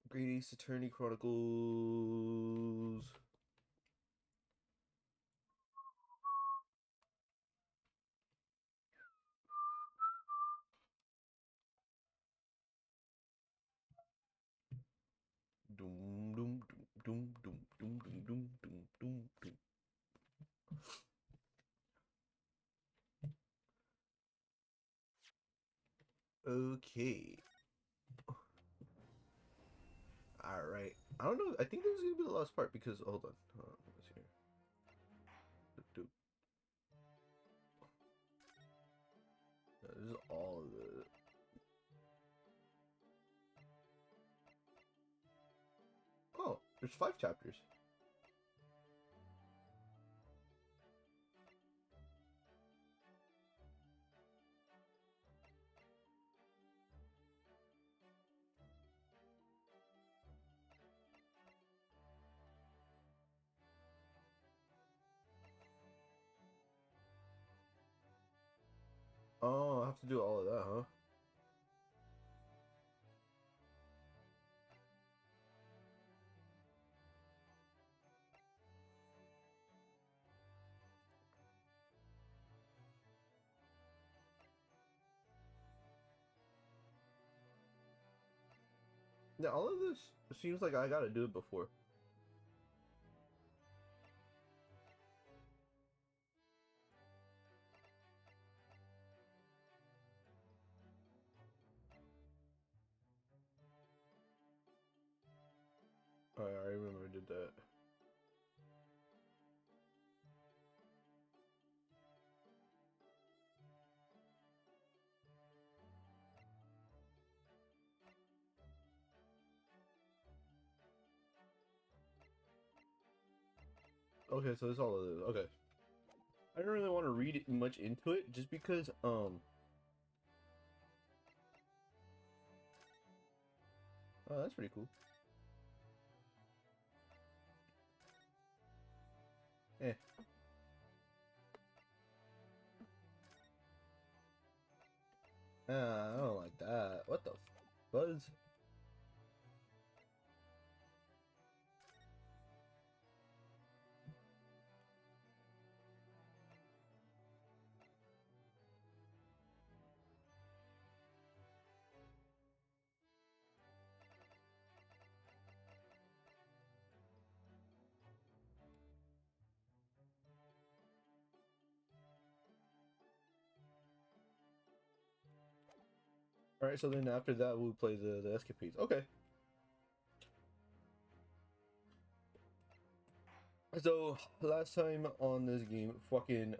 Great Ace Attorney Chronicles. Doom doom doom doom doom doom doom doom doom doom. Okay. All right. I don't know. I think this is gonna be the last part because hold on. Let's see. This is all of the. Oh, there's 5 chapters. Oh, I have to do all of that, huh? Yeah, all of this seems like I gotta do it before. I remember I did that. Okay, so this all of this. Okay. I don't really want to read it much into it just because oh, that's pretty cool. Eh. I don't like that. What the buzz? All right, so then after that we'll play the escapades. Okay. So last time on this game, fucking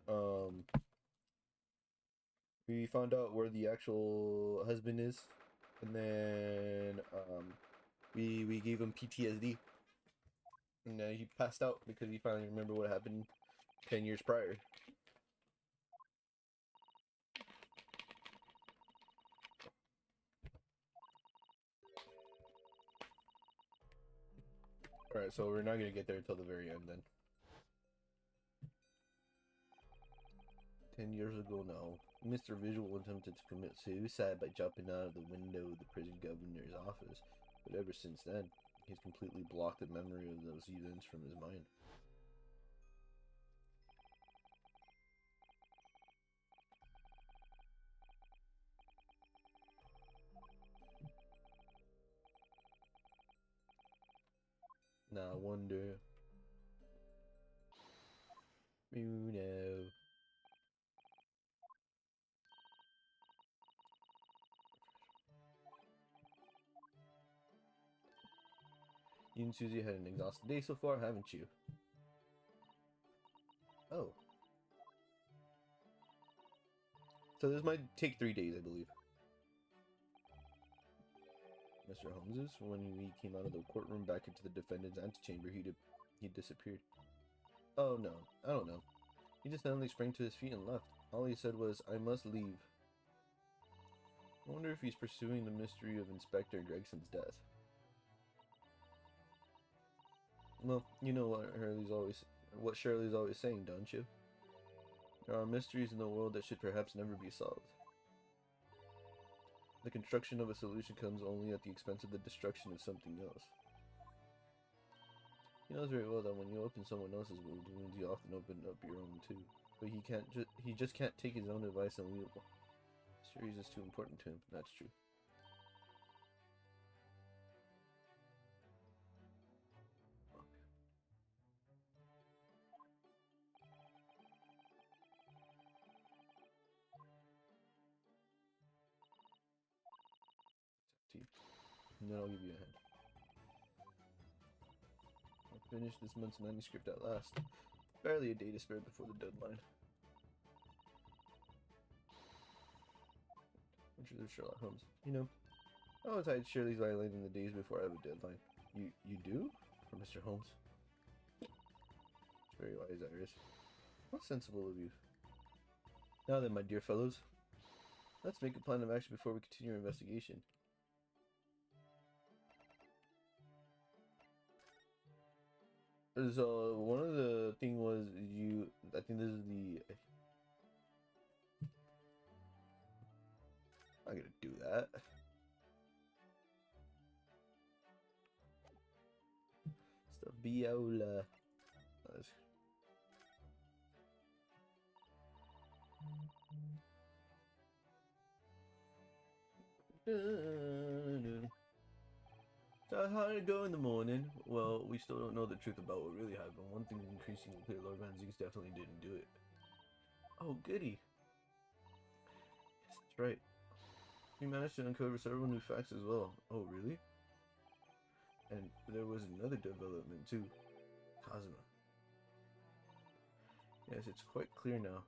we found out where the actual husband is, and then we gave him PTSD, and then he passed out because he finally remembered what happened 10 years prior. All right, so we're not gonna get there until the very end then. 10 years ago now, Mr. Visual attempted to commit suicide by jumping out of the window of the prison governor's office, but ever since then, he's completely blocked the memory of those events from his mind. Now I wonder. Bruno. You and Susie had an exhausting day so far, haven't you? Oh. So this might take 3 days, I believe. Mr. Holmes's, when we came out of the courtroom back into the defendant's antechamber, he disappeared. Oh no, I don't know. He just suddenly sprang to his feet and left. All he said was, "I must leave." I wonder if he's pursuing the mystery of Inspector Gregson's death. Well, you know what Shirley's always saying, don't you? There are mysteries in the world that should perhaps never be solved. The construction of a solution comes only at the expense of the destruction of something else. He knows very well that when you open someone else's wounds, you often open up your own too. But he just can't take his own advice and leave. Mysteries is too important to him. That's true. And then I'll give you a hand. I finished this month's manuscript at last. Barely a day to spare before the deadline. Introduce Sherlock Holmes. You know, I always hide Shirley's violin in the days before I have a deadline. You do? For Mr. Holmes. Very wise, Iris. How sensible of you. Now then, my dear fellows, let's make a plan of action before we continue our investigation. So one of the thing was I think this is the. I'm gonna do that. It's the viola. So how did it go in the morning? Well, we still don't know the truth about what really happened. One thing is increasingly clear: Lord Van Zieks definitely didn't do it. Oh, goody. Yes, that's right. He managed to uncover several new facts as well. Oh, really? And there was another development too. Kazuma. Yes, it's quite clear now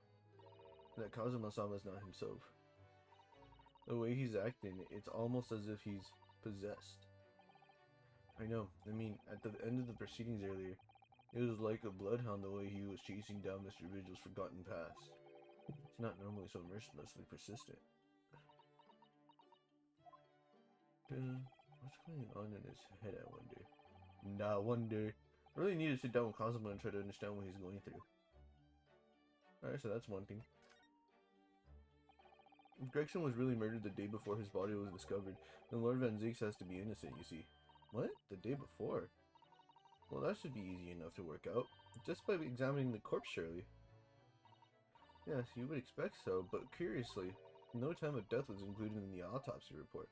that Kazuma-sama is not himself. The way he's acting, it's almost as if he's possessed. I know. I mean, at the end of the proceedings earlier, it was like a bloodhound the way he was chasing down Mr. Vigil's forgotten past. He's not normally so mercilessly persistent. What's going on in his head, I wonder? Nah, wonder. I really need to sit down with Kazuma and try to understand what he's going through. Alright, so that's one thing. If Gregson was really murdered the day before his body was discovered, then Lord Van Zieks has to be innocent, you see. What? The day before? Well, that should be easy enough to work out. Just by examining the corpse, surely. Yes, you would expect so, but curiously, no time of death was included in the autopsy report.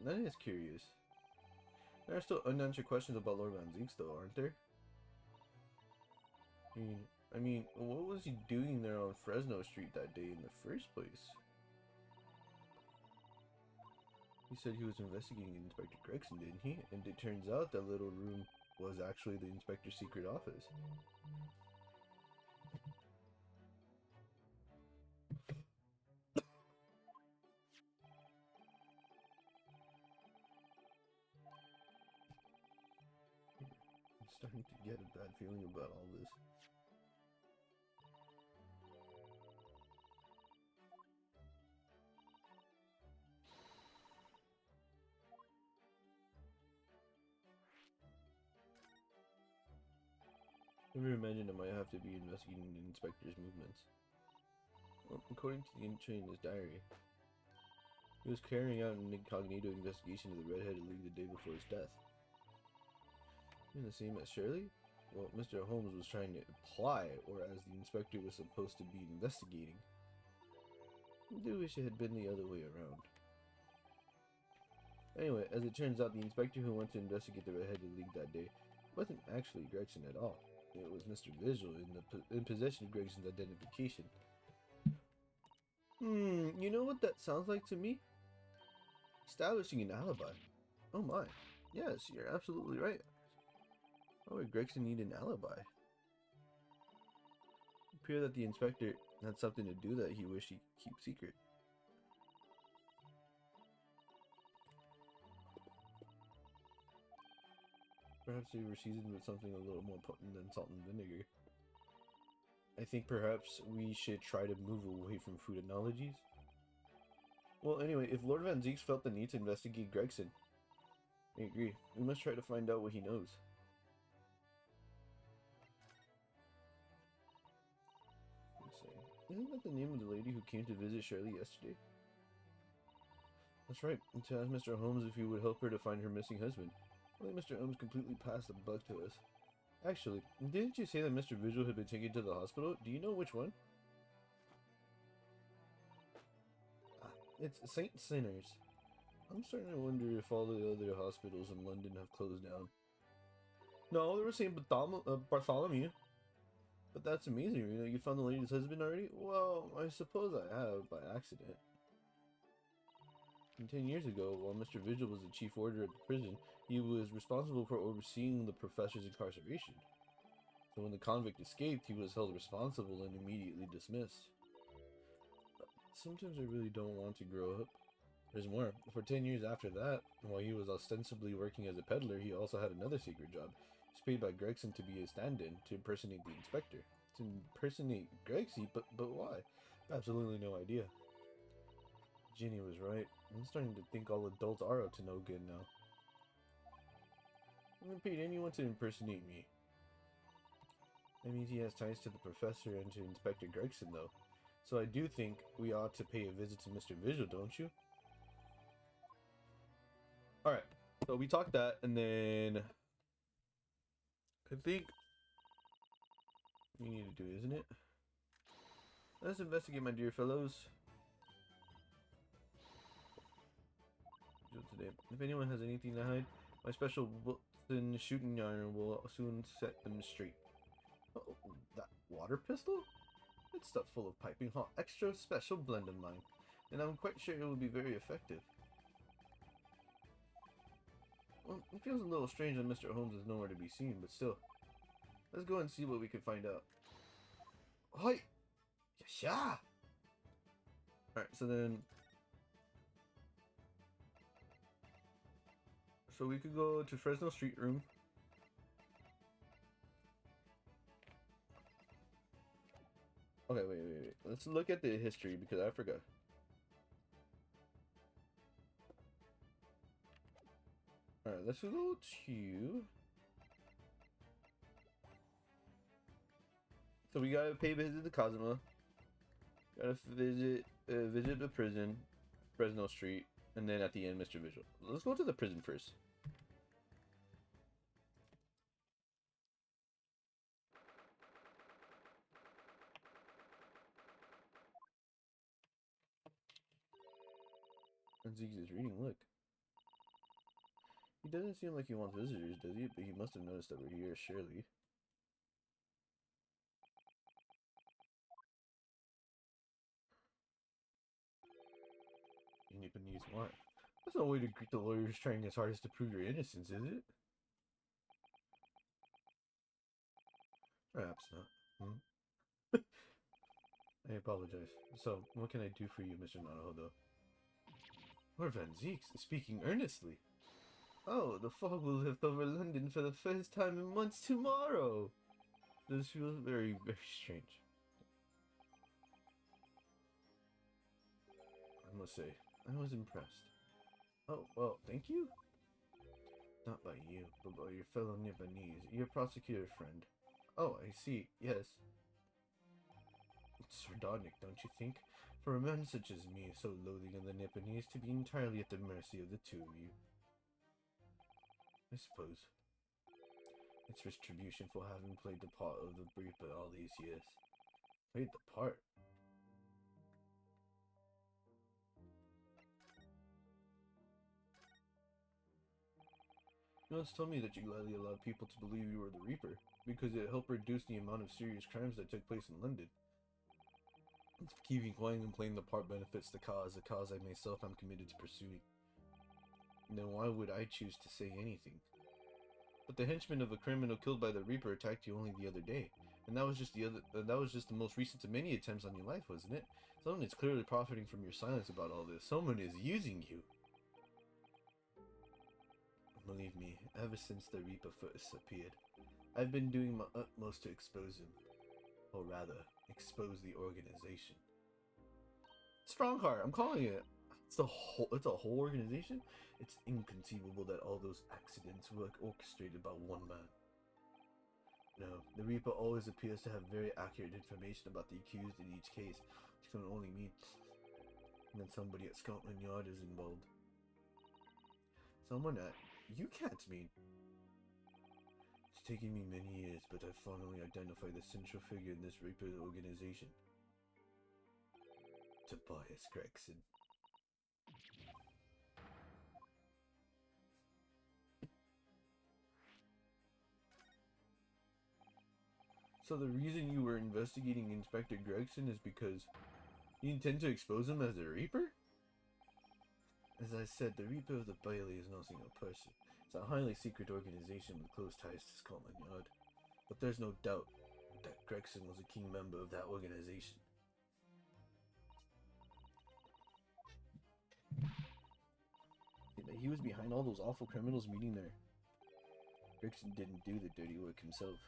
That is curious. There are still unanswered questions about Lord Van Zieks, though, aren't there? I mean, what was he doing there on Fresno Street that day in the first place? He said he was investigating Inspector Gregson, didn't he? And it turns out that little room was actually the inspector's secret office. I'm starting to get a bad feeling about all this. Never imagined I might have to be investigating the inspector's movements. Well, according to the entry in his diary, he was carrying out an incognito investigation of the Red-Headed League the day before his death. Even the same as Shirley? Well, Mr. Holmes was trying to imply, or as the inspector was supposed to be investigating. I do wish it had been the other way around. Anyway, as it turns out, the inspector who went to investigate the Red-Headed League that day wasn't actually Gregson at all. It was Mr. Vigil in possession of Gregson's identification. You know what that sounds like to me? Establishing an alibi. Oh my. Yes, you're absolutely right. Why would Gregson need an alibi? It appeared that the inspector had something to do that he wished he could keep secret. Perhaps they were seasoned with something a little more potent than salt and vinegar. I think perhaps we should try to move away from food analogies. Well, anyway, if Lord Van Zieks felt the need to investigate Gregson, I agree. We must try to find out what he knows. Isn't that the name of the lady who came to visit Shirley yesterday? That's right, and to ask Mr. Holmes if he would help her to find her missing husband. I think Mr. Holmes completely passed the buck to us. Actually, didn't you say that Mr. Vigil had been taken to the hospital? Do you know which one? It's St. Sinners. I'm starting to wonder if all the other hospitals in London have closed down. No, there was St. Bartholomew. But that's amazing, you found the lady's husband already? Well, I suppose I have, by accident. And 10 years ago, while Mr. Vigil was the chief warder at the prison, he was responsible for overseeing the professor's incarceration. So when the convict escaped, he was held responsible and immediately dismissed. Sometimes I really don't want to grow up. There's more. For 10 years after that, while he was ostensibly working as a peddler, he also had another secret job. He was paid by Gregson to be a stand-in, to impersonate the inspector. To impersonate Gregson? But why? Absolutely no idea. Ginny was right. I'm starting to think all adults are up to no good now. I haven't paid anyone to impersonate me. That means he has ties to the professor and to Inspector Gregson, though. So I do think we ought to pay a visit to Mr. Vigil, don't you? Alright, so we talked that, and then I think we need to do, isn't it? Let's investigate, my dear fellows. Today. If anyone has anything to hide, my special Wilson shooting iron will soon set them straight. Oh, that water pistol? It's stuff full of piping hot, extra special blend of mine, and I'm quite sure it will be very effective. Well, it feels a little strange that Mr. Holmes is nowhere to be seen, but still. Let's go and see what we can find out. Hoi! Yasha! Alright, so then... So we could go to Fresno Street Room. Okay, wait. Let's look at the history, because I forgot. Alright, let's go to... So we gotta pay a visit to Cosmo. Gotta visit the prison, Fresno Street, and then at the end, Mr. Vigil. Let's go to the prison first. And Zeke's is reading, look. He doesn't seem like he wants visitors, does he? But he must have noticed that we're here, surely. Japanese what? That's no way to greet the lawyers trying his hardest to prove your innocence, is it? Perhaps not. I apologize. So, what can I do for you, Mr. Naruhodo? Lord Van Zeeks is speaking earnestly. Oh, the fog will lift over London for the first time in months tomorrow! This feels very, very strange. I must say, I was impressed. Oh, well, thank you? Not by you, but by your fellow Nipponese, your prosecutor friend. Oh, I see, yes. It's sardonic, don't you think? For a man such as me, so loathing of the Nipponese, to be entirely at the mercy of the two of you. I suppose. It's retribution for having played the part of the Reaper all these years. Played the part? You once told me that you gladly allowed people to believe you were the Reaper, because it helped reduce the amount of serious crimes that took place in London. Keeping quiet and playing the part benefits the cause, a cause I myself am committed to pursuing. Then why would I choose to say anything? But the henchman of a criminal killed by the Reaper attacked you only the other day, and that was just the most recent of many attempts on your life, wasn't it? Someone is clearly profiting from your silence about all this. Someone is using you. Believe me, ever since the Reaper first appeared, I've been doing my utmost to expose him. Or rather, expose the organization. Strongheart, I'm calling it. It's a whole organization? It's inconceivable that all those accidents were orchestrated by one man. No, the Reaper always appears to have very accurate information about the accused in each case, which can only mean that somebody at Scotland Yard is involved. Someone at... You can't mean... It's taken me many years, but I've finally identified the central figure in this Reaper organization. Tobias Gregson. So the reason you were investigating Inspector Gregson is because you intend to expose him as a Reaper? As I said, the Reaper of the Bailey is no single person. It's a highly secret organization with close ties to Scotland Yard. But there's no doubt that Gregson was a key member of that organization. He was behind all those awful criminals meeting there. Gregson didn't do the dirty work himself.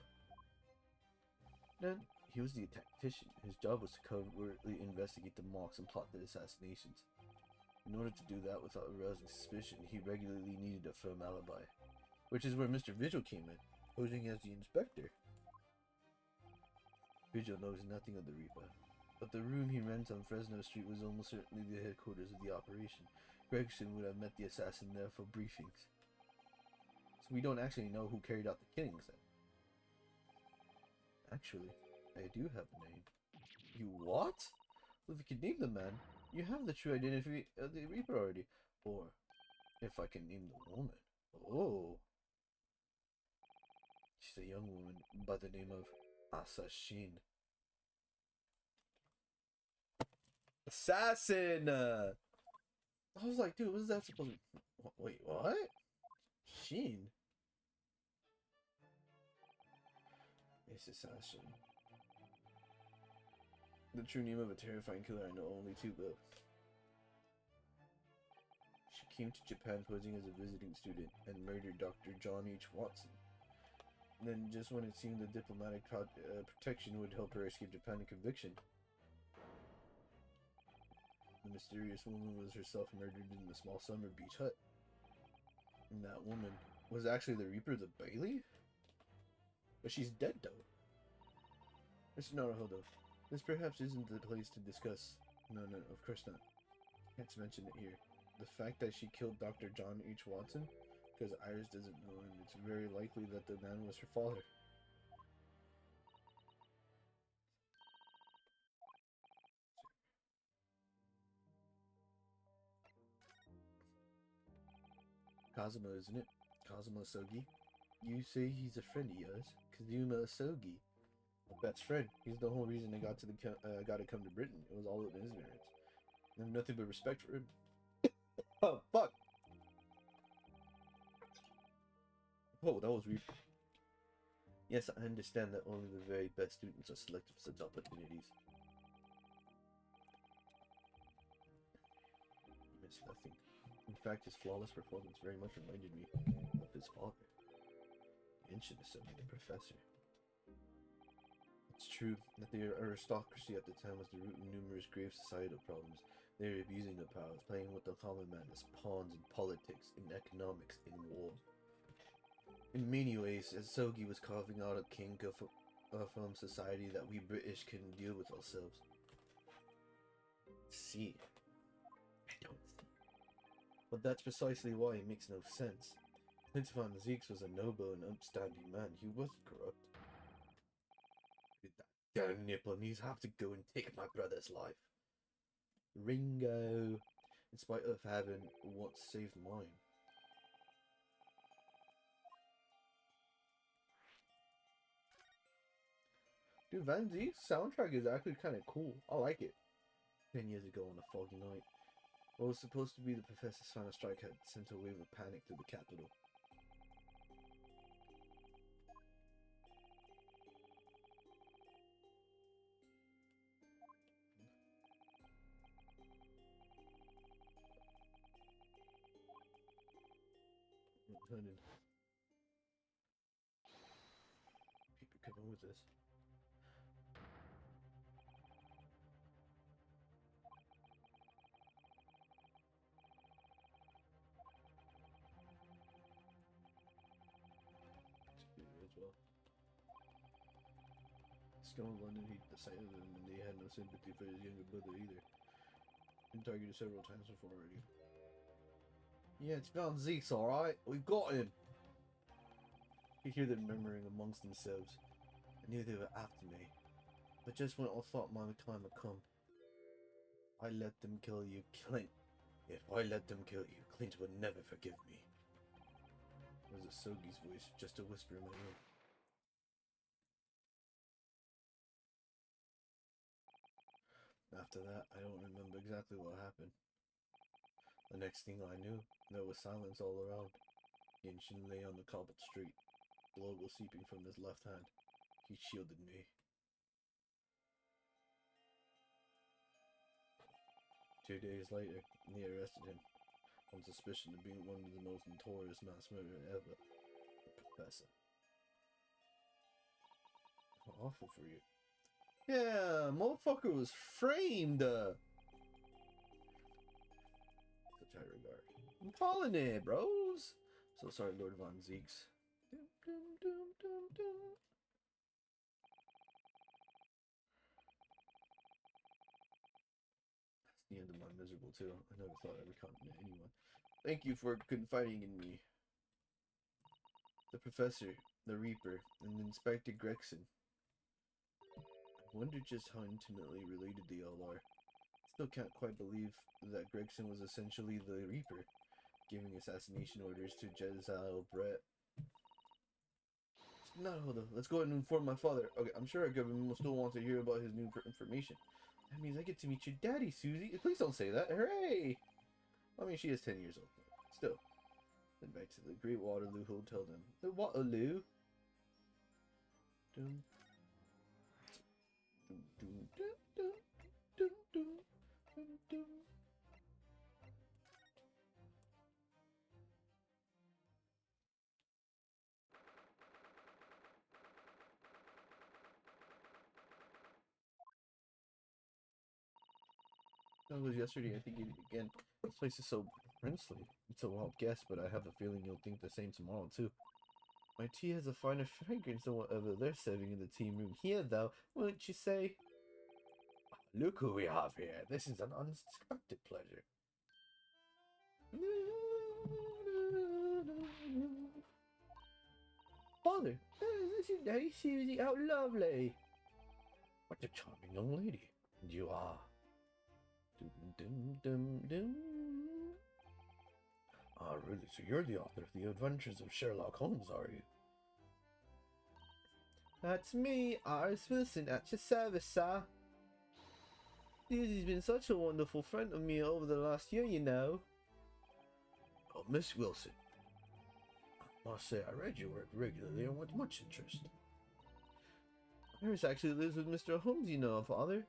Then, he was the tactician. His job was to covertly investigate the mocks and plot the assassinations. In order to do that without arousing suspicion, he regularly needed a firm alibi. Which is where Mr. Vigil came in, posing as the inspector. Vigil knows nothing of the Reaper, but the room he rents on Fresno Street was almost certainly the headquarters of the operation. Gregson would have met the assassin there for briefings. So we don't actually know who carried out the killings then. Actually, I do have a name. You what? Well, if you can name the man, you have the true identity of the Reaper already. Or, if I can name the woman. Oh. She's a young woman by the name of Assassin. Assassin! I was like, dude, what is that supposed to be? Wait, what? Sheen? It's Assassin. The true name of a terrifying killer I know only too well. She came to Japan posing as a visiting student and murdered Dr. John H. Watson. And then just when it seemed the diplomatic protection would help her escape Japan and conviction, the mysterious woman was herself murdered in a small summer beach hut. And that woman was actually the Reaper of the Bailey? But she's dead though. Mr. Naruhodo, this perhaps isn't the place to discuss. No, of course not. Can't mention it here. The fact that she killed Dr. John H. Watson, because Iris doesn't know, and it's very likely that the man was her father. Kazuma, isn't it? Kazuma Sogi? You say he's a friend of yours? Kazuma Sogi. My best friend. He's the whole reason I got to come to Britain. It was all in his merits. I have nothing but respect for him. Oh, fuck! Oh, that was weird. Yes, I understand that only the very best students are selected for such opportunities. He missed nothing. In fact, his flawless performance very much reminded me of his father. The ancient assembly, the professor. It's true that the aristocracy at the time was the root of numerous grave societal problems. They were abusing their powers, playing with the common man as pawns in politics, in economics, in war. In many ways, as Sogi was carving out a kink from society that we British couldn't deal with ourselves. See, I don't see. But that's precisely why it makes no sense. Prince Van Zieks was a noble and upstanding man. He wasn't corrupt. That damn Nipponese have to go and take my brother's life. Ringo, in spite of having once saved mine. Dude, Van Ziek's soundtrack is actually kind of cool. I like it. 10 years ago on a foggy night, what was supposed to be the professor's final strike had sent a wave of panic through the capital. People coming with this. As well. Still in London, he decided that they had no sympathy for his younger brother either. Been targeted several times before already. Yeah, it's found Zeke's alright. We got him. You hear them murmuring amongst themselves. I knew they were after me. But just when I thought my time had come, I let them kill you, Clint. If I let them kill you, Clint would never forgive me. It was Asogi's voice, just a whisper in my ear. After that, I don't remember exactly what happened. The next thing I knew, there was silence all around. Genshin lay on the cobbled street. Blood was seeping from his left hand. He shielded me. 2 days later, they arrested him on suspicion of being one of the most notorious mass murderers ever. The Professor. How awful for you. Yeah, motherfucker was framed. Such high regard. I'm calling it, bros. So sorry, Lord Von Zeeks. Dum, dum, dum, dum, dum. That's the end of my miserable tale. I never thought I'd ever confident anyone. Thank you for confiding in me. The Professor, the Reaper, and Inspector Gregson. I wonder just how intimately related they all are. Still can't quite believe that Gregson was essentially the Reaper, giving assassination orders to Jezal Brett. No, hold on. Let's go ahead and inform my father. Okay, I'm sure our government will still want to hear about his new information. That means I get to meet your daddy, Susie. Please don't say that. Hooray! I mean, she is 10 years old. Still. Then back to the Great Waterloo Hotel then. The Waterloo? Dun, dun, dun, dun, dun, dun, dun, dun, dun. That was yesterday. I think again. This place is so princely. It's a wild guess, but I have a feeling you'll think the same tomorrow too. My tea has a finer fragrance than whatever they're serving in the tea room here, though, wouldn't you say? Look who we have here. This is an unexpected pleasure. Father, this is Daddy Susie. How lovely. What a charming young lady. And you are. Dum, dum, dum, dum. Ah, really? So you're the author of The Adventures of Sherlock Holmes, are you? That's me, Iris Wilson, at your service, sir. Susie's been such a wonderful friend of me over the last year, you know. Oh, Miss Wilson. I must say, I read your work regularly and with much interest. Iris actually lives with Mr. Holmes, you know, Father.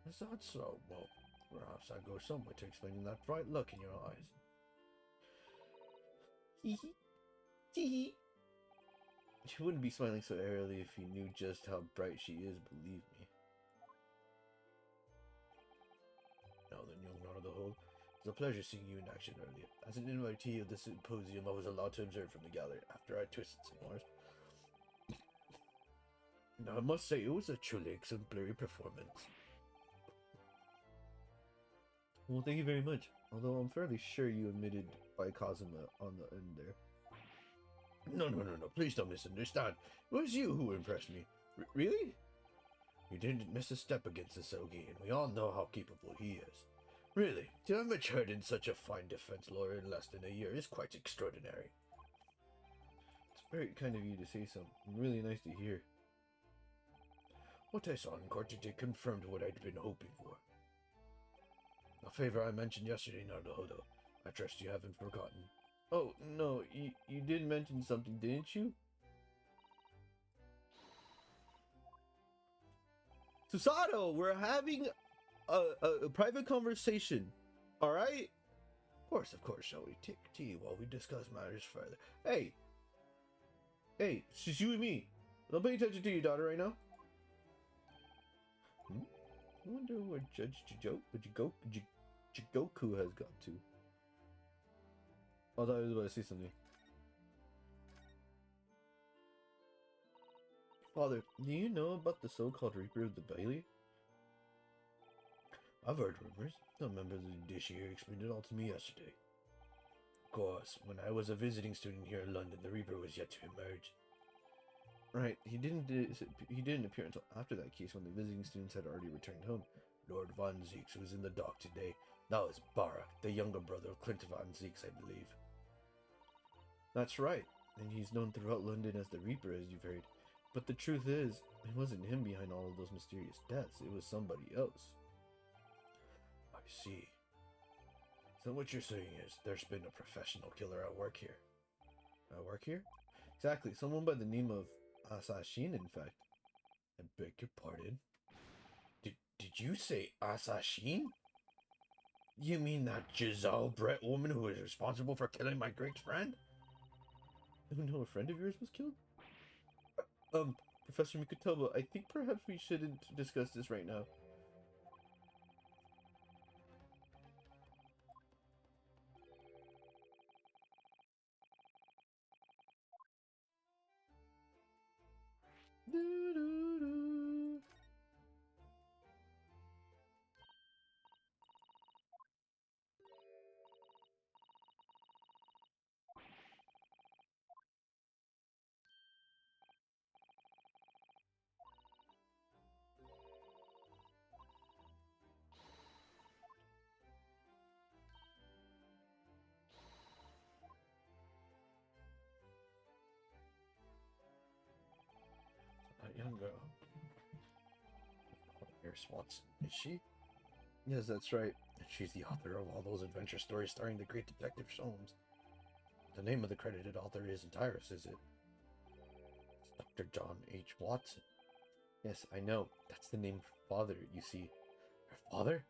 Is that so? Well, perhaps I go some way to explaining that bright look in your eyes. Hee hee. Hee hee. She wouldn't be smiling so airily if you knew just how bright she is, believe me. Now then, young Lord of the Hold, it was a pleasure seeing you in action earlier. As an invitee of the symposium, I was allowed to observe from the gallery after I twisted some wires. Now, I must say, it was a truly exemplary performance. Well, thank you very much. Although I'm fairly sure you omitted by Kazuma on the end there. No, please don't misunderstand. It was you who impressed me. Really? You didn't miss a step against Asogi, and we all know how capable he is. Really, to have matured in such a fine defense lawyer in less than a year is quite extraordinary. It's very kind of you to say so. Really nice to hear. What I saw in court today confirmed what I'd been hoping for. A favor I mentioned yesterday, Naruhodo. I trust you haven't forgotten. Oh, no, you did mention something, didn't you? Susato, we're having a private conversation. Alright? Of course, shall we take tea while we discuss matters further? Hey! Hey, it's just you and me. Don't pay attention to your daughter right now. I wonder where Judge Jigoku has got to. I thought I was about to say something. Father, do you know about the so-called Reaper of the Bailey? I've heard rumors. A member of the Judiciary explained it all to me yesterday. Of course, when I was a visiting student here in London, the Reaper was yet to emerge. Right, he didn't appear until after that case when the visiting students had already returned home. Lord Von Zieks was in the dock today. That was Barak, the younger brother of Clint Von Zieks, I believe. That's right, and he's known throughout London as the Reaper, as you've heard. But the truth is, it wasn't him behind all of those mysterious deaths. It was somebody else. I see. So what you're saying is, there's been a professional killer at work here. At work here? Exactly, someone by the name of Asashin, in fact. I beg your pardon? Did you say Asashin? You mean that Giselle Brett woman who was responsible for killing my great friend? Oh no, a friend of yours was killed? Professor Mikutoba, I think perhaps we shouldn't discuss this right now. Doo -doo -doo. That young girl. Iris Watson, is she? Yes, that's right. She's the author of all those adventure stories starring the great Detective Sholmes. The name of the credited author isn't Iris, is it? It's Dr. John H. Watson. Yes, I know. That's the name of her father, you see. Her father?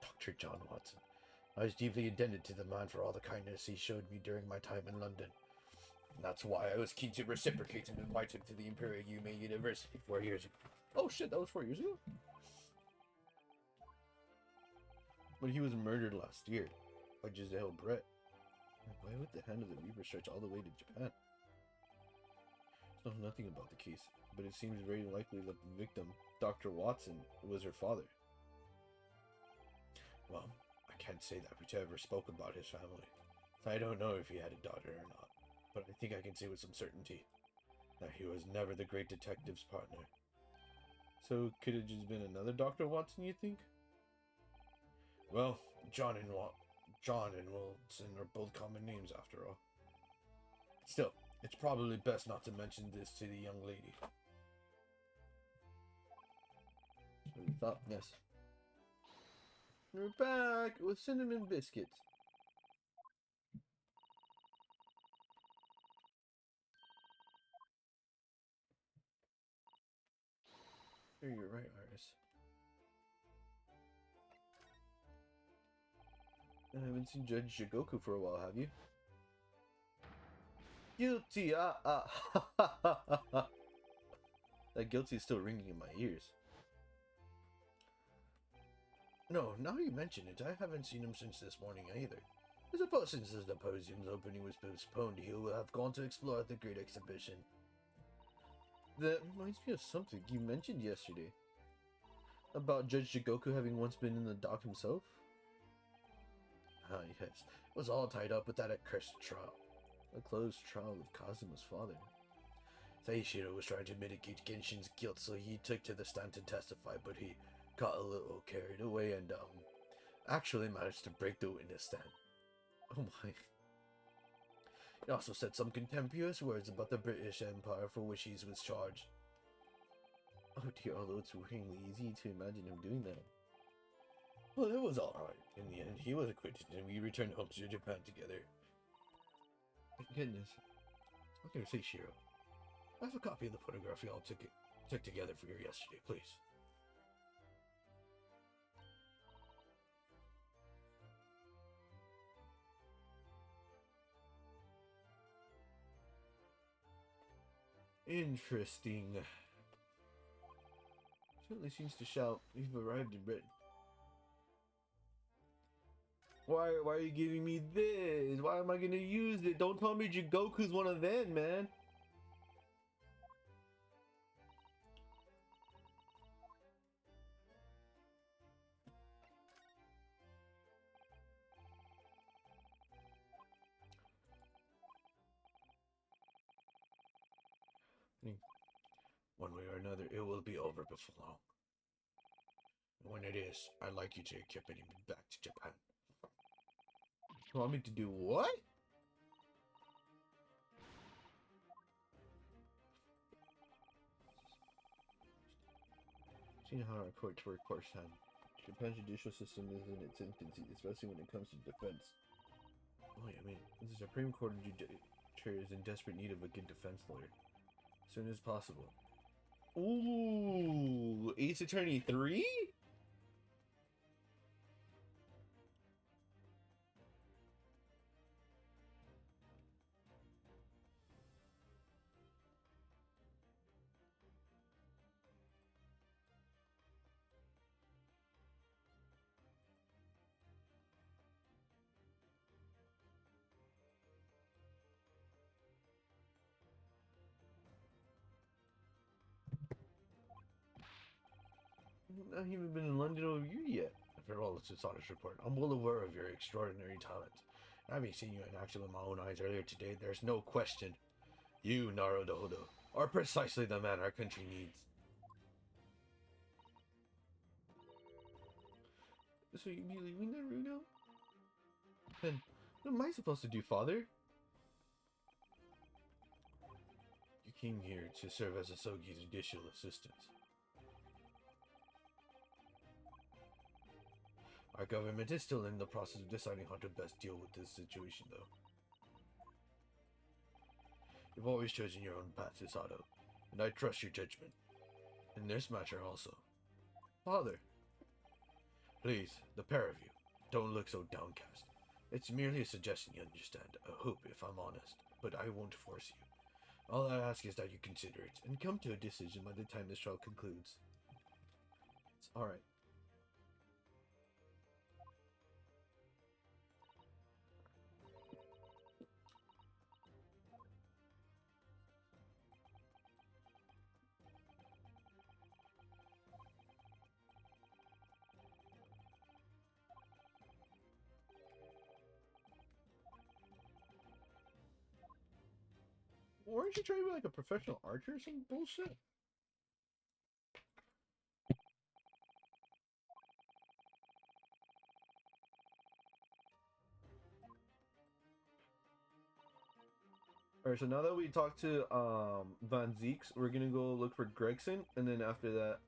Dr. John Watson. I was deeply indebted to the man for all the kindness he showed me during my time in London. And that's why I was keen to reciprocate and invite him to the Imperial Yume University 4 years ago. Oh shit, that was 4 years ago? But he was murdered last year by Giselle Brett. Why would the hand of the Reaper stretch all the way to Japan? I know nothing about the case, but it seems very likely that the victim, Dr. Watson, was her father. Well, I can't say that we ever spoke about his family. I don't know if he had a daughter or not, but I think I can say with some certainty that he was never the great detective's partner. So, could it just been another Dr. Watson, you think? Well, John and Wilson are both common names after all. Still, it's probably best not to mention this to the young lady. So we thought, yes. We're back with cinnamon biscuits. Sure, you're right, Iris. I haven't seen Judge Shigoku for a while, have you? Guilty! That guilty is still ringing in my ears. No, now you mention it, I haven't seen him since this morning either. I suppose since the symposium's opening was postponed, he will have gone to explore the great exhibition. That reminds me of something you mentioned yesterday. About Judge Jigoku having once been in the dock himself? Ah, yes. It was all tied up with that accursed trial. A closed trial of Kazuma's father. Seishiro was trying to mitigate Genshin's guilt, so he took to the stand to testify, but he got a little carried away and, actually managed to break the witness stand. Oh my. He also said some contemptuous words about the British Empire for which he was charged. Oh dear, although it's really easy to imagine him doing that. Well, it was alright. In the end, he was acquitted and we returned home to Japan together. Thank goodness. Okay, say Shiro. I have a copy of the photograph we all took together for you yesterday, please. Interesting. Certainly seems to shout, we've arrived in Britain. Why are you giving me this? Why am I gonna use it? Don't tell me Jigoku's one of them, man. another, it will be over before long. When it is, I'd like you to accompany me back to Japan. You want me to do what? Seeing how our courts work firsthand. Japan's judicial system is in its infancy, especially when it comes to defense. Oh yeah, I mean, the Supreme Court of Judiciary is in desperate need of a good defense lawyer. As soon as possible. Ooh, Ace Attorney 3? Not even been in London over a year yet. After all, it's honest report. I'm well aware of your extraordinary talent. Having seen you in action with my own eyes earlier today, there's no question. You, Naruto, are precisely the man our country needs. So you be leaving Naruto? Then, what am I supposed to do, father? You came here to serve as Asogi's judicial assistant. Our government is still in the process of deciding how to best deal with this situation, though. You've always chosen your own path, Sato, and I trust your judgment. In this matter also. Father. Please, the pair of you, don't look so downcast. It's merely a suggestion, you understand, a hope if I'm honest, but I won't force you. All I ask is that you consider it, and come to a decision by the time this trial concludes. It's alright. Weren't you trying to be like a professional archer or some bullshit? Alright, so now that we talked to Van Zeeks, we're gonna go look for Gregson, and then after that.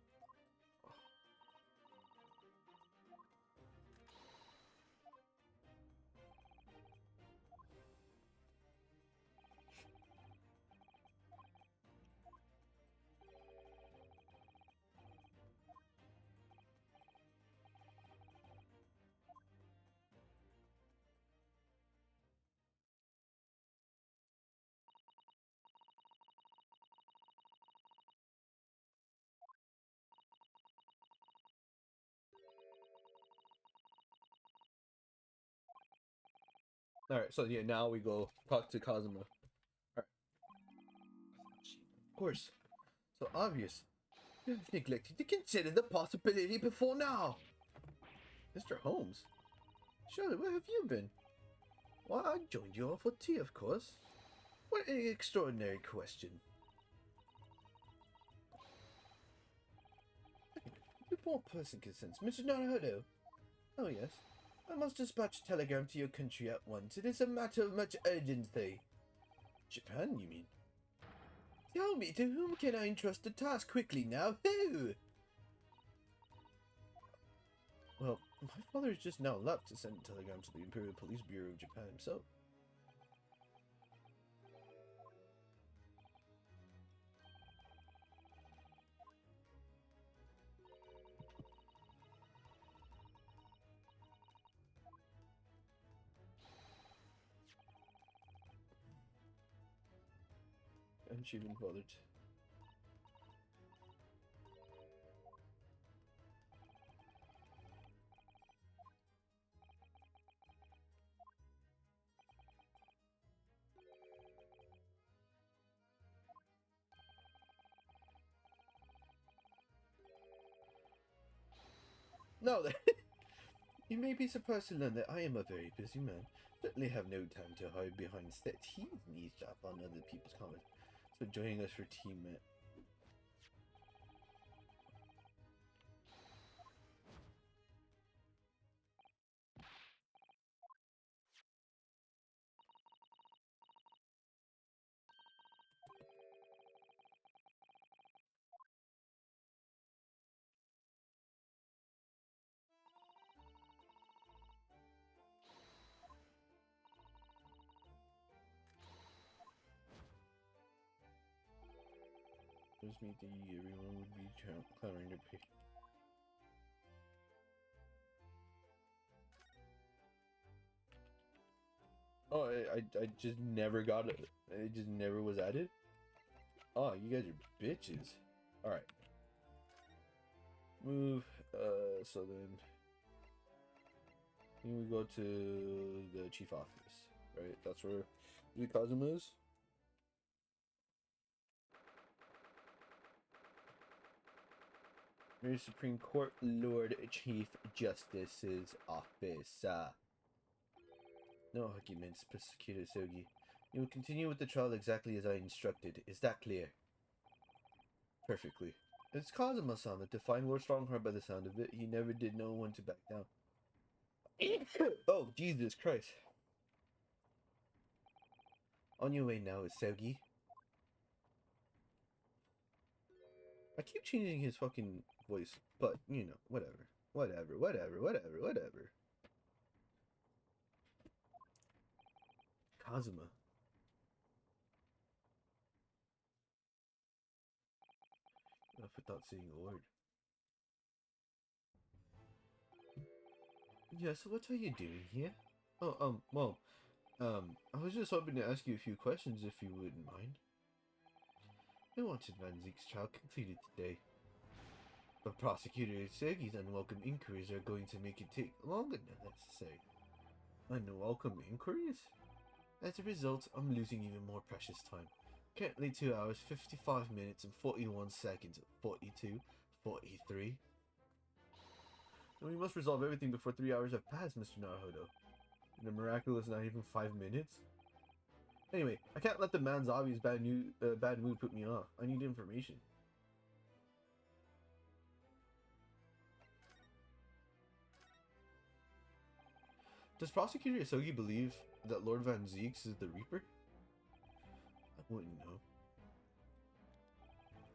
Alright, so yeah, now we go talk to Kazuma. Alright. Of course. So obvious. You have neglected to consider the possibility before now. Mr. Holmes? Charlotte, where have you been? Why, I joined you all for tea, of course. What an extraordinary question. The poor person consents. Mr. Naruto. Oh, yes. I must dispatch a telegram to your country at once. It is a matter of much urgency. Japan, you mean? Tell me, to whom can I entrust the task quickly now? Who? Well, my father has just now left to send a telegram to the Imperial Police Bureau of Japan himself. And she even bothered. No, you may be surprised to learn that I am a very busy man. Certainly have no time to hide behind settees and eavesdrop on other people's comments. So joining us for tea, Matt. Just meet the everyone would be clamoring to pay. Oh, I just never got it. It just never was added. Oh, you guys are bitches. All right. Move. So then we go to the chief office, right? That's where the Kazuma is. Your Supreme Court Lord Chief Justice's office. No arguments, Prosecutor Sogi. You will continue with the trial exactly as I instructed. Is that clear? Perfectly. It's Kazuma-sama, defying Lord Strongheart by the sound of it. He never did know when to back down. Oh, Jesus Christ. On your way now, Sogi. I keep changing his fucking voice, but, you know, whatever. Whatever. Kazuma. Without saying a word. Yeah, so what are you doing here? Oh, well, I was just hoping to ask you a few questions if you wouldn't mind. I wanted Van Zeek's trial concluded today. But Prosecutor Segi's unwelcome inquiries are going to make it take longer than necessary. Unwelcome inquiries? As a result, I'm losing even more precious time. Currently 2 hours, 55 minutes and 41 seconds. 42, 43. And we must resolve everything before 3 hours have passed, Mr. Naruhodo. In a miraculous not even 5 minutes? Anyway, I can't let the man's obvious bad mood put me off. I need information. Does Prosecutor Isogi believe that Lord Van Zeeks is the Reaper? I wouldn't know.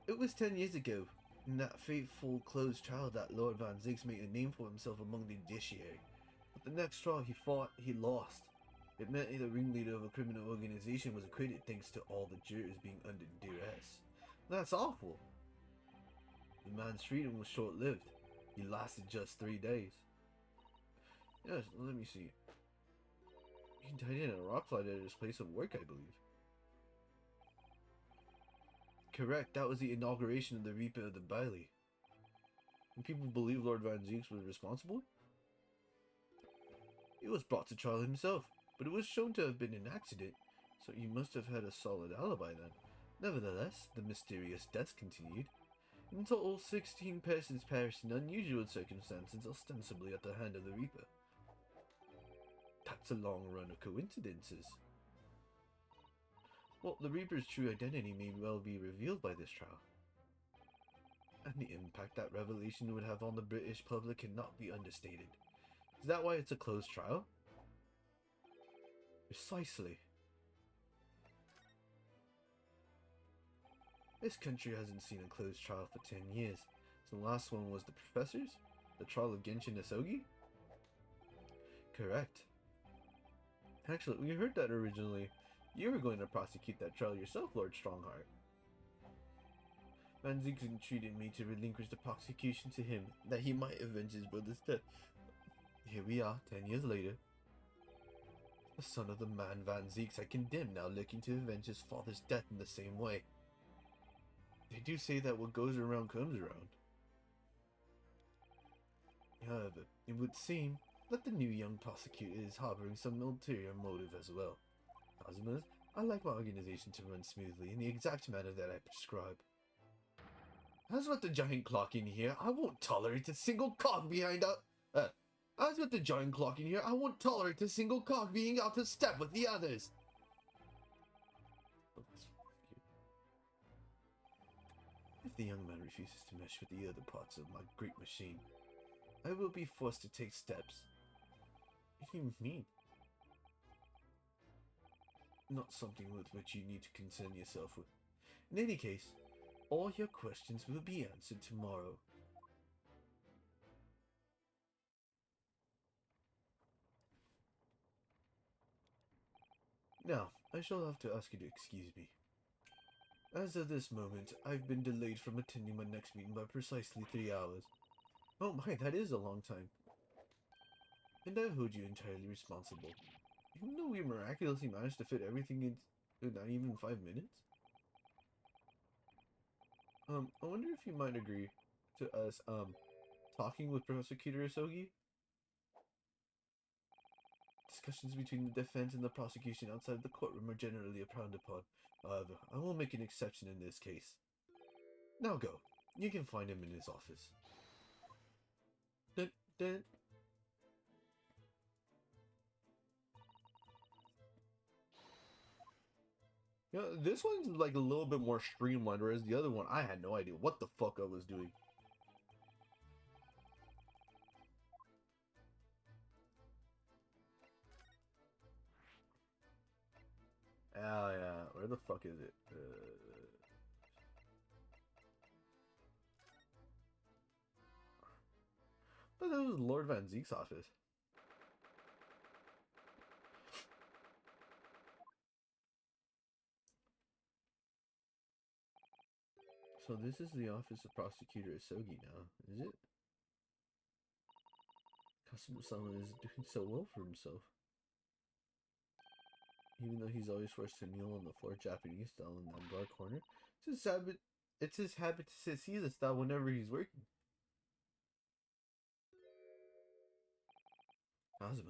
It was 10 years ago, in that fateful closed trial, that Lord Van Zeeks made a name for himself among the judiciary. But the next trial he fought, he lost. It meant the ringleader of a criminal organization was acquitted thanks to all the jurors being under duress. That's awful. The man's freedom was short-lived. He lasted just 3 days. Yes, let me see. He died in a rock slide at his place of work, I believe. Correct, that was the inauguration of the Reaper of the Bailey. And people believe Lord Van Zeeks was responsible? He was brought to trial himself, but it was shown to have been an accident, so he must have had a solid alibi then. Nevertheless, the mysterious deaths continued. In total, 16 persons perished in unusual circumstances, ostensibly at the hand of the Reaper. That's a long run of coincidences. Well, the Reaper's true identity may well be revealed by this trial. And the impact that revelation would have on the British public cannot be understated. Is that why it's a closed trial? Precisely. This country hasn't seen a closed trial for 10 years. So the last one was the Professors? The trial of Genshin Isogi? Correct. Actually, we heard that originally. You were going to prosecute that trial yourself, Lord Strongheart. Van Zeeks entreated me to relinquish the prosecution to him, that he might avenge his brother's death. Here we are, 10 years later. The son of the man Van Zeeks I condemned now looking to avenge his father's death in the same way. They do say that what goes around comes around. However, it would seem that the new young prosecutor is harboring some ulterior motive as well. Kazuma's, I like my organization to run smoothly in the exact manner that I prescribe. As with the giant clock in here, I won't tolerate a single cog behind as with the giant clock in here, I won't tolerate a single cog being out of step with the others. If the young man refuses to mesh with the other parts of my great machine, I will be forced to take steps. What do you mean? Not something with which you need to concern yourself with. In any case, all your questions will be answered tomorrow. Now, I shall have to ask you to excuse me. As of this moment, I've been delayed from attending my next meeting by precisely 3 hours. Oh my, that is a long time. And I hold you entirely responsible. Even though we miraculously managed to fit everything in not even 5 minutes? I wonder if you might agree to us, talking with Prosecutor Isogi? Discussions between the defense and the prosecution outside the courtroom are generally frowned upon. However, I will make an exception in this case. Now go. You can find him in his office. Dun, dun. You know, this one's like a little bit more streamlined, whereas the other one, I had no idea what the fuck I was doing. Ah, yeah. Where the fuck is it? But that was Lord Van Zeke's office. So this is the office of Prosecutor Isogi now, is it? Kasumu-sama is doing so well for himself. Even though he's always forced to kneel on the floor Japanese style in that bar corner, it's his habit to sit Caesar style whenever he's working. Kazuma.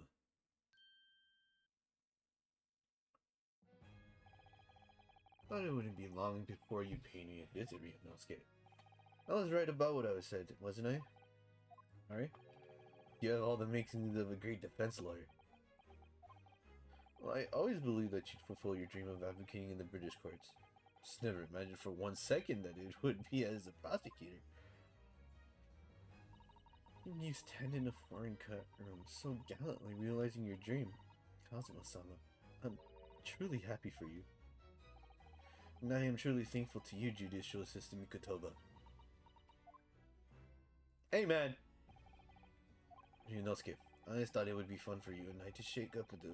Thought it wouldn't be long before you paid me a visit, Ryunosuke. I was right about what I was said, wasn't I? Alright? You have all the makings of a great defense lawyer. Well, I always believed that you'd fulfill your dream of advocating in the British courts. Just never imagined for 1 second that it would be as a prosecutor. You stand in a foreign courtroom so gallantly realizing your dream. Kazuma-sama, I'm truly happy for you. And I am truly thankful to you, Judicial Assistant Mikotoba. Hey, man! Ryunosuke, I just thought it would be fun for you and I to shake up with the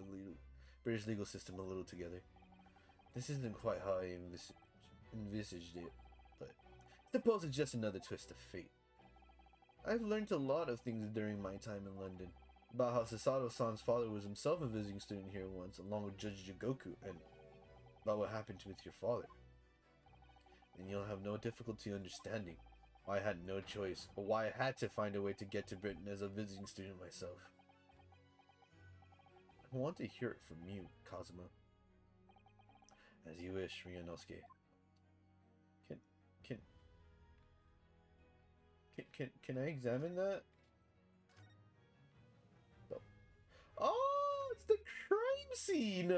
British legal system a little together. This isn't quite how I envisaged it, but suppose it's just another twist of fate. I've learned a lot of things during my time in London. About how Sasato-san's father was himself a visiting student here once, along with Judge Jigoku, and about what happened with your father. And you'll have no difficulty understanding why I had no choice, but why I had to find a way to get to Britain as a visiting student myself. I want to hear it from you, Kazuma. As you wish, Ryunosuke. Can, can, can I examine that? No. Oh, it's the crime scene!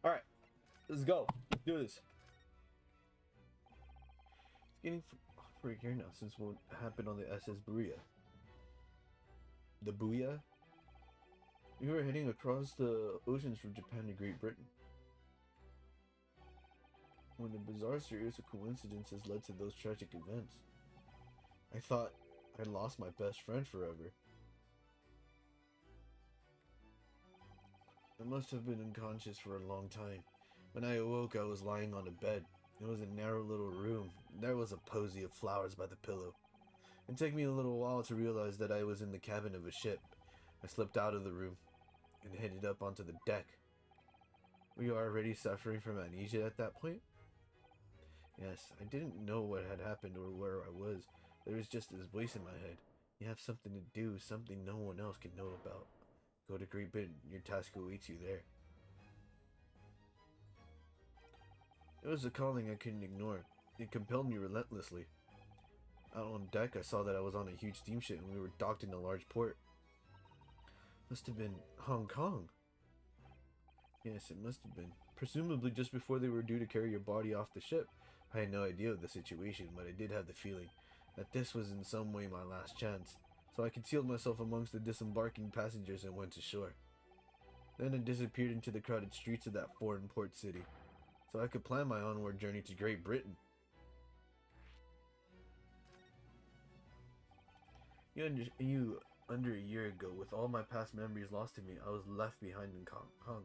Alright, let's go. Let's do this. It's getting for a year now since what happened on the SS Buia. The Buia? We were heading across the oceans from Japan to Great Britain, when a bizarre series of coincidences led to those tragic events. I thought I'd lost my best friend forever. I must have been unconscious for a long time. When I awoke, I was lying on a bed. It was a narrow little room. There was a posy of flowers by the pillow. It took me a little while to realize that I was in the cabin of a ship. I slipped out of the room and headed up onto the deck. Were you already suffering from amnesia at that point? Yes, I didn't know what had happened or where I was. There was just this voice in my head. You have something to do, something no one else can know about. Go to Great Britain, your task awaits you there. It was a calling I couldn't ignore. It compelled me relentlessly. Out on deck, I saw that I was on a huge steamship and we were docked in a large port. Must have been Hong Kong. Yes, it must have been. Presumably just before they were due to carry your body off the ship. I had no idea of the situation, but I did have the feeling. that this was in some way my last chance, so I concealed myself amongst the disembarking passengers and went ashore. Then I disappeared into the crowded streets of that foreign port city, so I could plan my onward journey to Great Britain. Under a year ago, with all my past memories lost to me, I was left behind in Hong Kong.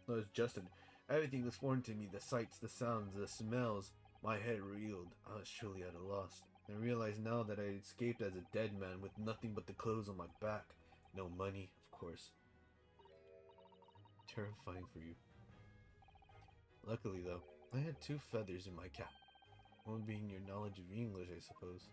I was Justin. Everything was foreign to me, the sights, the sounds, the smells. My head reeled. I was truly at a loss. I realized now that I had escaped as a dead man with nothing but the clothes on my back. No money, of course. Terrifying for you. Luckily, though, I had 2 feathers in my cap. One being your knowledge of English, I suppose.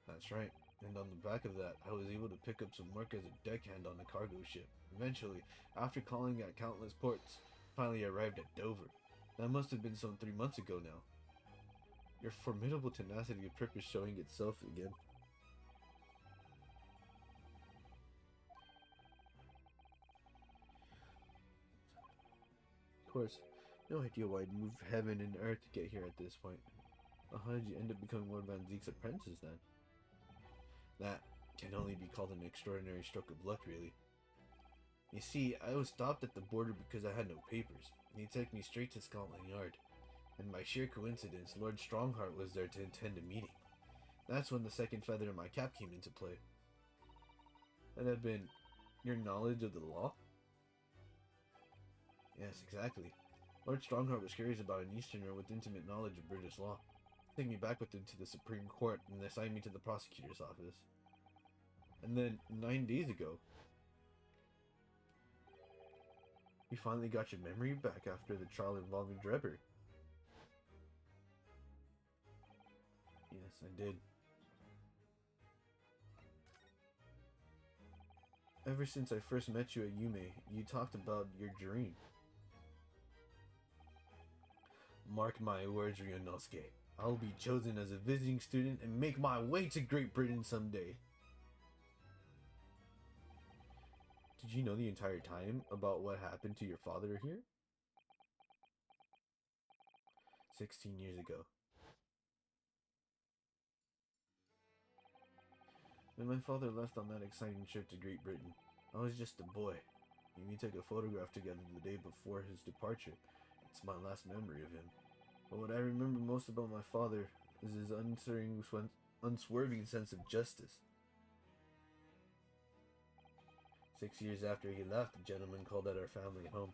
That's right. And on the back of that, I was able to pick up some work as a deckhand on a cargo ship. Eventually, after calling at countless ports, finally arrived at Dover. That must have been some 3 months ago now. Your formidable tenacity of purpose showing itself again. Of course, no idea why I'd moved heaven and earth to get here at this point. How did you end up becoming one of Van Zeke's apprentices then? That can only be called an extraordinary stroke of luck, really. You see, I was stopped at the border because I had no papers. He took me straight to Scotland Yard. And by sheer coincidence, Lord Strongheart was there to attend a meeting. That's when the second feather in my cap came into play. That had been your knowledge of the law? Yes, exactly. Lord Strongheart was curious about an Easterner with intimate knowledge of British law. He took me back with him to the Supreme Court and assigned me to the prosecutor's office. And then, 9 days ago, you finally got your memory back after the trial involving Drebber. Yes, I did. Ever since I first met you at Yume, you talked about your dream. Mark my words, Ryunosuke. I'll be chosen as a visiting student and make my way to Great Britain someday. Did you know the entire time about what happened to your father here? 16 years ago. When my father left on that exciting trip to Great Britain, I was just a boy. We took a photograph together the day before his departure. It's my last memory of him. But what I remember most about my father is his unswerving sense of justice. 6 years after he left, a gentleman called at our family home,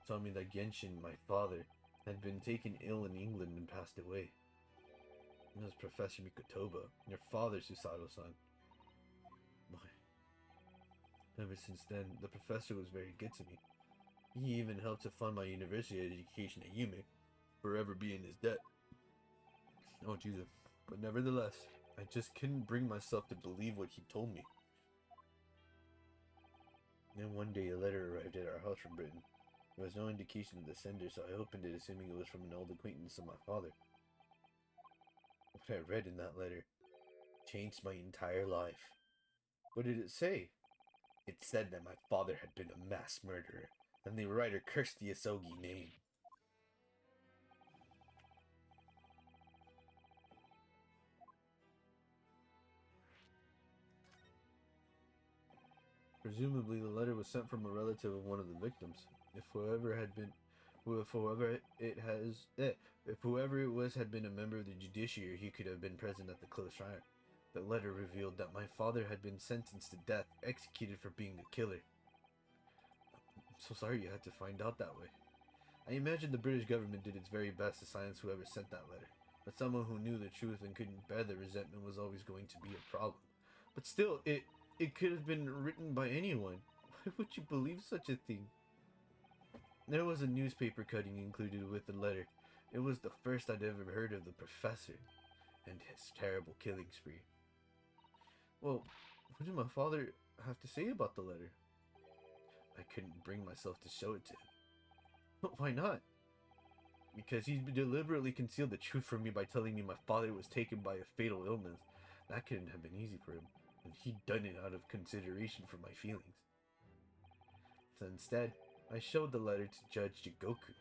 told me that Genshin, my father, had been taken ill in England and passed away. It was Professor Mikotoba, your father, Susato-san. Ever since then, the professor was very good to me. He even helped to fund my university education at Yume, forever being his debt. Oh, Jesus. But nevertheless, I just couldn't bring myself to believe what he told me. Then one day a letter arrived at our house from Britain. There was no indication of the sender, so I opened it assuming it was from an old acquaintance of my father. What I read in that letter changed my entire life. What did it say? It said that my father had been a mass murderer, and the writer cursed the Asogi name. Presumably, the letter was sent from a relative of one of the victims. If whoever it was had been a member of the judiciary, he could have been present at the close trial. The letter revealed that my father had been sentenced to death, executed for being a killer. I'm so sorry you had to find out that way. I imagine the British government did its very best to silence whoever sent that letter, but someone who knew the truth and couldn't bear the resentment was always going to be a problem. But still, it could have been written by anyone. Why would you believe such a thing? There was a newspaper cutting included with the letter. It was the first I'd ever heard of the professor and his terrible killing spree. Well, what did my father have to say about the letter? I couldn't bring myself to show it to him. But why not? Because he deliberately concealed the truth from me by telling me my father was taken by a fatal illness. That couldn't have been easy for him, and he'd done it out of consideration for my feelings. So instead, I showed the letter to Judge Jigoku,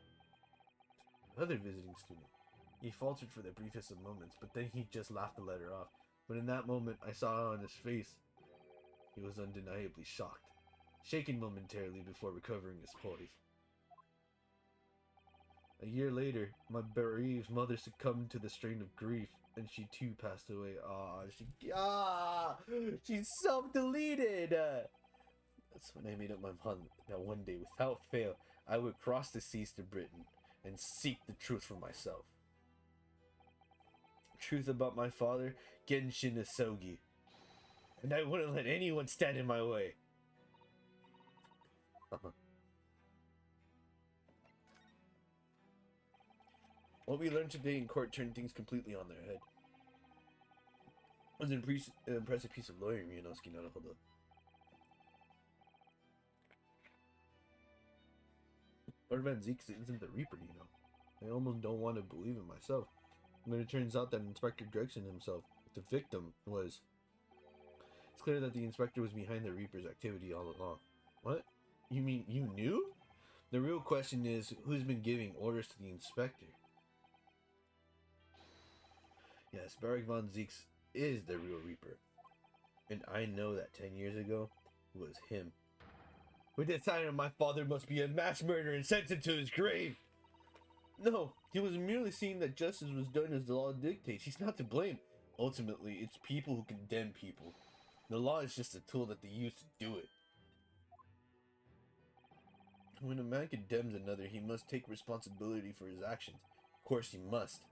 another visiting student. He faltered for the briefest of moments, but then he just laughed the letter off. But in that moment, I saw on his face he was undeniably shocked, shaken momentarily before recovering his poise. A year later, my bereaved mother succumbed to the strain of grief, and she too passed away. She self-deleted. That's when I made up my mind that one day, without fail, I would cross the seas to Britain and seek the truth for myself. Truth about my father, Genshin Isogi. And I wouldn't let anyone stand in my way. What we learned today in court turned things completely on their head. It was an impressive piece of lawyering, Ryunosuke Naruhodo. Lord Van Zeek isn't the Reaper, I almost don't want to believe it myself. When it turns out that Inspector Gregson himself, the victim, was... It's clear that the inspector was behind the Reaper's activity all along. What? You mean you knew? The real question is, who's been giving orders to the inspector? Yes, Barak Von Zeeks is the real Reaper. And I know that 10 years ago, it was him who decided my father must be a mass murderer and sent him to his grave. No, he was merely seeing that justice was done as the law dictates. He's not to blame. Ultimately, it's people who condemn people. The law is just a tool that they use to do it. When a man condemns another, he must take responsibility for his actions. Of course he must.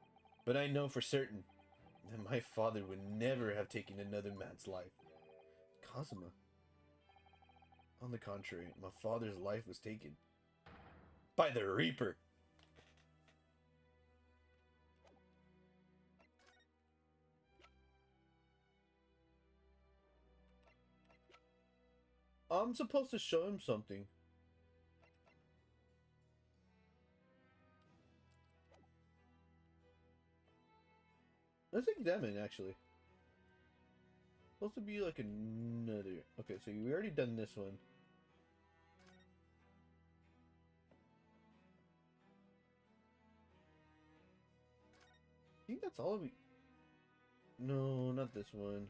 But I know for certain that my father would never have taken another man's life. Kazuma. On the contrary, my father's life was taken by the Reaper. I'm supposed to show him something. Let's examine, actually. Supposed to be like another... Okay, so we already done this one. I think that's all we... No, not this one.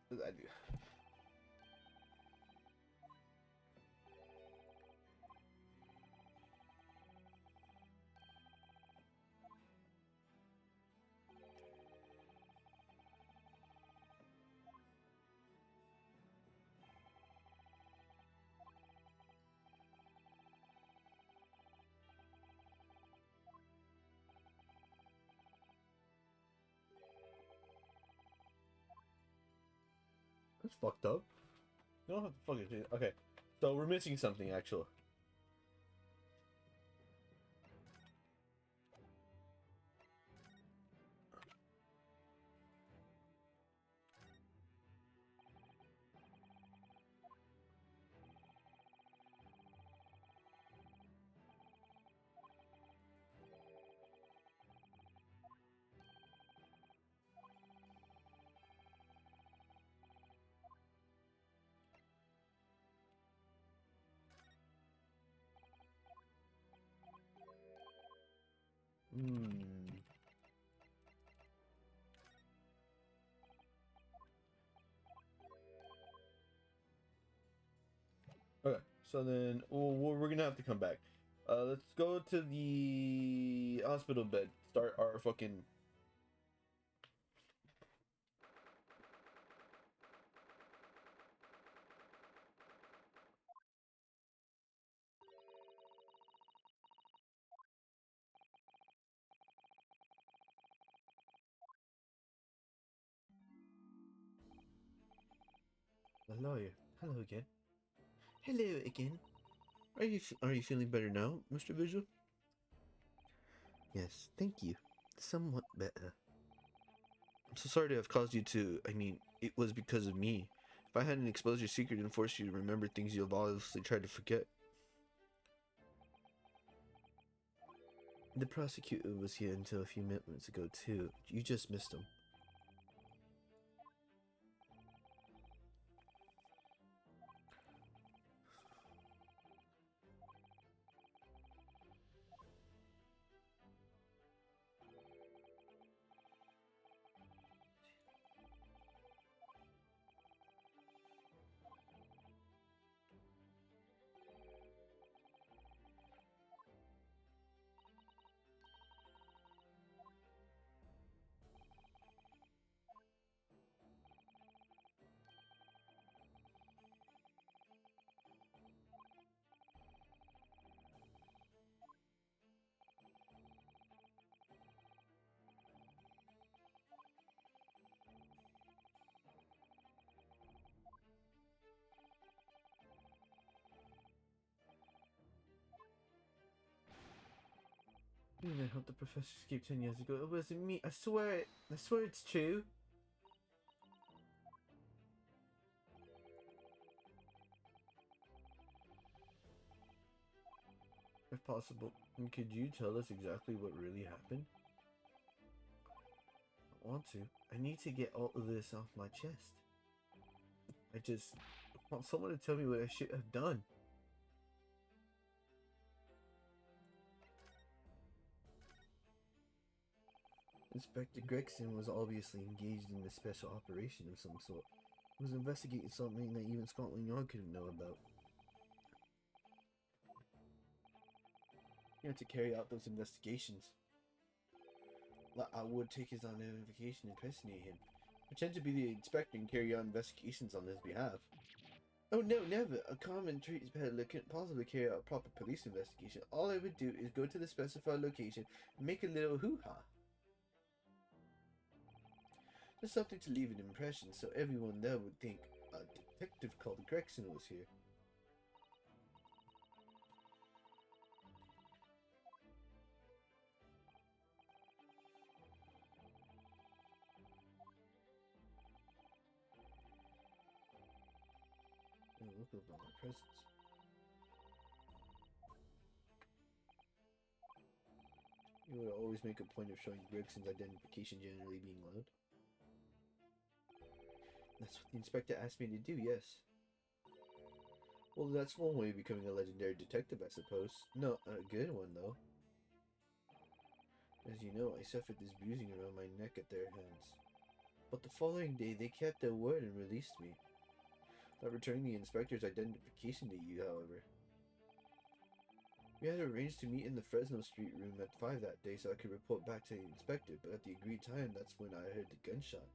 What did I do? That's fucked up. You don't have to fucking do it. Okay, so we're missing something, actually. Okay, so then we're gonna have to come back. Let's go to the hospital bed. Start our fucking... The lawyer. Hello again. Hello again. Are you feeling better now, Mr. Vigil? Yes, thank you. Somewhat better. I'm so sorry to have caused you to... I mean, it was because of me. If I hadn't exposed your secret and forced you to remember things you've obviously tried to forget. The prosecutor was here until a few minutes ago, too. You just missed him. I hope the professor escaped 10 years ago. It wasn't me. I swear it's true. If possible, could you tell us exactly what really happened? I want to. I need to get all of this off my chest. I just want someone to tell me what I should have done. Inspector Gregson was obviously engaged in a special operation of some sort. He was investigating something that even Scotland Yard couldn't know about. He had to carry out those investigations. I would take his identification and impersonate him. Pretend to be the inspector and carry out investigations on his behalf. Oh no, never! A common street peddler couldn't possibly carry out a proper police investigation. All I would do is go to the specified location and make a little hoo-ha. Just something to leave an impression so everyone there would think a detective called Gregson was here. Look over my presence. You would always make a point of showing Gregson's identification generally being loud. That's what the inspector asked me to do, yes. Well, that's one way of becoming a legendary detective, I suppose. No, a good one, though. As you know, I suffered this bruising around my neck at their hands. But the following day, they kept their word and released me. Not returning the inspector's identification to you, however. We had arranged to meet in the Fresno Street room at 5 that day so I could report back to the inspector, but at the agreed time, that's when I heard the gunshot.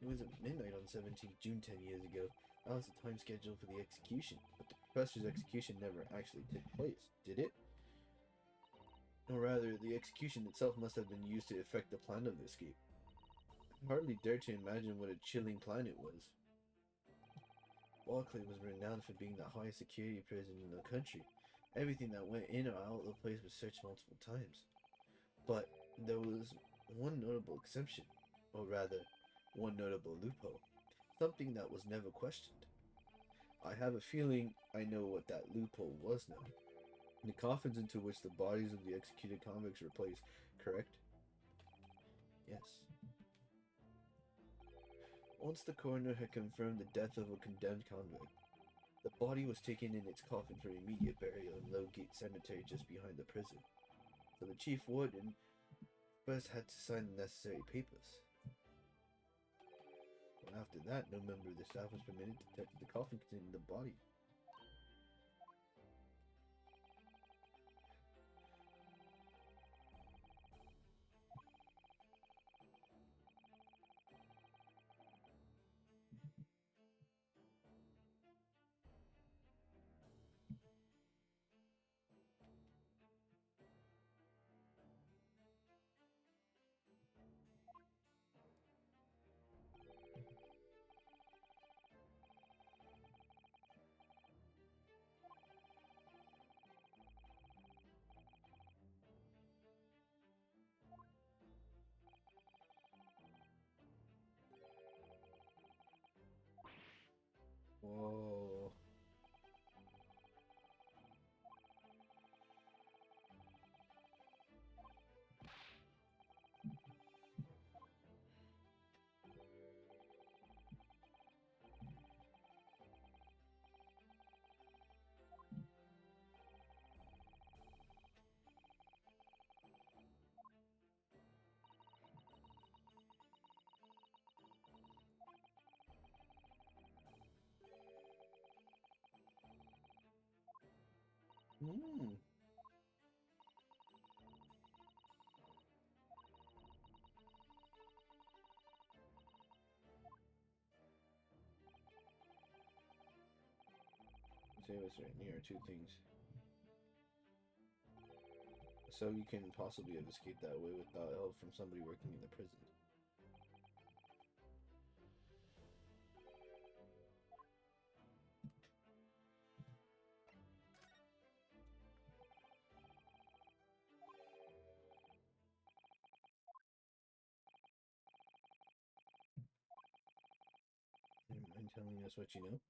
It was at midnight on 17th June 10 years ago. That was the time scheduled for the execution, but the professor's execution never actually took place, did it? Or rather, the execution itself must have been used to effect the plan of the escape. I hardly dare to imagine what a chilling plan it was. Barclay was renowned for being the highest security prison in the country. Everything that went in or out of the place was searched multiple times. But there was one notable exception, or rather, one notable loophole. Something that was never questioned. I have a feeling I know what that loophole was now. The coffins into which the bodies of the executed convicts were placed, correct? Yes. Once the coroner had confirmed the death of a condemned convict, the body was taken in its coffin for immediate burial in Lowgate Cemetery just behind the prison. So the chief warden first had to sign the necessary papers. And after that, no member of the staff was permitted to touch the coffin containing the body. Whoa. Hmm. Say what's right here, two things. So you can possibly have escaped that way without help from somebody working in the prison. telling us what you know.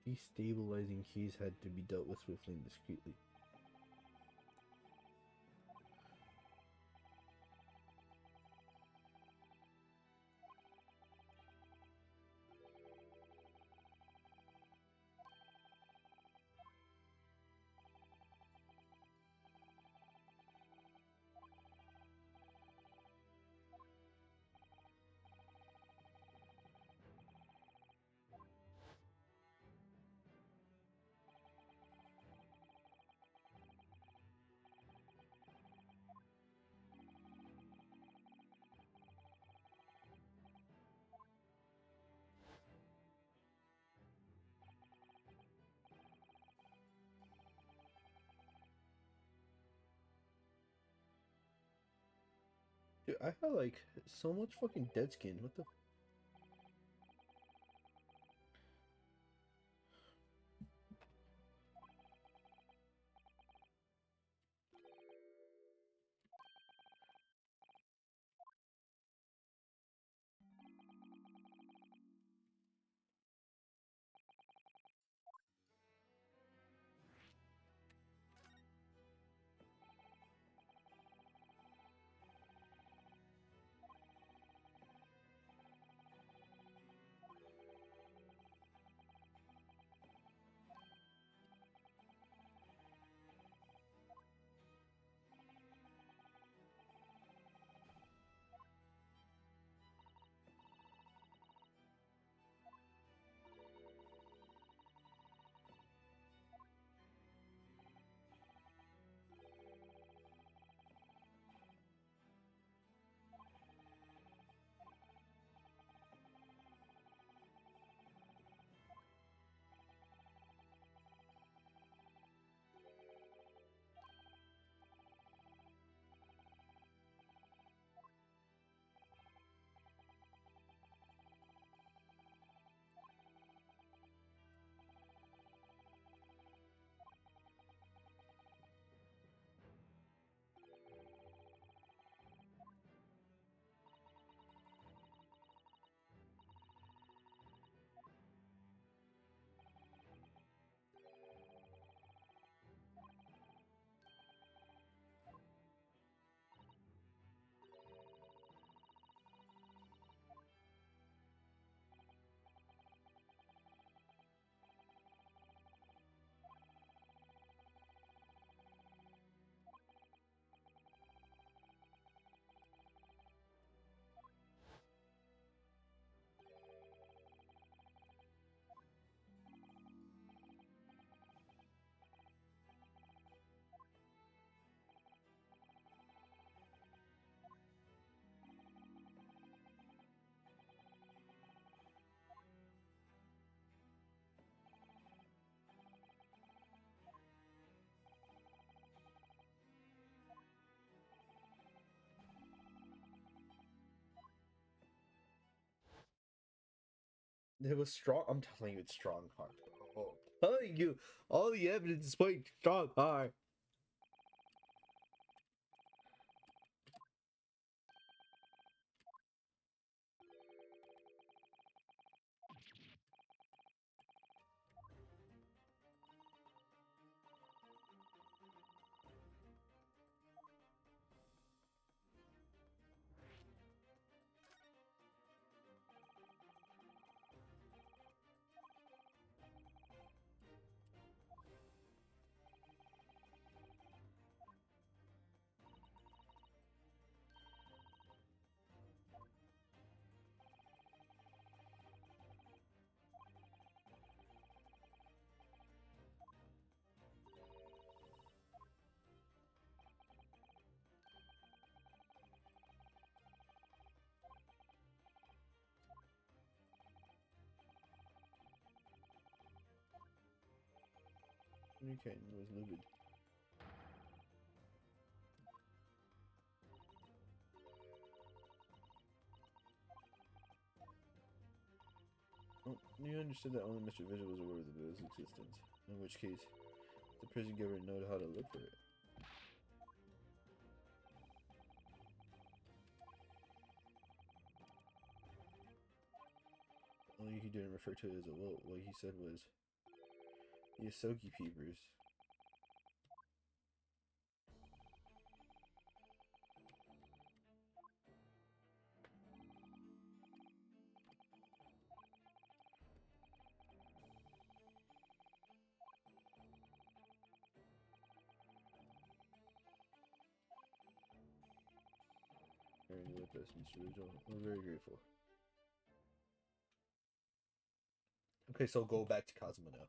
Destabilizing keys had to be dealt with swiftly and discreetly. Dude, I have like so much fucking dead skin. What the? It was strong. I'm telling you, it's strong heart. Oh, I'm telling you, all the evidence is pointing strong heart. Communicating was livid. Well, you understood that only Mr. Vigil was aware of the bill's existence, in which case, the prison government know how to look for it. Only he didn't refer to it as a will. What he said was, the Asogi Peepers. Hearing with us, Mr. Vigil. We're very grateful. Okay, so go back to Kazuma now.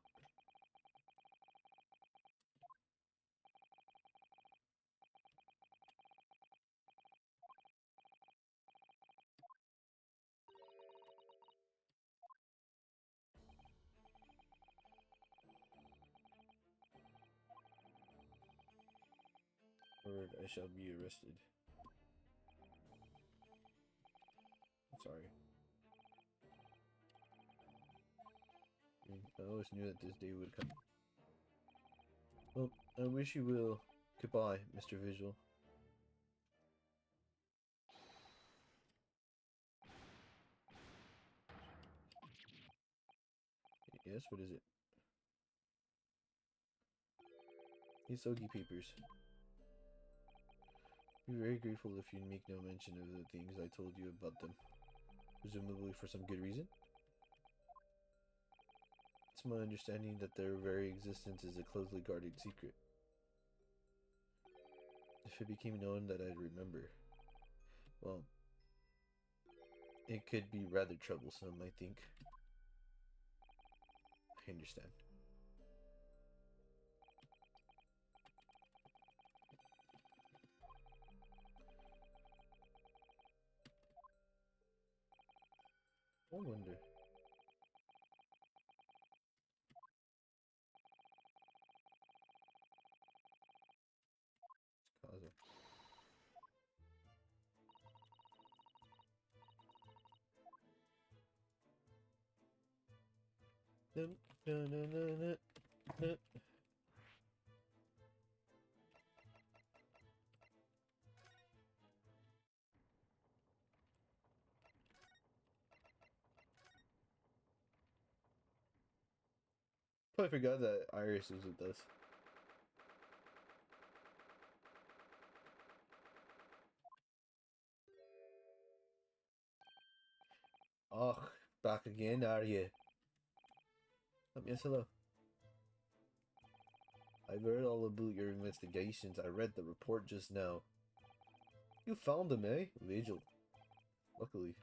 Or I shall be arrested. I'm sorry. I always knew that this day would come. Well, I wish you will. Goodbye, Mr. Vigil. Yes, what is it? Isogi Peepers. Be very grateful if you make no mention of the things I told you about them. Presumably for some good reason? It's my understanding that their very existence is a closely guarded secret. If it became known that I'd remember, well, it could be rather troublesome, I think. I understand. I wonder. Kaza. Dun, dun, dun, dun, dun, dun. I forgot that Iris was with us. Och, back again, are you? Yes, hello. I've heard all about your investigations. I read the report just now. You found him, eh? Vigil. Luckily.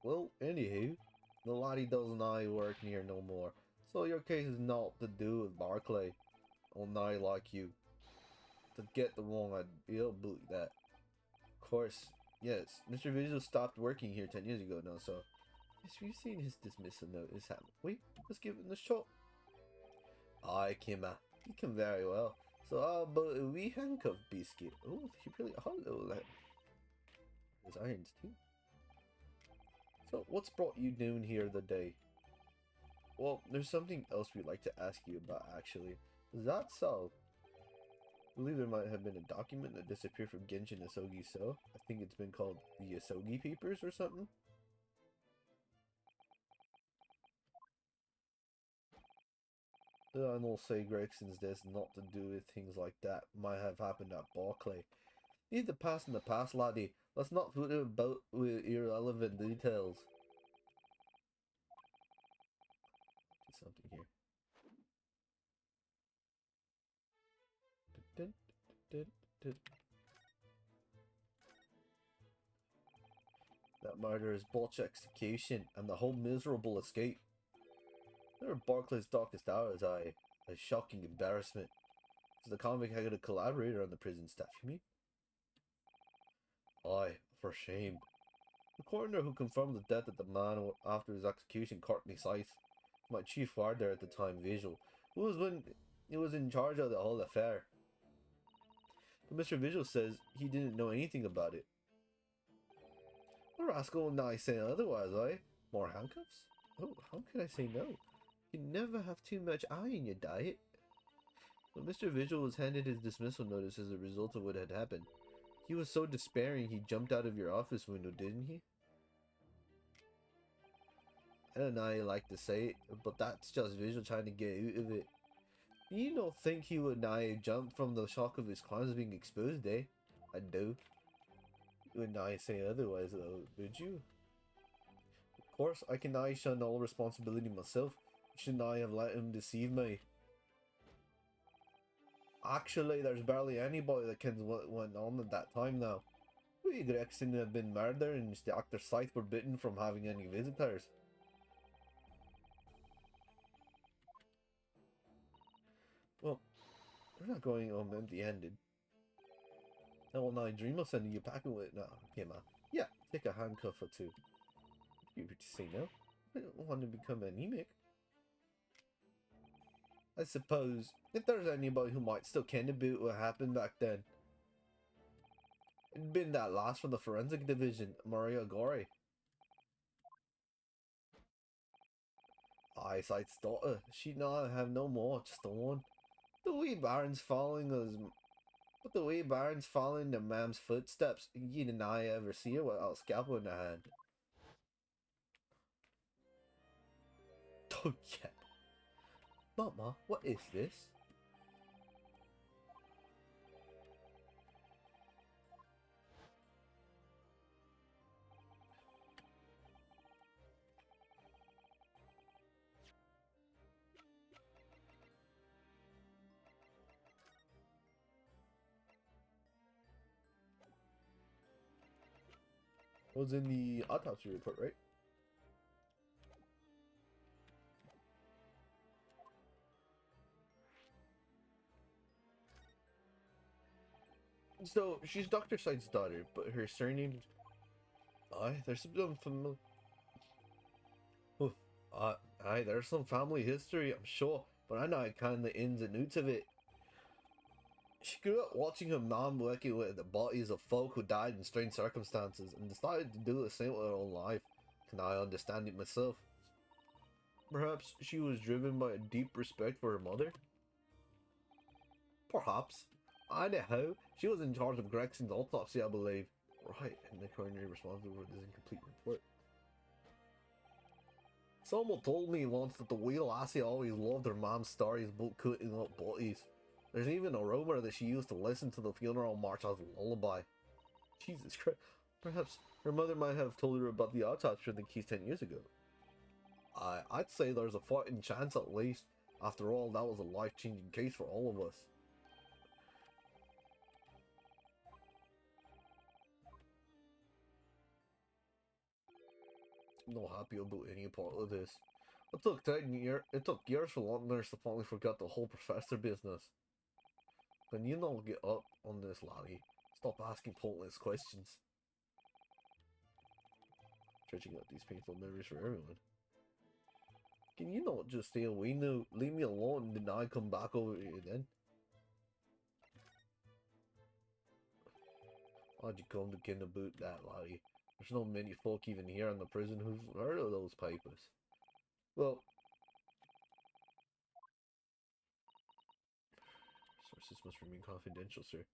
Well, anywho, the laddie doesn't I work near no more. So your case is not to do with Barclay. Or I like you. To get the wrong idea about that. Of course, yes, Mr. Vigil stopped working here 10 years ago now, so... Yes, we've seen his dismissal notice happen. Wait, let's give him the shot. Aye, Kimma. You can very well. So how about a wee handcuff biscuit? Oh, he really hollow like his irons too. So what's brought you down here today? Well, there's something else we'd like to ask you about actually. Is that so? I believe there might have been a document that disappeared from Genshin Asogi's cell. I think it's been called the Asogi Papers or something. I know say Gregson's death not to do with things like that. Might have happened at Barclay. Leave the past in the past, laddie. Let's not fool about with irrelevant details. Do something here. Dun, dun, dun, dun. That murderer's botched execution and the whole miserable escape. They were Barclay's darkest hours, a shocking embarrassment. So the convict had a collaborator on the prison staff, you mean? Aye, for shame. The coroner who confirmed the death of the man after his execution, Courtney Scythe, my chief guard there at the time, Vigil, who was when He was in charge of the whole affair. But Mr. Vigil says he didn't know anything about it. The rascal and I say otherwise, eh? More handcuffs? Oh, how could I say no? You never have too much eye in your diet. When Mr. Vigil was handed his dismissal notice as a result of what had happened, he was so despairing he jumped out of your office window, didn't he? I don't know how you like to say it, but that's just Vigil trying to get out of it. You don't think he would now jump from the shock of his crimes being exposed, eh? I do. You would not say otherwise, though, would you? Of course, I can now shun all responsibility myself. Shouldn't I have let him deceive me? Actually, there's barely anybody that can what went on at that time now. We Gregson had been murdered and Dr. Scythe forbidden from having any visitors. Well, we're not going home empty-handed. Oh, now I dream of sending you packing with now. Okay, ma. Yeah, take a handcuff or two. You would say no? I don't want to become anemic. I suppose, if there's anybody who might still ken about what happened back then, it'd been that lass from the forensic division, Maria Gorey. Eyesight's daughter. She'd not have no more, just the one. The wee Baron's following us, but the wee Baron's following the mam's footsteps. You didn't ever see her without a scalpel in her hand. Oh yeah. Mama, what is this? Was in the autopsy report, right? So, she's Dr. Scythe's daughter, but her surname... Aye, there's some familiar... Oh, aye, there's some family history, I'm sure, but I know kind of the ins and outs of it. She grew up watching her mom working with the bodies of folk who died in strange circumstances and decided to do the same with her own life. Can I understand it myself? Perhaps she was driven by a deep respect for her mother? Perhaps. Anyhow, she was in charge of Gregson's autopsy, I believe. Right, and the coroner responsible for this incomplete report. Someone told me once that the wee lassie always loved her mom's stories about cutting up bodies. There's even a rumour that she used to listen to the funeral march as a lullaby. Jesus Christ. Perhaps her mother might have told her about the autopsy of the keys 10 years ago. I'd say there's a fighting chance at least. After all, that was a life-changing case for all of us. I'm not happy about any part of this. It took years for Londoners to finally forget the whole professor business. Can you not get up on this, laddie? Stop asking pointless questions. Stretching out these painful memories for everyone. Can you not just stay away now? Leave me alone and then I come back over here then? Why'd you come to ken about that, laddie? There's not many folk even here in the prison who've heard of those papers. Well, sources must remain confidential, sir.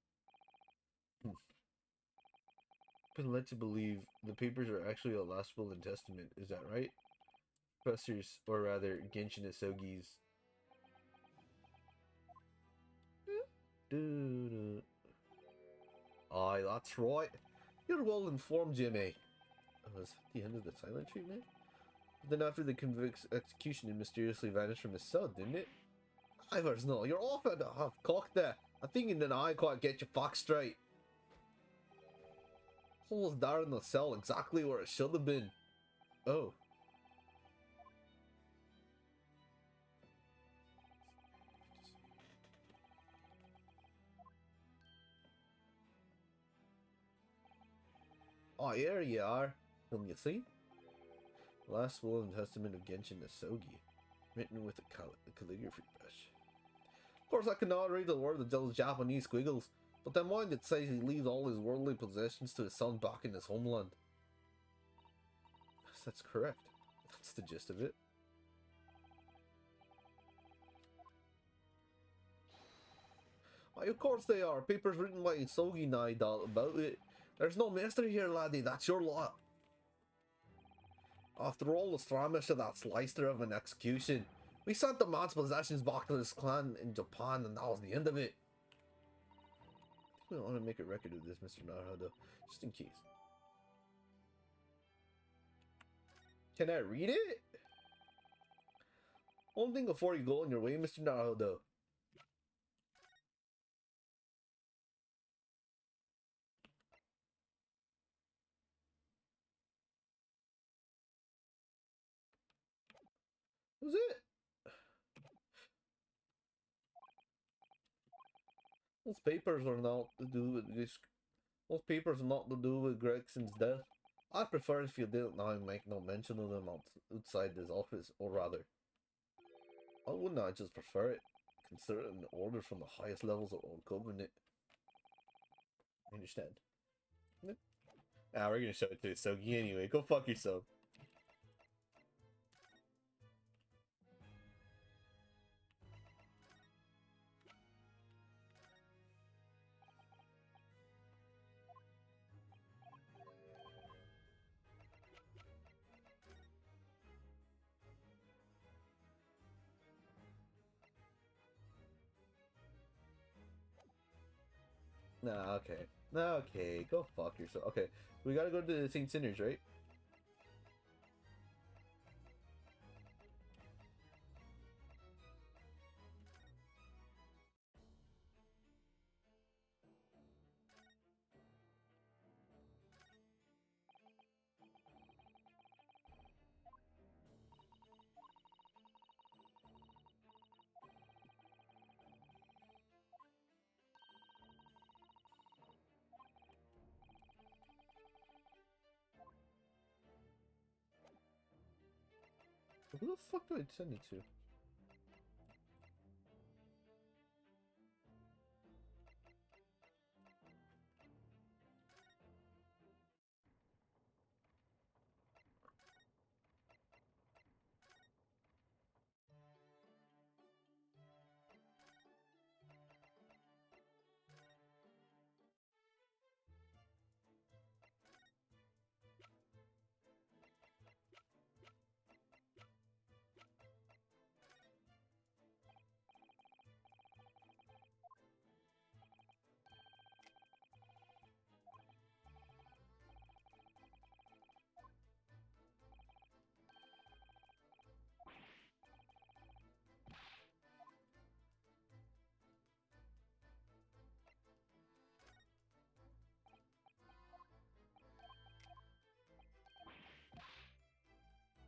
Been led to believe the papers are actually a last will and testament, is that right? Professors, or rather, Genshin Isogi's... Aye, that's right. You're well informed, Jimmy. Was that the end of the silent treatment? Then after the convict's execution, it mysteriously vanished from his cell, didn't it? Ivers, no, you're off at a half cock there. I think you and I quite get your facts straight. Someone's there in the cell exactly where it should have been. Oh. Oh, here you are. Whom you see? Last will and testament of Genshin Isogi, written with a calligraphy brush. course, I cannot read the word of those Japanese squiggles, but the mind that says he leaves all his worldly possessions to his son back in his homeland. Yes, that's correct. That's the gist of it. Why, of course they are. Papers written by Isogi Naida about it. There's no mystery here, laddie. That's your lot. After all, the skirmish of that slicer of an execution, we sent the man's possessions back to his clan in Japan, and that was the end of it. I think we want to make a record of this, Mr. Naruto, just in case. Can I read it? One thing before you go on your way, Mr. Naruto. Was it? Those papers are not to do with this. Those papers are not to do with Gregson's death. I prefer if you didn't now make no mention of them outside his office, or rather, I wouldn't I just prefer it, consider it an order from the highest levels of our government. I understand. Ah, we're gonna show it to Sogi anyway. Go fuck yourself. Nah, okay. Nah, okay. Go fuck yourself. Okay, we gotta go to the St. Sinners, right? Who the fuck do I send it to?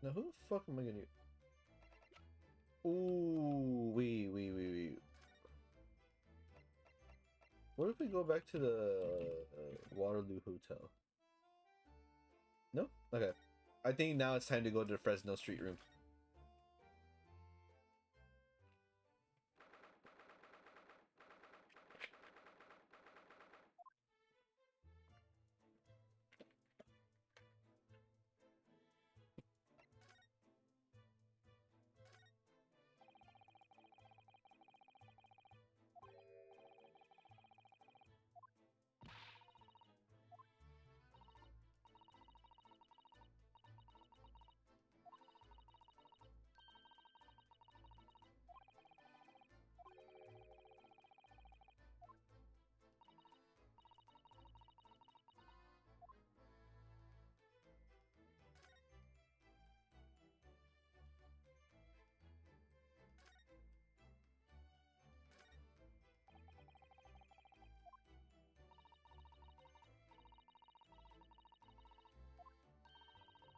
Now who the fuck am I gonna... Ooh, wait. What if we go back to the Waterloo Hotel? No? Okay. I think now it's time to go to the Fresno Street room.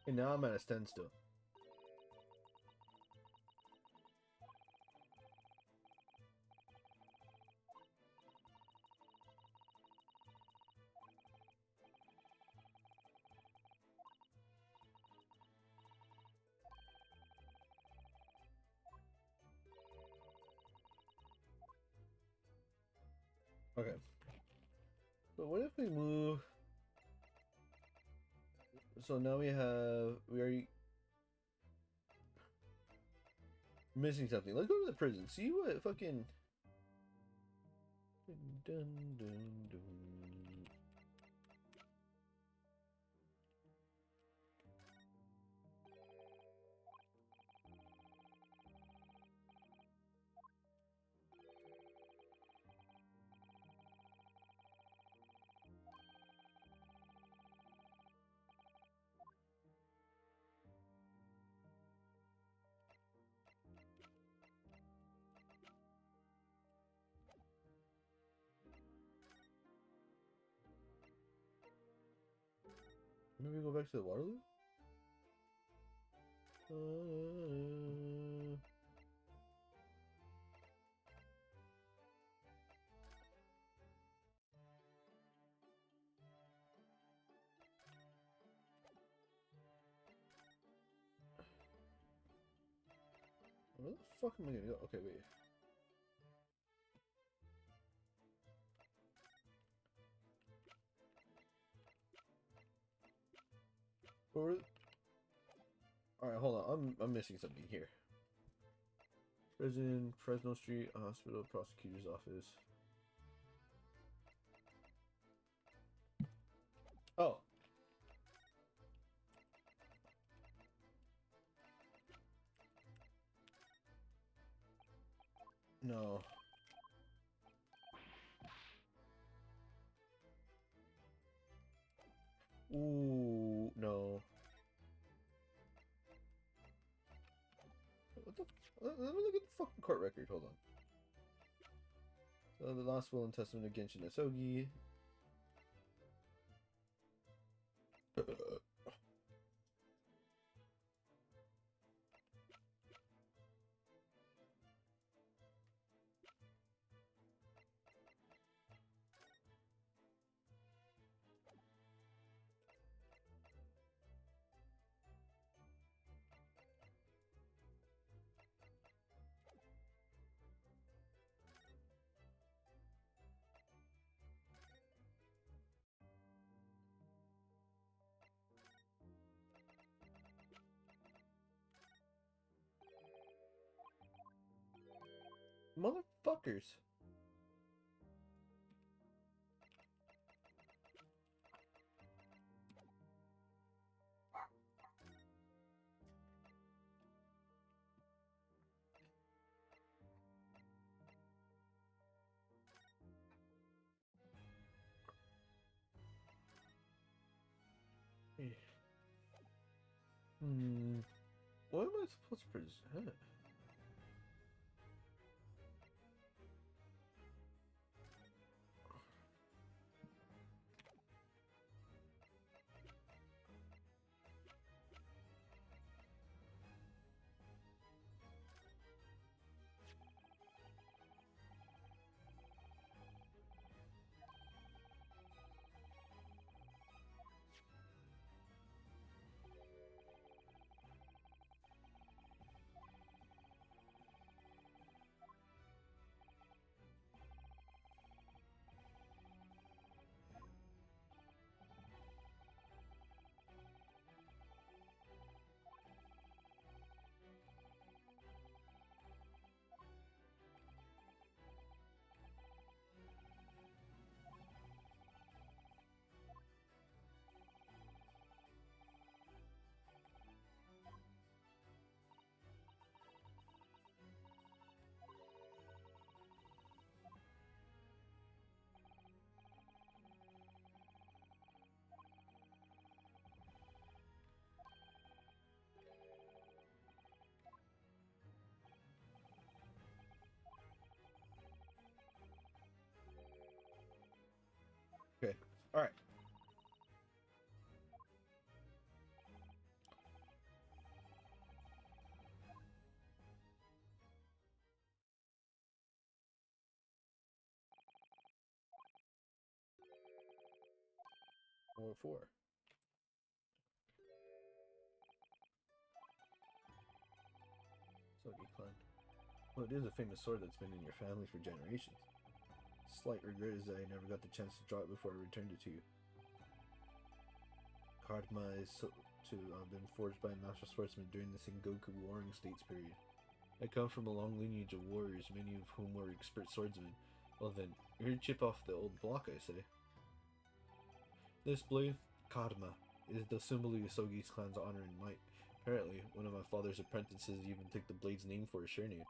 And now I'm at a standstill. Okay. So what if we move? So now we are missing something. Let's go to the prison. See what fucking. Dun, dun, dun, dun. Maybe go back to the Waterloo? Where the fuck am I gonna go? Okay, wait. Alright, hold on. I'm missing something here. Prison, Fresno Street, hospital, prosecutor's office. Oh. No. Ooh, no. What the? Let me look at the fucking court record. Hold on. So the last will and testament of Genshin Asogi. Motherfuckers. Hmm. What am I supposed to present? Okay. All right. Or four. Sogi clan. Well, it is a famous sword that's been in your family for generations. slight regret is that I never got the chance to draw it before I returned it to you. Karma is to have been forged by a master swordsman during the Sengoku Warring States period. I come from a long lineage of warriors, many of whom were expert swordsmen. Well then, you're here to chip off the old block, I say. This blade, Karma, is the symbol of Yosogi's clan's honor and might. Apparently, one of my father's apprentices even took the blade's name for a surname.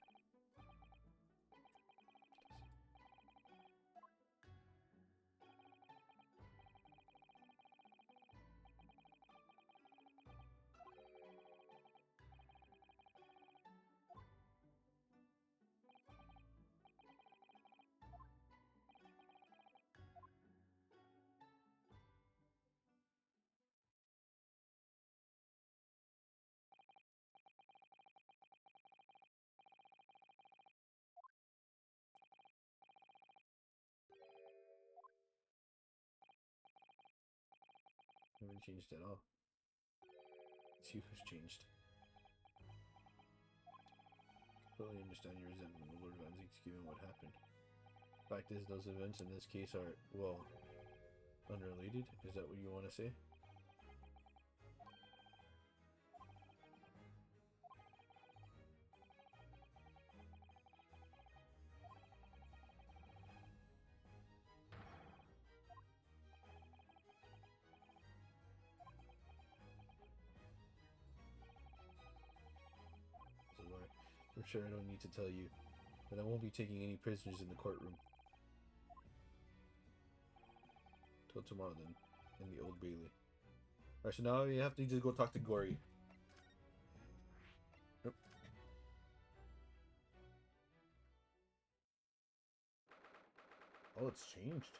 Haven't changed at all. It's you who's changed. Completely understand your resentment of Lord Vanzique's given what happened. Fact is, those events in this case are, well, unrelated? Is that what you want to say? So I'm sure I don't need to tell you that I won't be taking any prisoners in the courtroom. Till tomorrow then, in the Old Bailey. Alright, so now you have to just go talk to Gory. Yep. Oh, it's changed.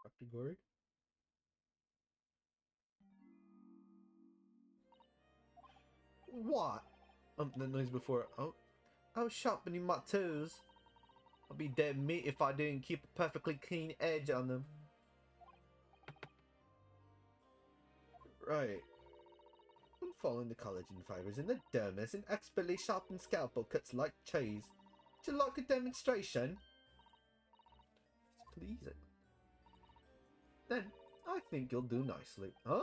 Dr. Gory? What? The noise before. Oh, I was sharpening my tools. I'll be dead meat if I didn't keep a perfectly clean edge on them. Right. I'm following the collagen fibers in the dermis and expertly sharpened scalpel cuts like cheese. Would you like a demonstration? Please. Then I think you'll do nicely. Huh?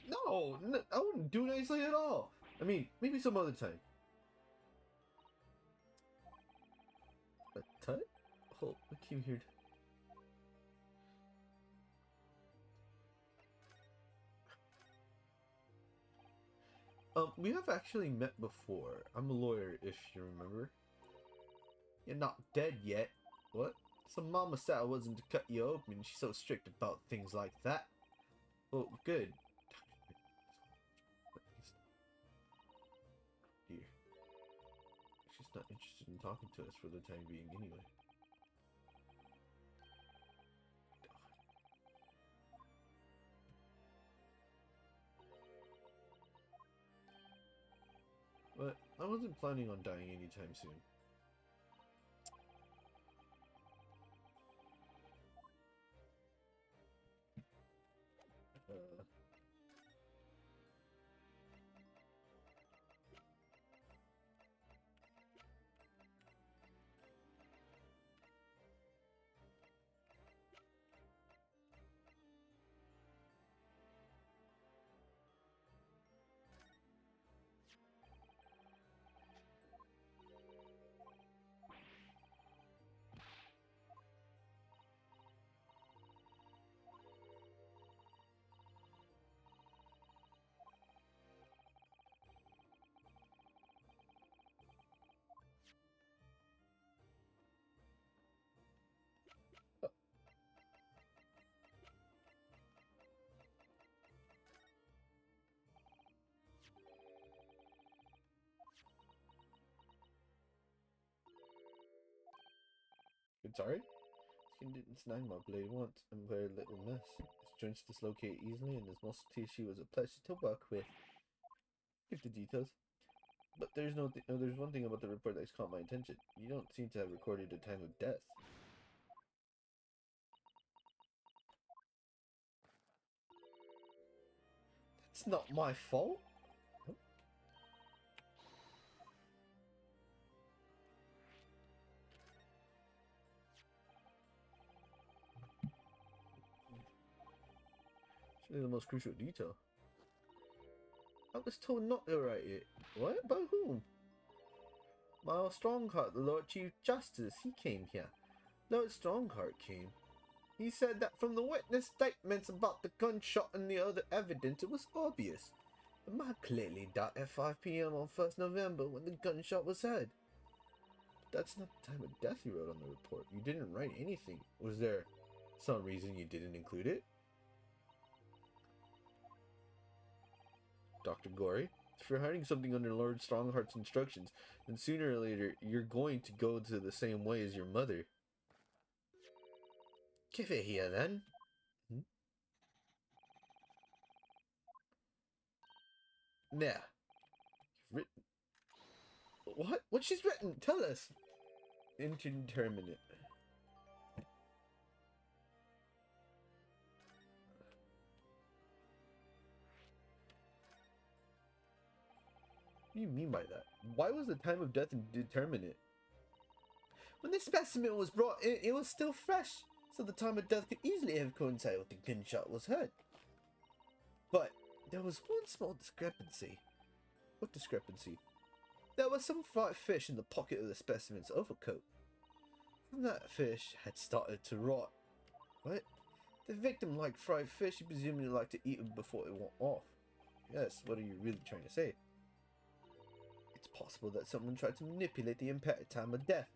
No, I wouldn't do nicely at all. I mean, maybe some other time. A tut? Oh, I came here. We have actually met before. I'm a lawyer, if you remember. You're not dead yet. What? So Mama said I wasn't to cut you open. She's so strict about things like that. Oh, good. Dear. She's not interested in talking to us for the time being anyway. But I wasn't planning on dying anytime soon. Uh, Sorry? Skin didn't snag my blade once, and very little mess. Its joints dislocate easily, and its muscle tissue was a pleasure to work with. Give the details. But there's there's one thing about the report that's caught my attention. You don't seem to have recorded a time of death. That's not my fault. Oh. It's really the most crucial detail. I was told not to write it. What? By whom? Miles Strongheart, the Lord Chief Justice. He came here. Lord Strongheart came. He said that from the witness statements about the gunshot and the other evidence, it was obvious. The man clearly died at 5 p.m. on 1st November when the gunshot was heard. But that's not the time of death you wrote on the report. You didn't write anything. Was there some reason you didn't include it? Dr. Gory, if you're hiding something under Lord Strongheart's instructions, then sooner or later you're going to go to the same way as your mother. Give it here then. Hmm? Now, you've written. What? What she's written? Tell us. Indeterminate. What do you mean by that? Why was the time of death indeterminate? When the specimen was brought in, it was still fresh, so the time of death could easily have coincided with the gunshot was heard. But there was one small discrepancy. What discrepancy? There was some fried fish in the pocket of the specimen's overcoat. And that fish had started to rot. What? The victim liked fried fish, he presumably liked to eat it before it went off. Yes, what are you really trying to say? It's possible that someone tried to manipulate the impaired time of death.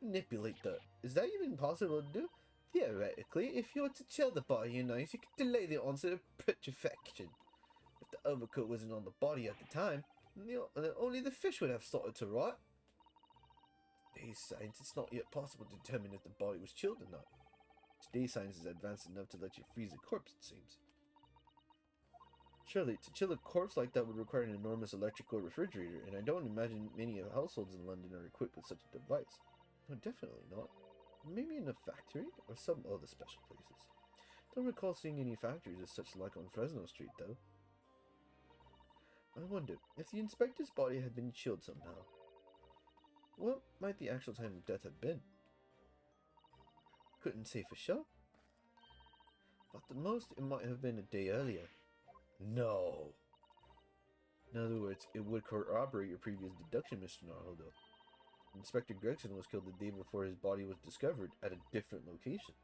Manipulate that. Is that even possible to do? Theoretically, if you were to chill the body in ice, you could delay the onset of putrefaction. If the overcoat wasn't on the body at the time, then only the fish would have started to rot. Today's science, it's not yet possible to determine if the body was chilled or not. Today's science is advanced enough to let you freeze a corpse, it seems. Surely, to chill a corpse like that would require an enormous electrical refrigerator, and I don't imagine many households in London are equipped with such a device. No, definitely not. Maybe in a factory, or some other special places. Don't recall seeing any factories as such like on Fresno Street, though. I wonder, if the inspector's body had been chilled somehow, what might the actual time of death have been? Couldn't say for sure. But the most, it might have been a day earlier. No. In other words, it would corroborate your previous deduction, Mr. Naruto. Inspector Gregson was killed the day before his body was discovered at a different location.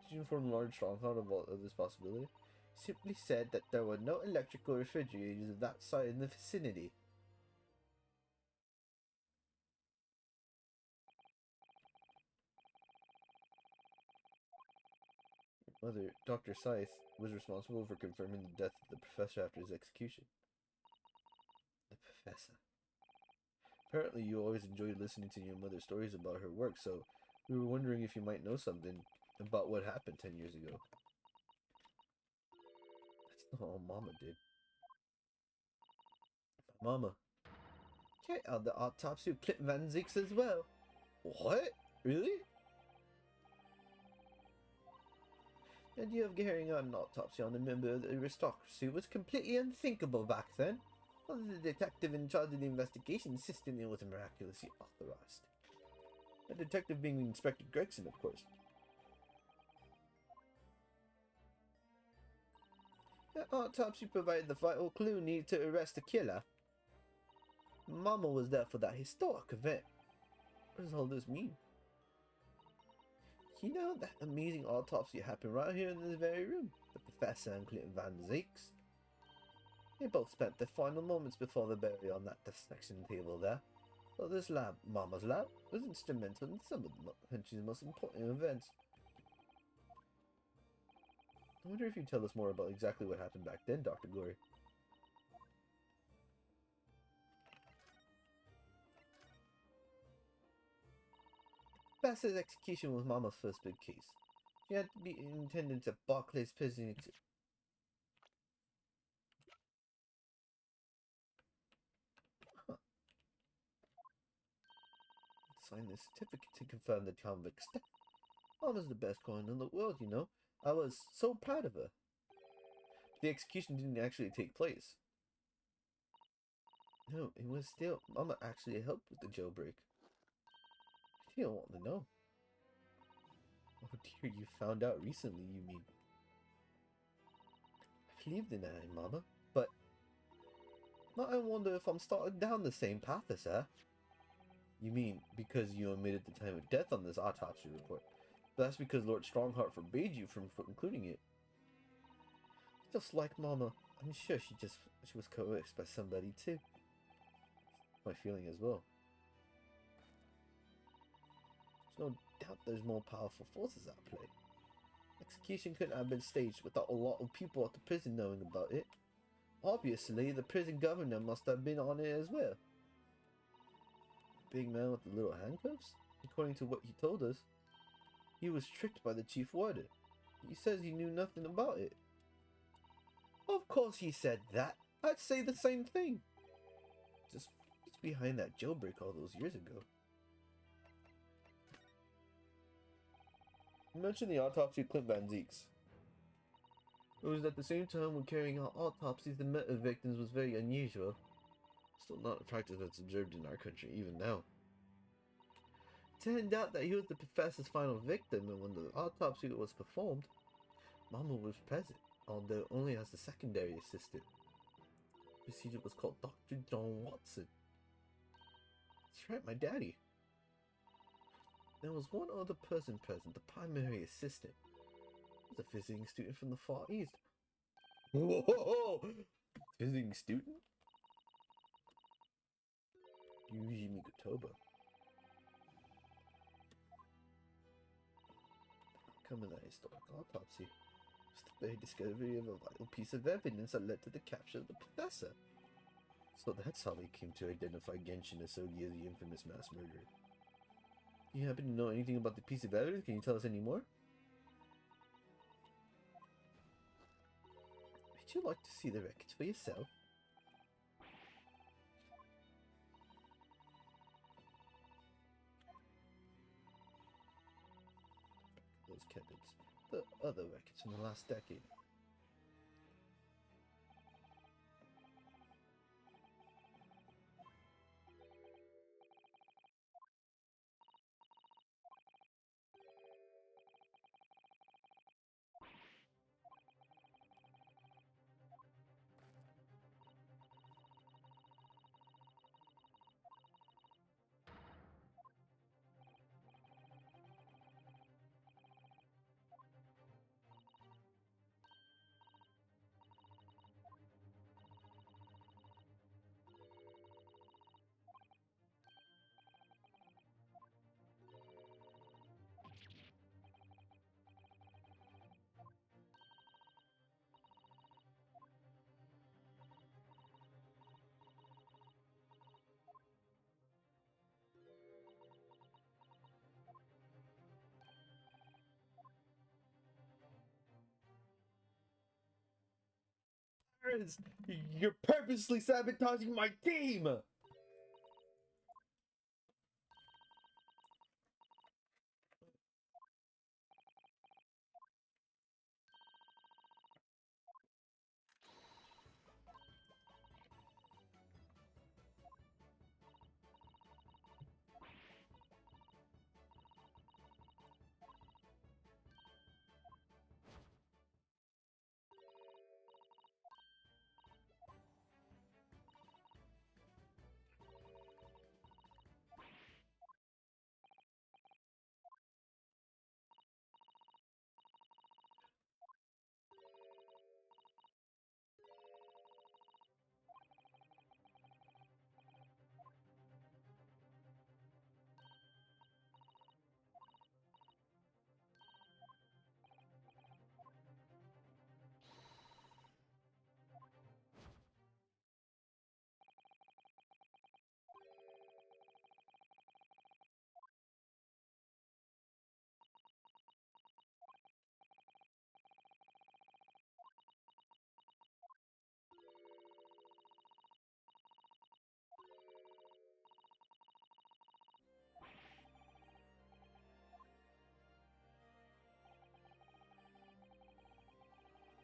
Did you inform Lord Strongheart of this possibility? He simply said that there were no electrical refrigerators of that site in the vicinity. Mother, Dr. Scythe, was responsible for confirming the death of the professor after his execution. The professor. Apparently you always enjoyed listening to your mother's stories about her work, so we were wondering if you might know something about what happened 10 years ago. That's not all Mama did. Mama. Carried out the autopsy of Clint Van Zyx as well. What? Really? The idea of carrying out an autopsy on a member of the aristocracy was completely unthinkable back then. Although the detective in charge of the investigation insisted it was miraculously authorized. The detective being Inspector Gregson, of course. The autopsy provided the vital clue needed to arrest the killer. Mama was there for that historic event. What does all this mean? You know, that amazing autopsy happened right here in this very room. The Professor and Clinton Van Zyx. They both spent their final moments before the burial on that dissection table there. So this lab, Mama's lab, was instrumental in some of the country's most important events. I wonder if you tell us more about exactly what happened back then, Dr. Gory. Professor's execution was Mama's first big case. She had to be in attendance at Barclay's prison. Huh. Sign this certificate to confirm the convict's death. Mama's the best coin in the world, you know. I was so proud of her. The execution didn't actually take place. No, it was still. Mama actually helped with the jailbreak. I didn't want to know. Oh dear, you found out recently, you mean? I believed in her, Mama, but now I wonder if I'm starting down the same path as her. You mean because you omitted the time of death on this autopsy report? That's because Lord Strongheart forbade you from including it. Just like Mama, I'm sure she was coerced by somebody too. My feeling as well. There's no doubt there's more powerful forces at play. Execution couldn't have been staged without a lot of people at the prison knowing about it. Obviously, the prison governor must have been on it as well. The big man with the little handcuffs? According to what he told us, he was tricked by the chief warder. He says he knew nothing about it. Of course he said that. I'd say the same thing. Just what's behind that jailbreak all those years ago? You mentioned the autopsy of Clint Van Zeeks. It was at the same time when carrying out autopsies the met of victims was very unusual. Still not a practice that's observed in our country even now. It turned out that he was the professor's final victim, and when the autopsy was performed, Mama was present, although only as a secondary assistant. The procedure was called Dr. John Watson. That's right, my daddy. There was one other person present, the primary assistant. He was a visiting student from the Far East. Whoa! Visiting student? Yuji Mikotoba. Coming that historic autopsy was the very discovery of a vital piece of evidence that led to the capture of the professor. So that's how they came to identify Genshin Asogi as the infamous mass murderer. Do you happen to know anything about the piece of evidence? Can you tell us any more? Would you like to see the records for yourself? Those cabinets. The other records from the last decade. You're purposely sabotaging my team!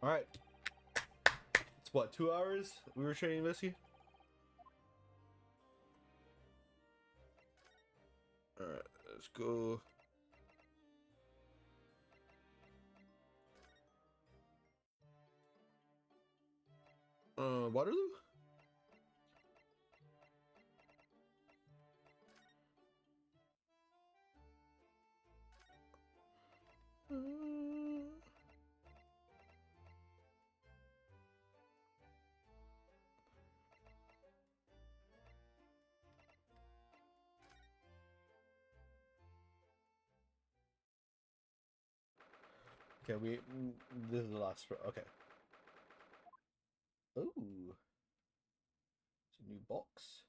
Alright. It's what, 2 hours we were training Visky? Alright, let's go. Waterloo? Okay, this is the last. Okay. Ooh, it's a new box.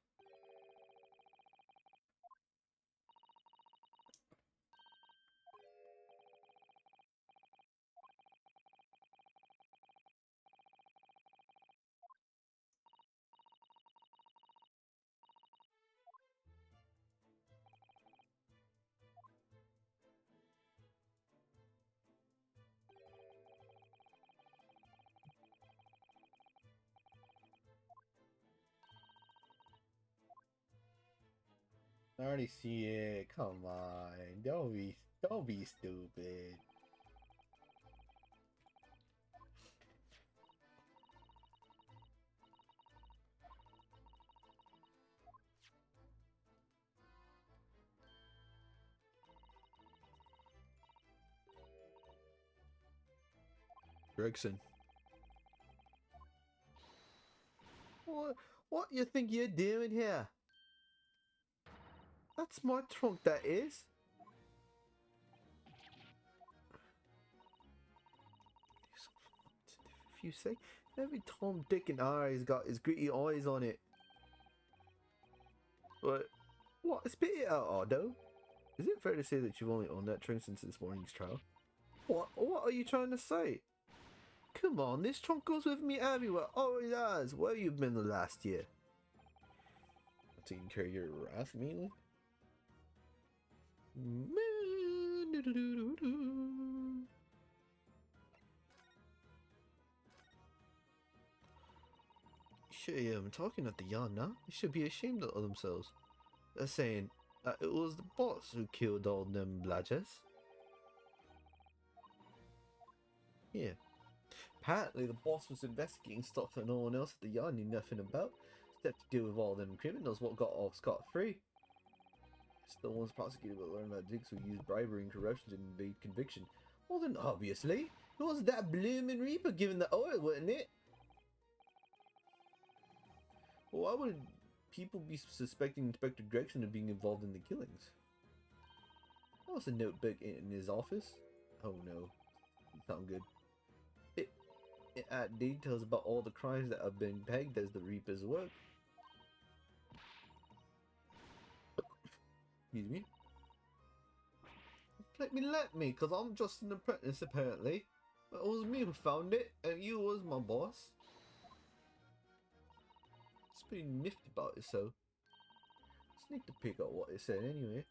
I already see it. Come on, don't be stupid. Gregson. What you think you're doing here? That's my trunk, that is. If you say, every Tom, Dick, and Harry's got his gritty eyes on it. But what? Spit it out, Otto. Is it fair to say that you've only owned that trunk since this morning's trial? What are you trying to say? Come on, this trunk goes with me everywhere. Always has. Where you been the last year? Taking care of your wrath, mainly? I'm talking at the yarn now. They should be ashamed of themselves. They're saying that it was the boss who killed all them bludgers. Yeah. Apparently the boss was investigating stuff that no one else at the yard knew nothing about. Stuff to do with all them criminals what got off scot-free. Still one's prosecuted but learned about dicks who used bribery and corruption to evade conviction. Well then obviously, it was that bloomin' Reaper giving the oil, wasn't it? Well, why would people be suspecting Inspector Gregson of being involved in the killings? That was a notebook in his office. Oh no, not good. It had details about all the crimes that have been pegged as the Reaper's work. Excuse me. Let me, cause I'm just an apprentice apparently. It was me who found it, and you was my boss. It's pretty nifty about it, so. Just need to pick up what it said anyway.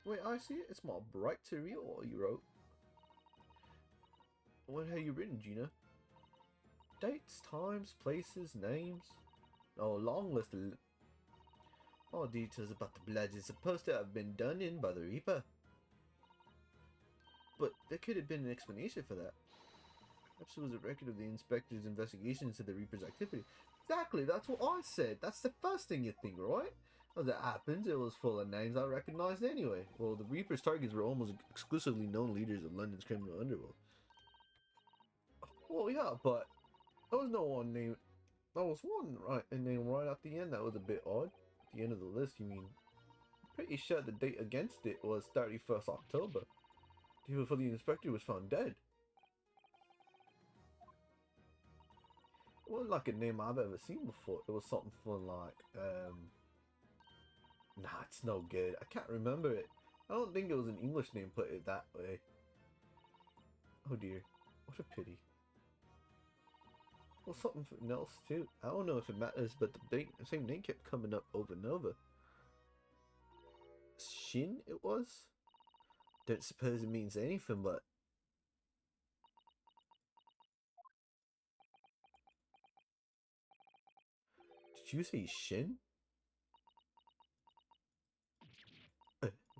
Wait, I see it. It's more bright to read what you wrote. What have you written, Gina? Dates, times, places, names. Oh, long list of all details about the blood is supposed to have been done in by the Reaper. But there could have been an explanation for that. Perhaps it was a record of the inspector's investigation into the Reaper's activity. Exactly, that's what I said. That's the first thing you think, right? As it happens, it was full of names I recognized anyway. Well, the Reaper's targets were almost exclusively known leaders of London's criminal underworld. Well, yeah, but there was no one named. There was one name right at the end that was a bit odd. At the end of the list, you mean? Pretty sure the date against it was 31st October. The people for the inspector was found dead. It wasn't like a name I've ever seen before. It was something fun like, nah, it's no good. I can't remember it. I don't think it was an English name put it that way. Oh dear. What a pity. Well, something else too. I don't know if it matters, but the same name kept coming up over and over. Shin, it was? Don't suppose it means anything, but... Did you say Shin?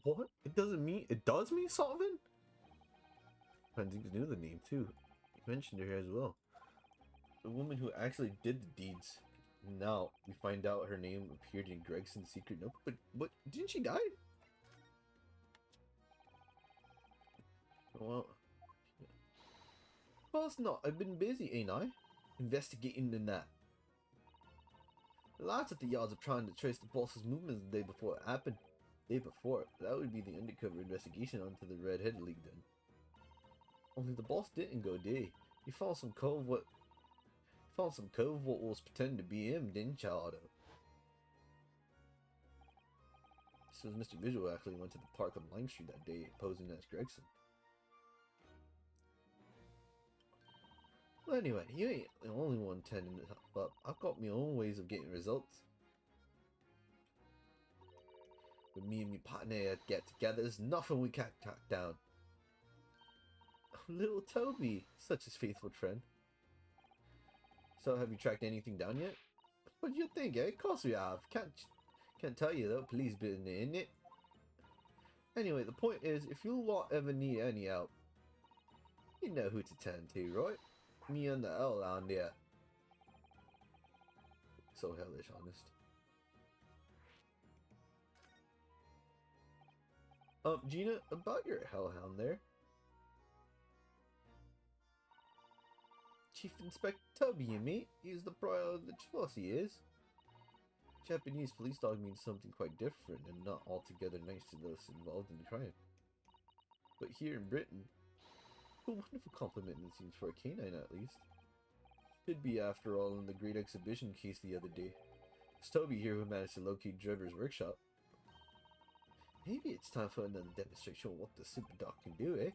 What? It doesn't mean... It does mean something? Franzings knew the name too. He mentioned her as well. The woman who actually did the deeds. Now, we find out her name appeared in Gregson's secret notebook. But didn't she die? Well, of course not. I've been busy, ain't I? Investigating in that. The lads at the yards are trying to trace the boss's movements the day before it happened. Day before, that would be the undercover investigation onto the Red-Headed League then. Only the boss didn't go, did he? He found some cove what was pretending to be him, didn't ya, Otto? This was Mr. Visual actually went to the park on Lime Street that day, posing as Gregson. Well, anyway, you ain't the only one tending this up. I've got my own ways of getting results. With me and me partner get together, there's nothing we can't track down. Oh, little Toby, such a faithful friend. So, have you tracked anything down yet? What do you think, eh? Of course we have. Can't tell you though. Police been in it. Anyway, the point is, if you lot ever need any help, you know who to turn to, right? Me and the Hellhound here. So hellish, honest. Gina, about your Hellhound there. Chief Inspector Toby, you mean? He's the pride of the force, he is. Japanese police dog means something quite different and not altogether nice to those involved in the crime. But here in Britain, a wonderful compliment it seems for a canine at least. Should be after all in the great exhibition case the other day. It's Toby here who managed to locate Driver's workshop. Maybe it's time for another demonstration of what the super dog can do, eh?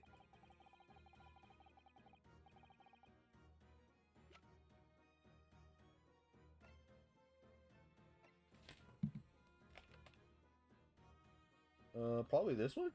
Probably this one?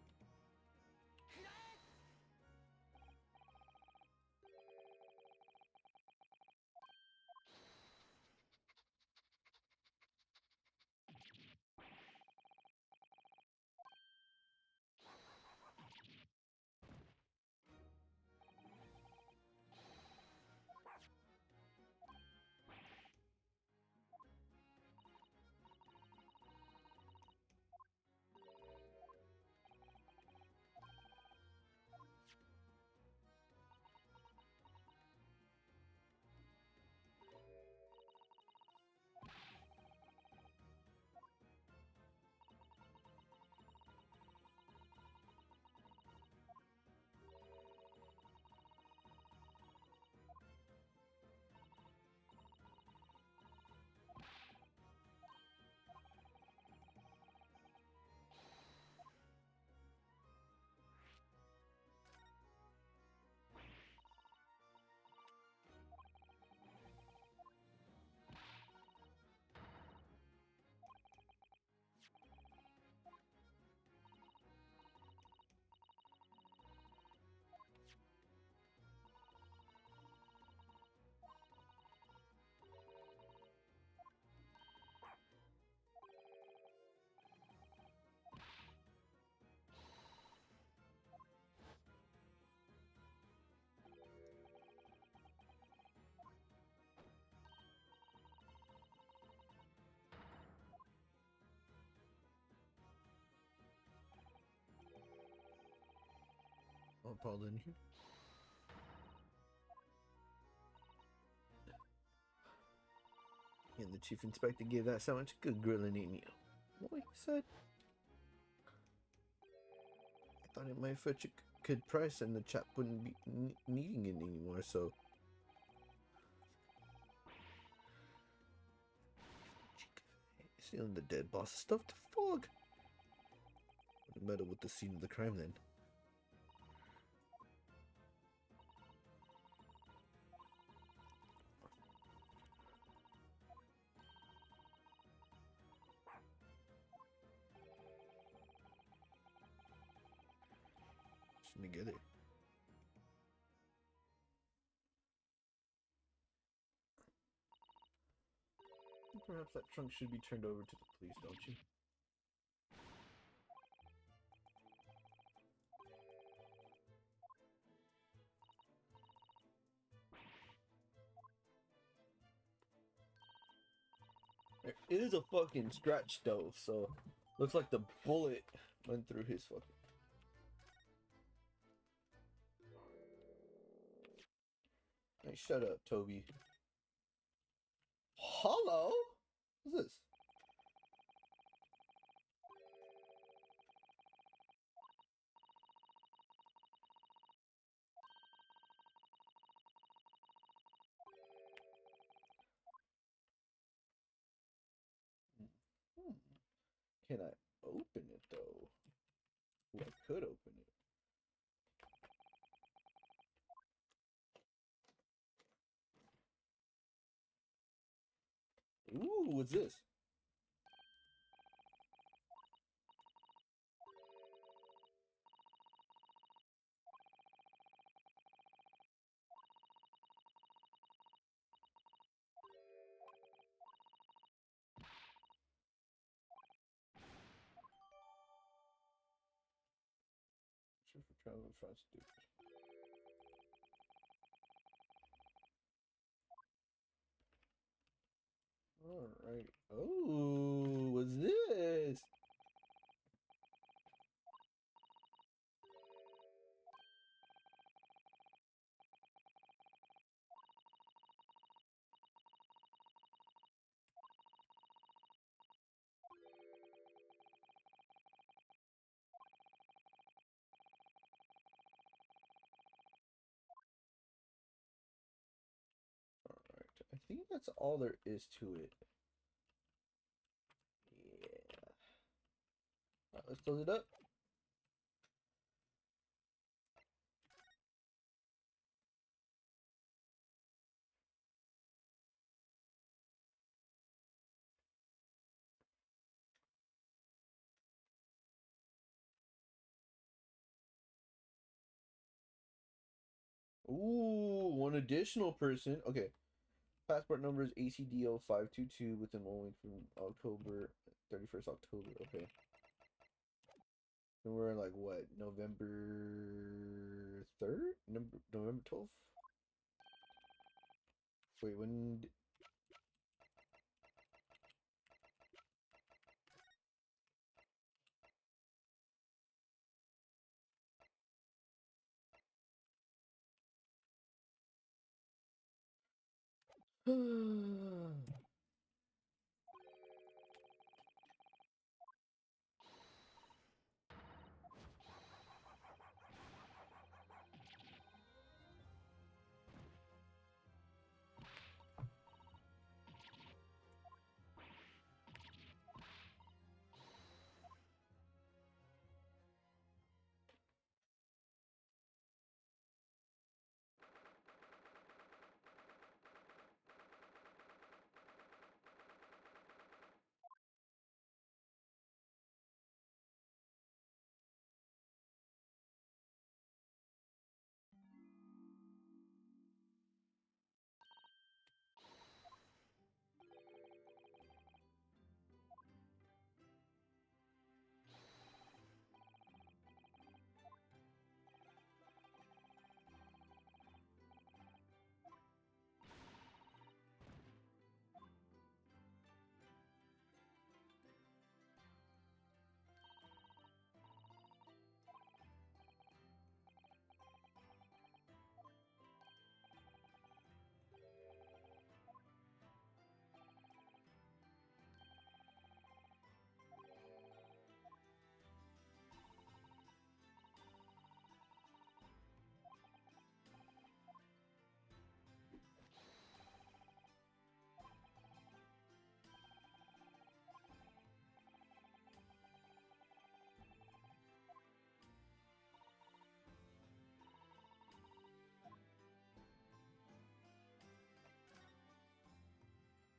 Oh, Paul in here. And the chief inspector gave that sandwich a good grilling, ain't you? What he said? I thought it might fetch a good price and the chap wouldn't be needing it anymore, so... Stealing the dead boss stuff to fog. What the matter with the scene of the crime then? together. Perhaps that trunk should be turned over to the police, don't you? It is a fucking scratch though, so looks like the bullet went through his fucking. Hey, shut up, Toby. Hello? What's this? Hmm. Can I open it though? Ooh, I could open it. Ooh, what's this? Sure for travel front stupid. Alright. Oh, what's this? Alright. I think that's all there is to it. Yeah. Alright, let's close it up. Ooh, one additional person. Okay. Passport number is ACDO 522 with enrollment from October 31st October. Okay. And we're in like what? November 3rd? November 12th? Wait, when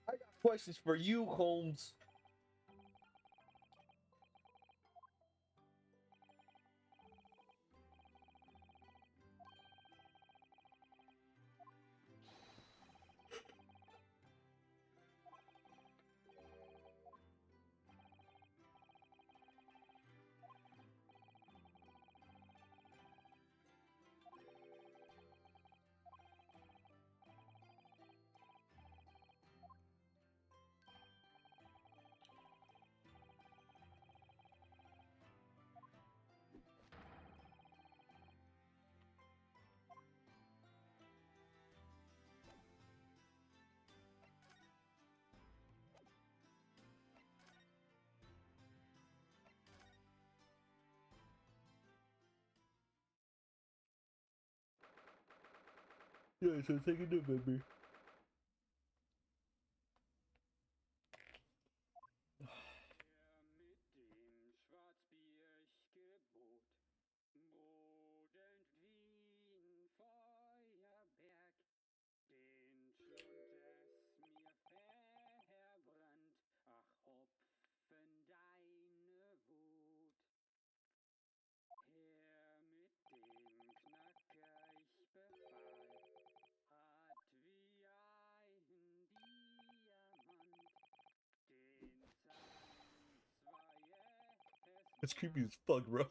I got questions for you, Holmes. Yeah, so 2nd November. That's creepy as fuck, bro.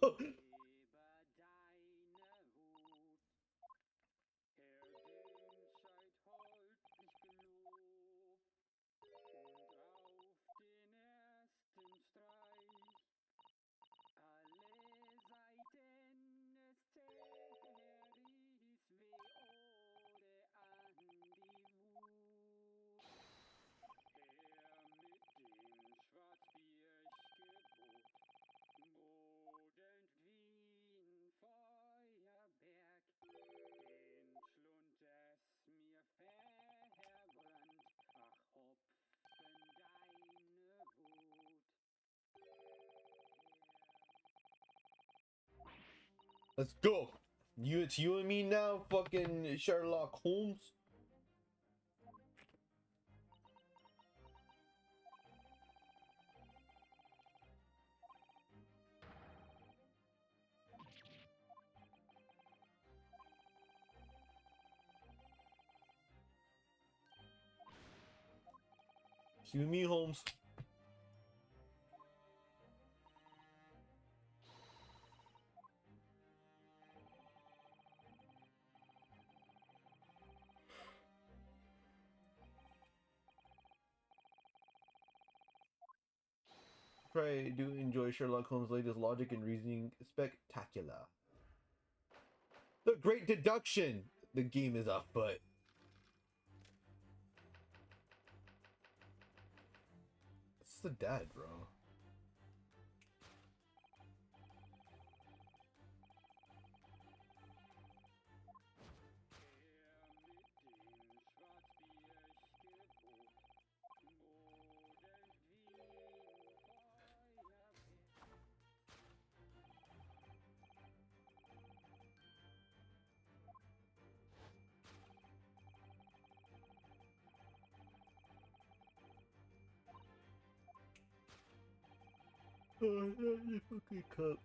Let's go. It's you and me now, fucking Sherlock Holmes. It's you and me, Holmes. I do enjoy Sherlock Holmes' latest logic and reasoning spectacular. The Great Deduction! The game is afoot. It's the dad, bro. Oh, you fucking cup.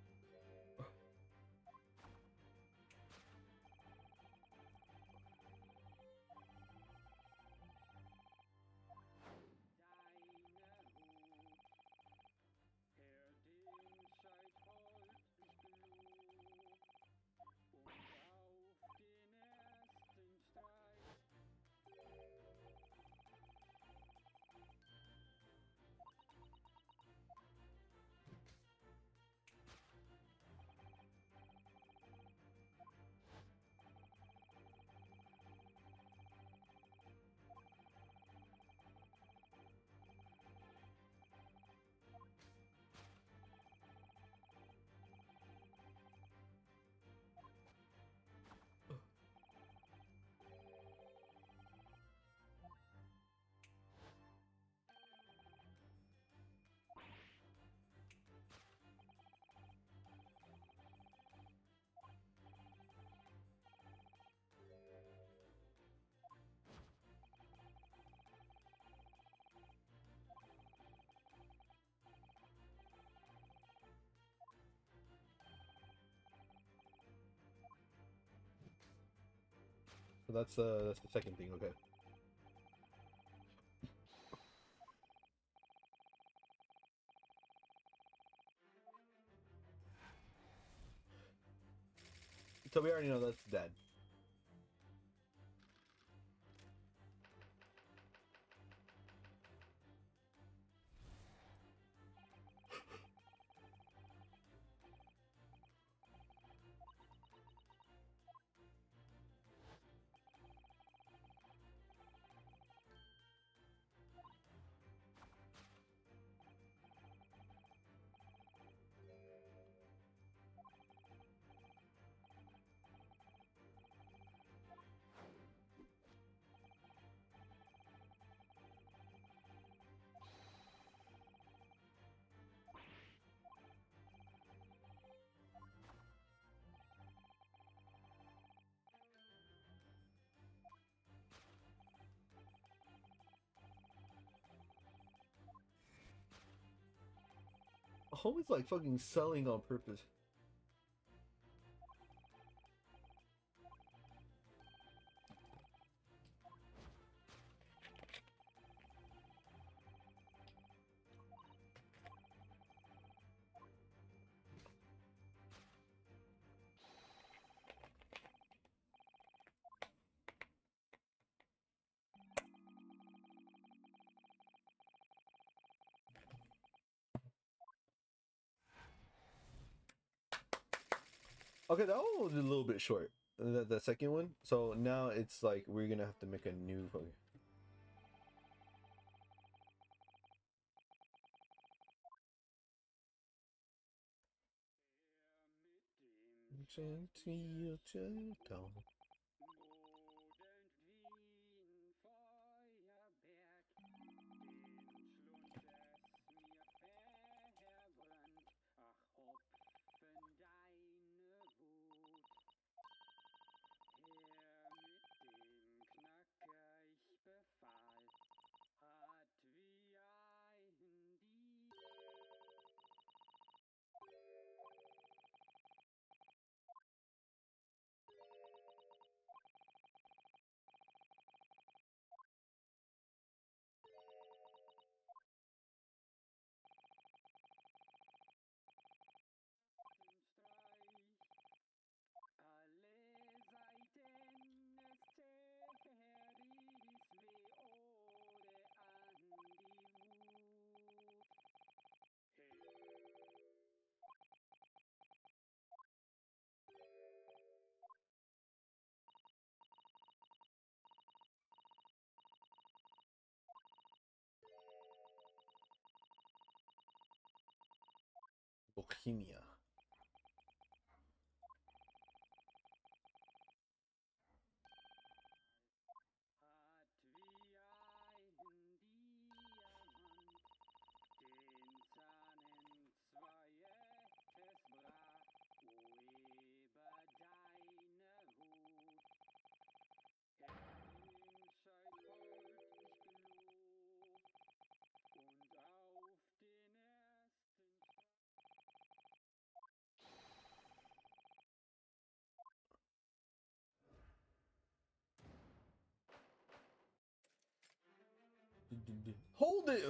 So that's the second thing, okay. So we already know that's dead. always like fucking selling on purpose. Okay, that one was a little bit short. The second one. So now it's like we're gonna have to make a new fucking. Bohemia. Hold it.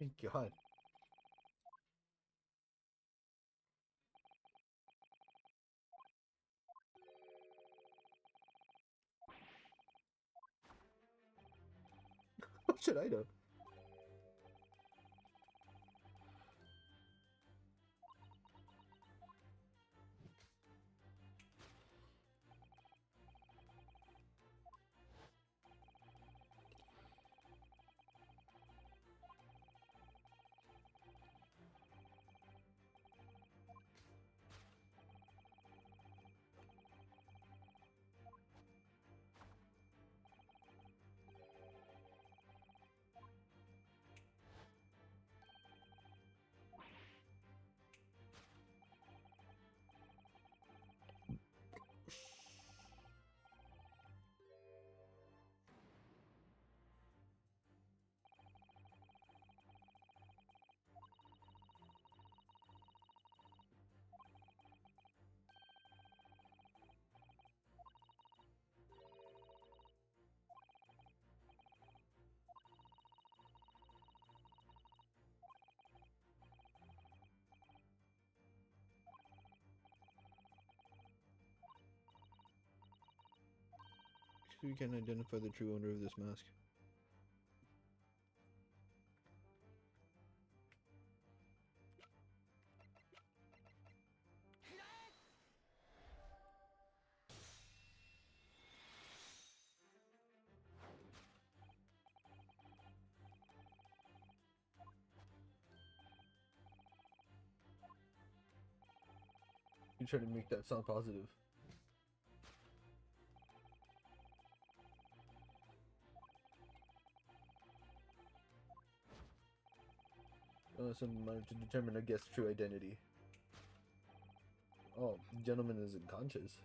Thank God. How should I know? So you can identify the true owner of this mask. You try to make that sound positive. Some manner to determine a guest's true identity. Oh, the gentleman is unconscious.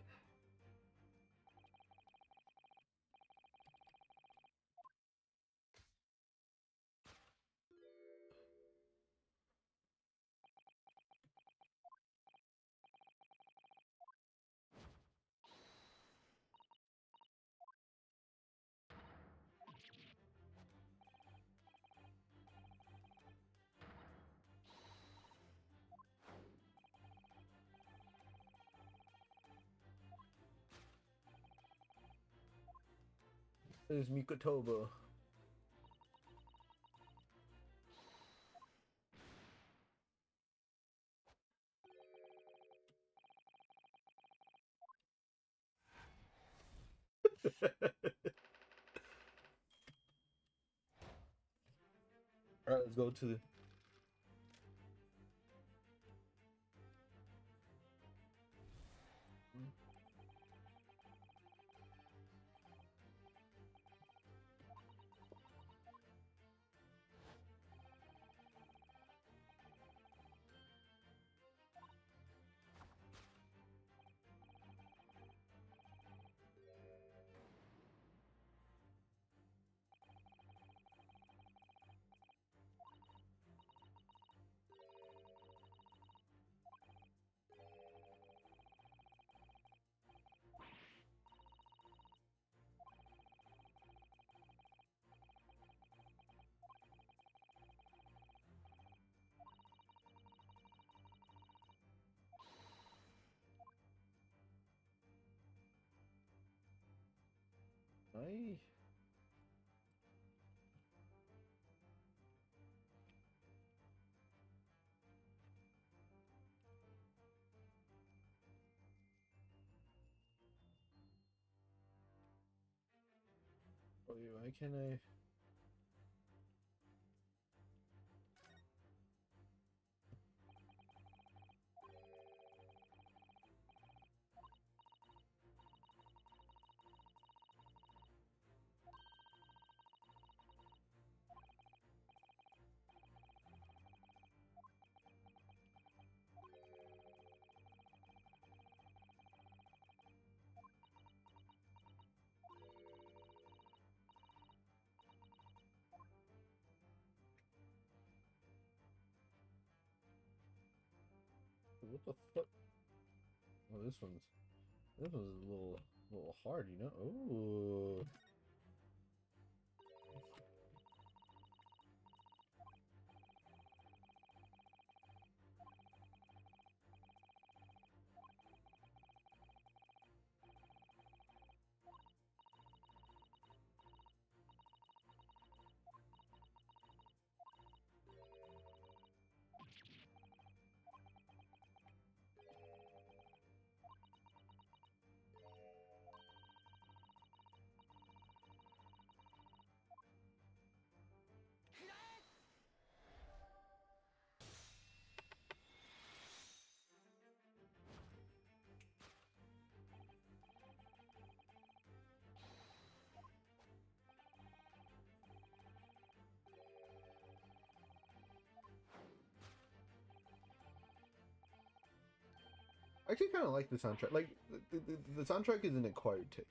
There's Mikotoba. Alright, let's go to the... I... Oh, why can't I... What the fuck? Oh, this one's... This one's a little hard, you know? Oh... I actually kind of like the soundtrack. Like the soundtrack is an acquired taste.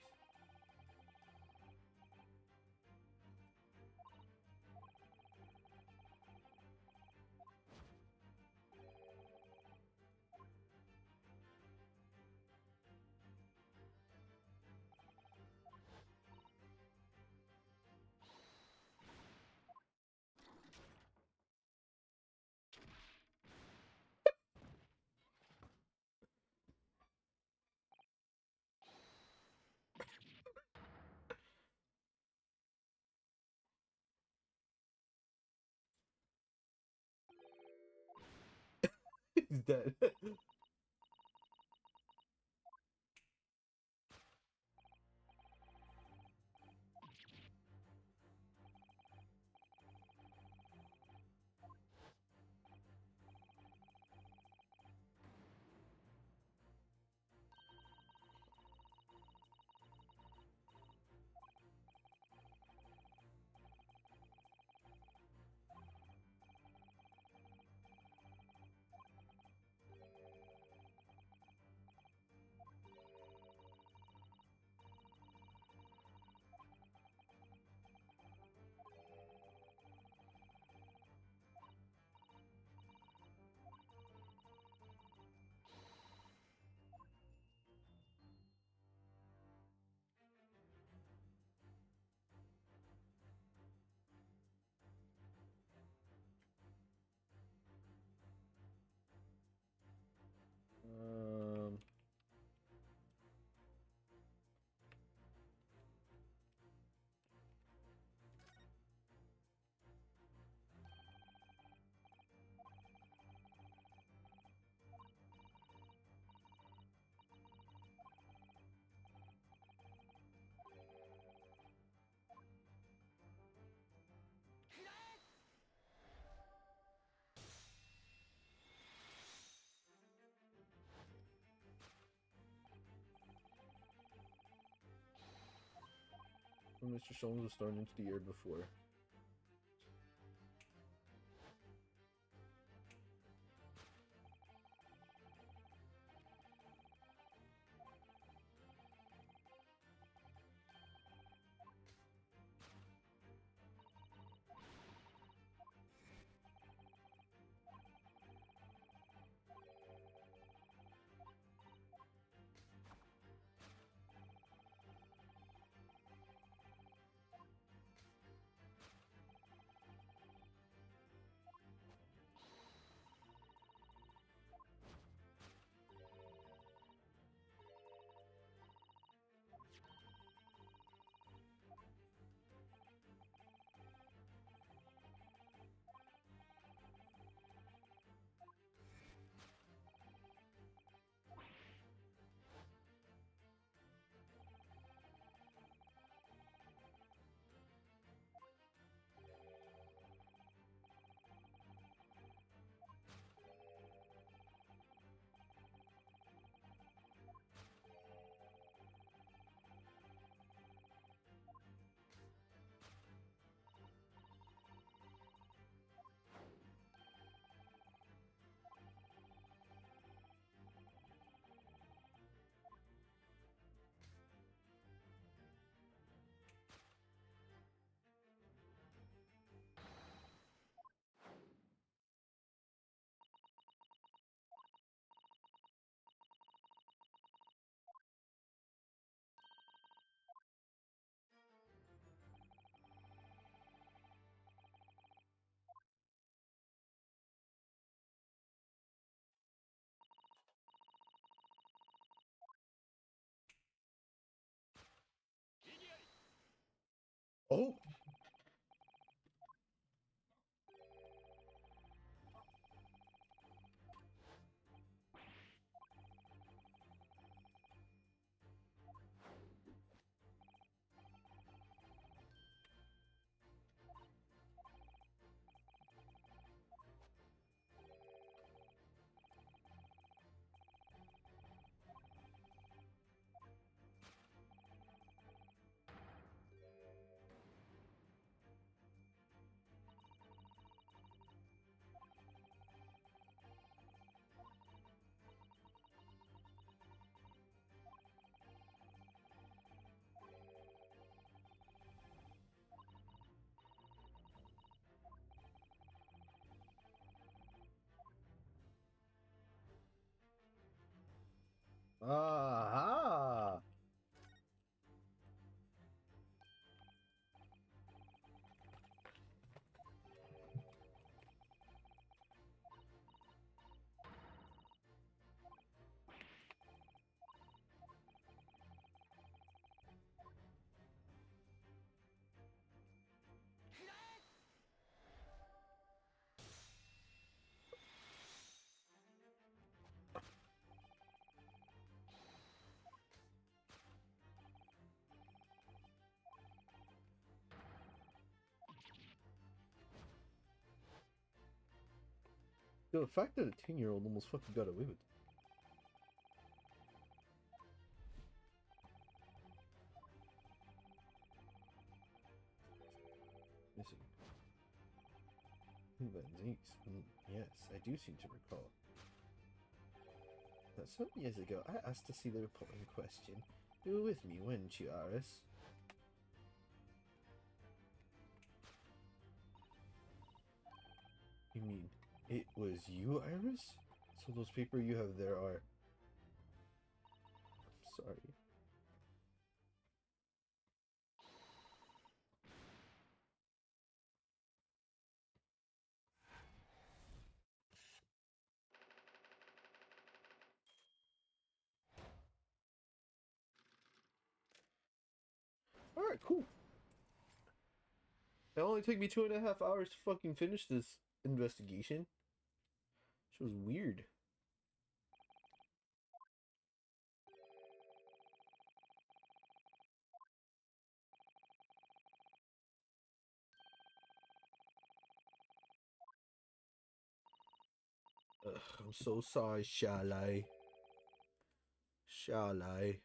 He's dead. um, Mr. Solms was thrown into the air before. Oh, Aha! The fact that a 10-year-old almost fucking got away with it. Missing. Van Zeeks. Yes, I do seem to recall. Some years ago, I asked to see the report in question. You were with me, weren't you, Aris? You mean, it was you, Iris? So those papers you have there are... I'm sorry. Alright, cool. It only took me 2.5 hours to fucking finish this investigation. Which was weird. Ugh, I'm so sorry, shall I? Shall I?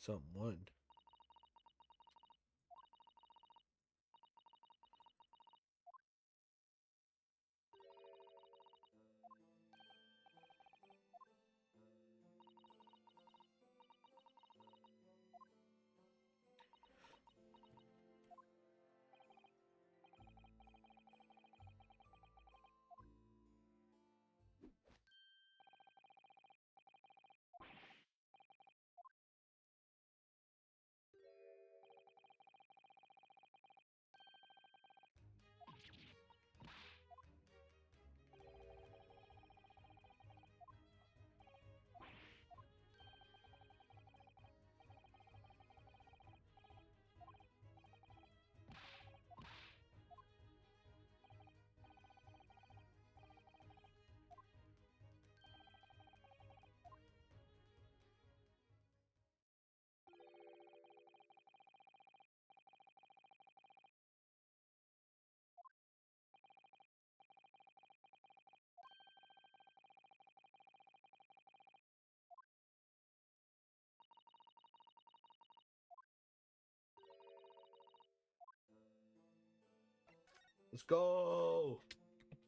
Someone. Let's go!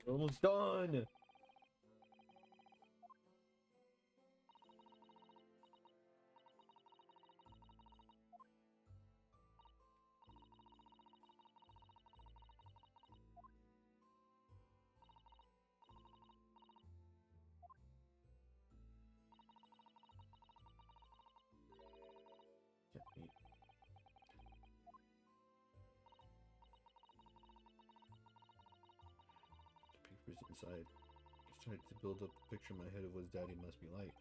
We're almost done! Can't wait. The papers inside. Just tried to build up a picture in my head of what his daddy must be like.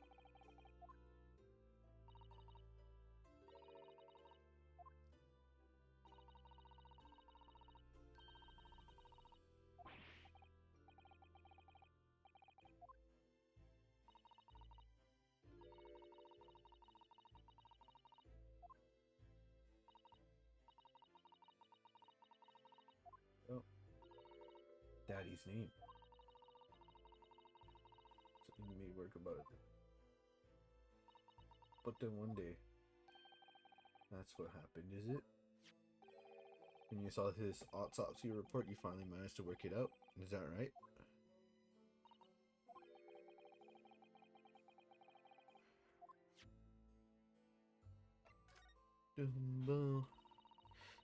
Oh, daddy's name. Something made work about it. But then one day, that's what happened, is it? When you saw his autopsy report, you finally managed to work it out. Is that right?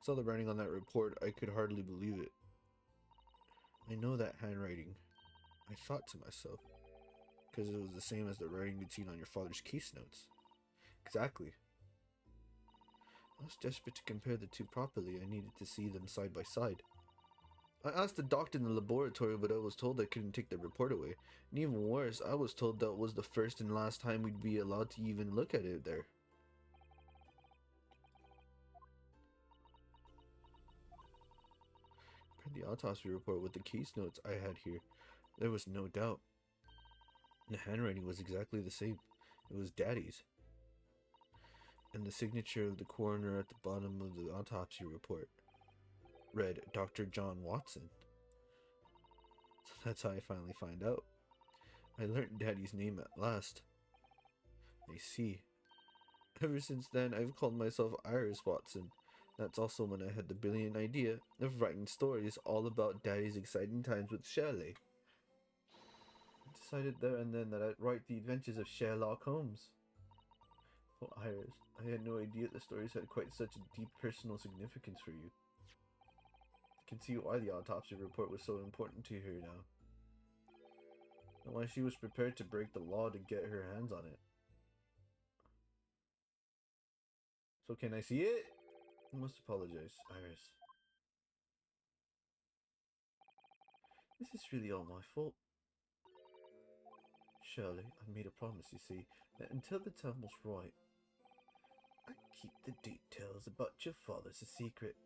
Saw the writing on that report. I could hardly believe it. I know that handwriting. I thought to myself, because it was the same as the writing you'd seen on your father's case notes. Exactly. I was desperate to compare the two properly. I needed to see them side by side. I asked the doctor in the laboratory, but I was told I couldn't take the report away. And even worse, I was told that was the first and last time we'd be allowed to even look at it there. Compared the autopsy report with the case notes I had here, there was no doubt. The handwriting was exactly the same. It was Daddy's. And the signature of the coroner at the bottom of the autopsy report read Dr. John Watson. So that's how I finally find out. I learned Daddy's name at last. I see. Ever since then, I've called myself Iris Watson. That's also when I had the brilliant idea of writing stories all about Daddy's exciting times with Shirley. I decided there and then that I'd write the adventures of Sherlock Holmes. Oh, Iris, I had no idea the stories had quite such a deep personal significance for you. I can see why the autopsy report was so important to her now. And why she was prepared to break the law to get her hands on it. So can I see it? I must apologize, Iris. This is really all my fault. Shirley, I made a promise, you see, that until the time was right, I'd keep the details about your father's a secret.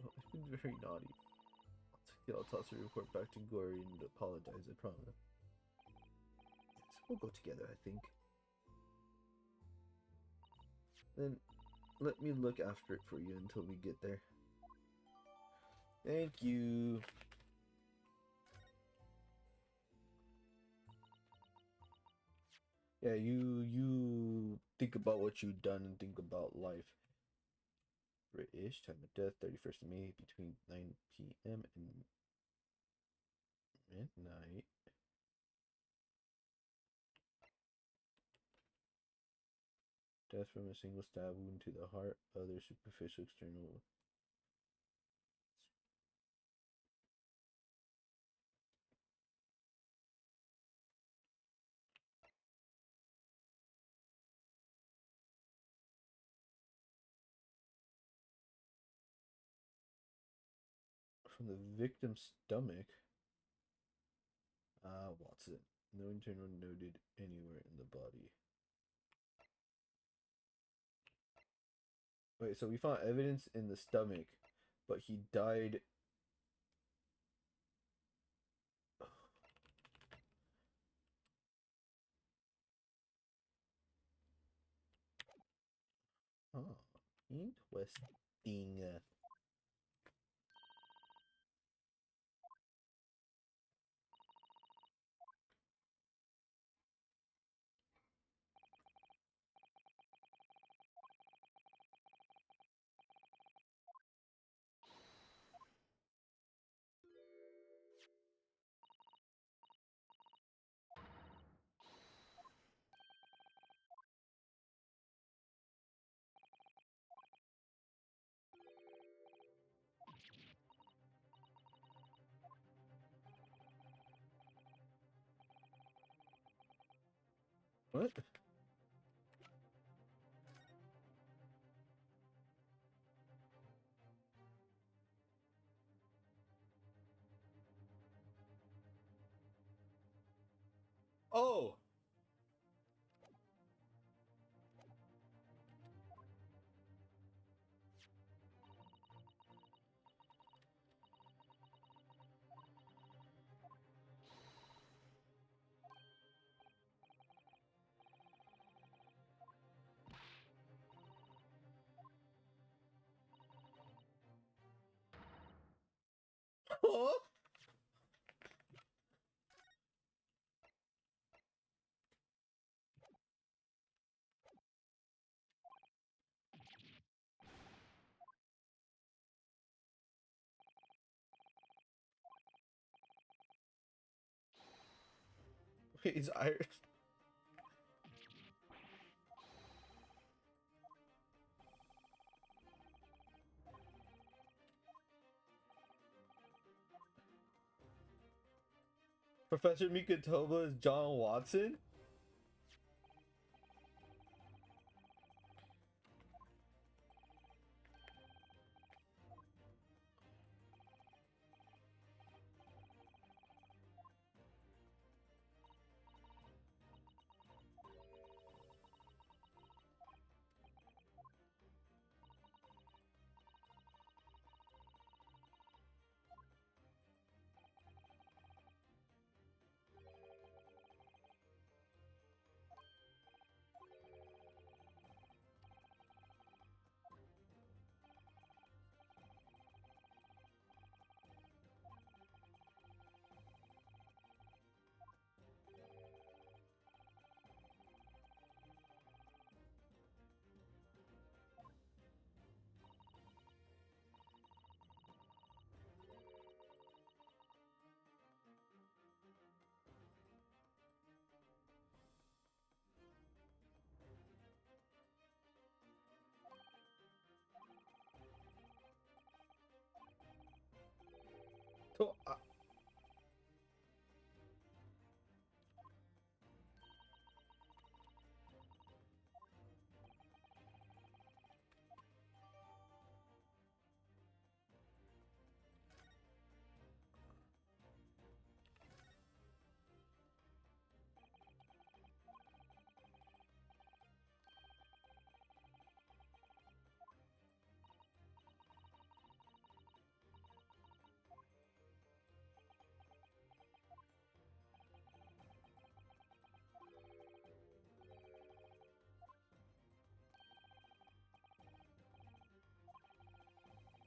I've been very naughty. I'll take the autopsy report back to Glory and apologize, I promise. Yes, we'll go together, I think. Then, let me look after it for you until we get there. Thank you. Yeah, you think about what you've done and think about life. British time of death, 31st of May, between 9 p.m. and midnight. Death from a single stab wound to the heart, other superficial external. From the victim's stomach. Watson. No internal noted anywhere in the body. Wait, so we found evidence in the stomach, but he died. Oh, interesting. What? Oh! Oh! Wait, is Iris? Professor Mikatoba is John Watson? So,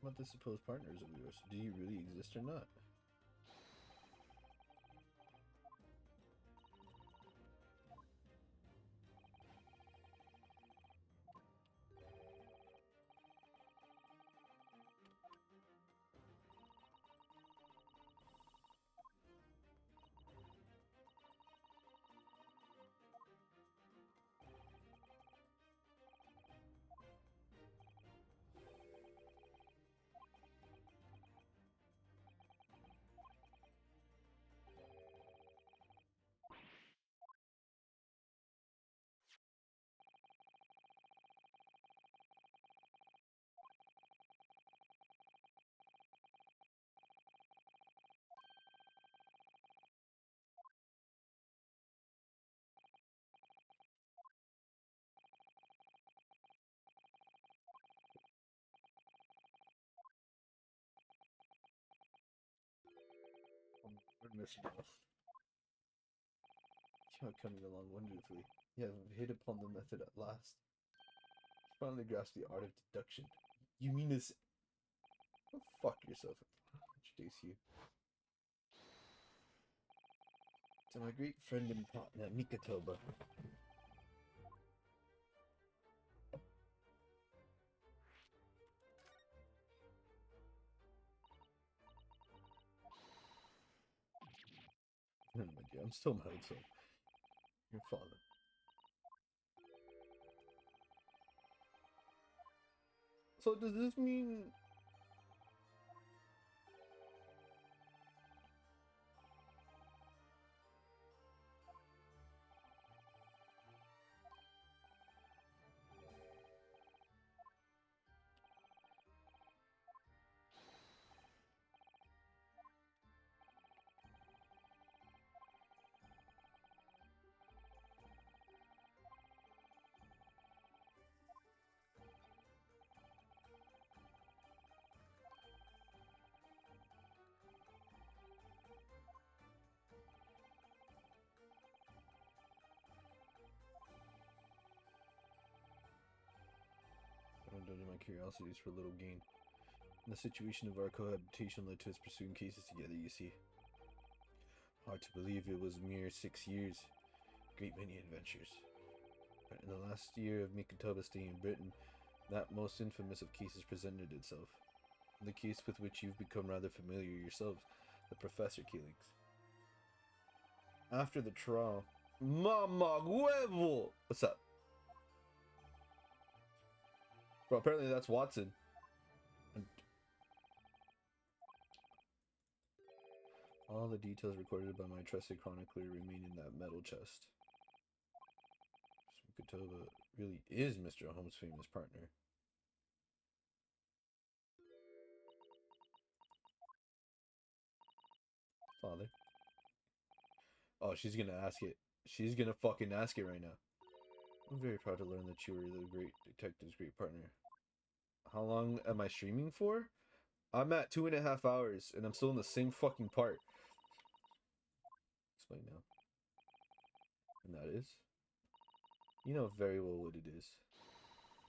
what the supposed partners of yours? Do you really exist or not? We're missing out. You are coming along wonderfully. You have hit upon the method at last. Finally grasped the art of deduction. You mean this? Go fuck yourself. Introduce you to my great friend and partner, Mikatoba. No, my dear, I'm still mad, so your father. So does this mean I'm indulging my curiosities for little gain? The situation of our cohabitation led to us pursuing cases together, you see. Hard to believe it was mere 6 years. Great many adventures. But in the last year of Mikatoba's stay in Britain, that most infamous of cases presented itself. The case with which you've become rather familiar yourselves, the professor killings. After the trial, Mama huevo! What's up? Well, apparently that's Watson. All the details recorded by my trusted chronicler remain in that metal chest. Kotoba really is Mr. Holmes' famous partner. Father. Oh, she's gonna ask it. She's gonna fucking ask it right now. I'm very proud to learn that you were the great detective's great partner. How long am I streaming for? I'm at 2.5 hours, and I'm still in the same fucking part. Explain now. And that is? You know very well what it is.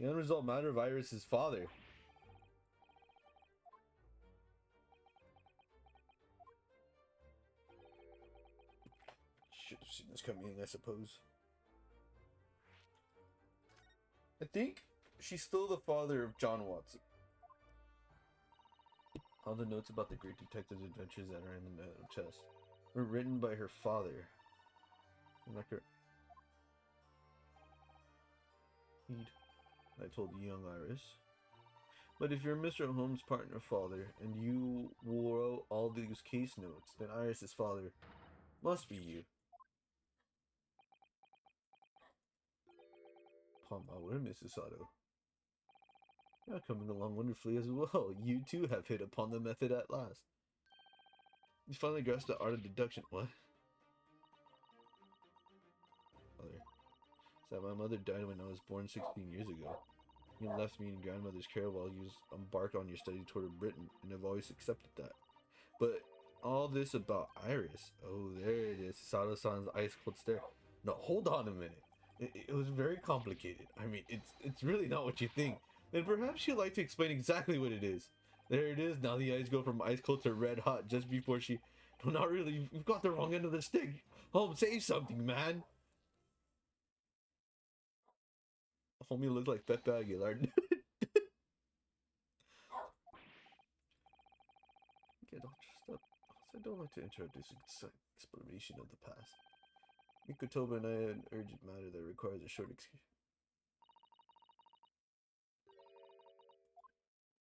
The unresolved matter of Iris's father. Should have seen this coming, I suppose. I think she's still the father of John Watson. All the notes about the great detective's adventures that are in the metal chest were written by her father. I told young Iris. But if you're Mr. Holmes' partner father, and you wrote all these case notes, then Iris's father must be you. Upon my word, Mrs. Sato. You're coming along wonderfully as well. You too have hit upon the method at last. You finally grasped the art of deduction. What? Mother. Said my mother died when I was born 16 years ago. You left me in grandmother's care while you embarked on your study toward Britain, and I've always accepted that. But all this about Iris. Oh, there it is. Sato-san's ice cold stare. No, hold on a minute. It was very complicated. I mean, it's really not what you think. Then perhaps you'd like to explain exactly what it is. There it is. Now the eyes go from ice cold to red hot just before she... No, not really. You've got the wrong end of the stick. Holmes, say something, man. Homie looks like Pepe Aguilar. Okay, don't just up. I don't like to interrupt this explanation of the past. Mikotoba and I had an urgent matter that requires a short excuse.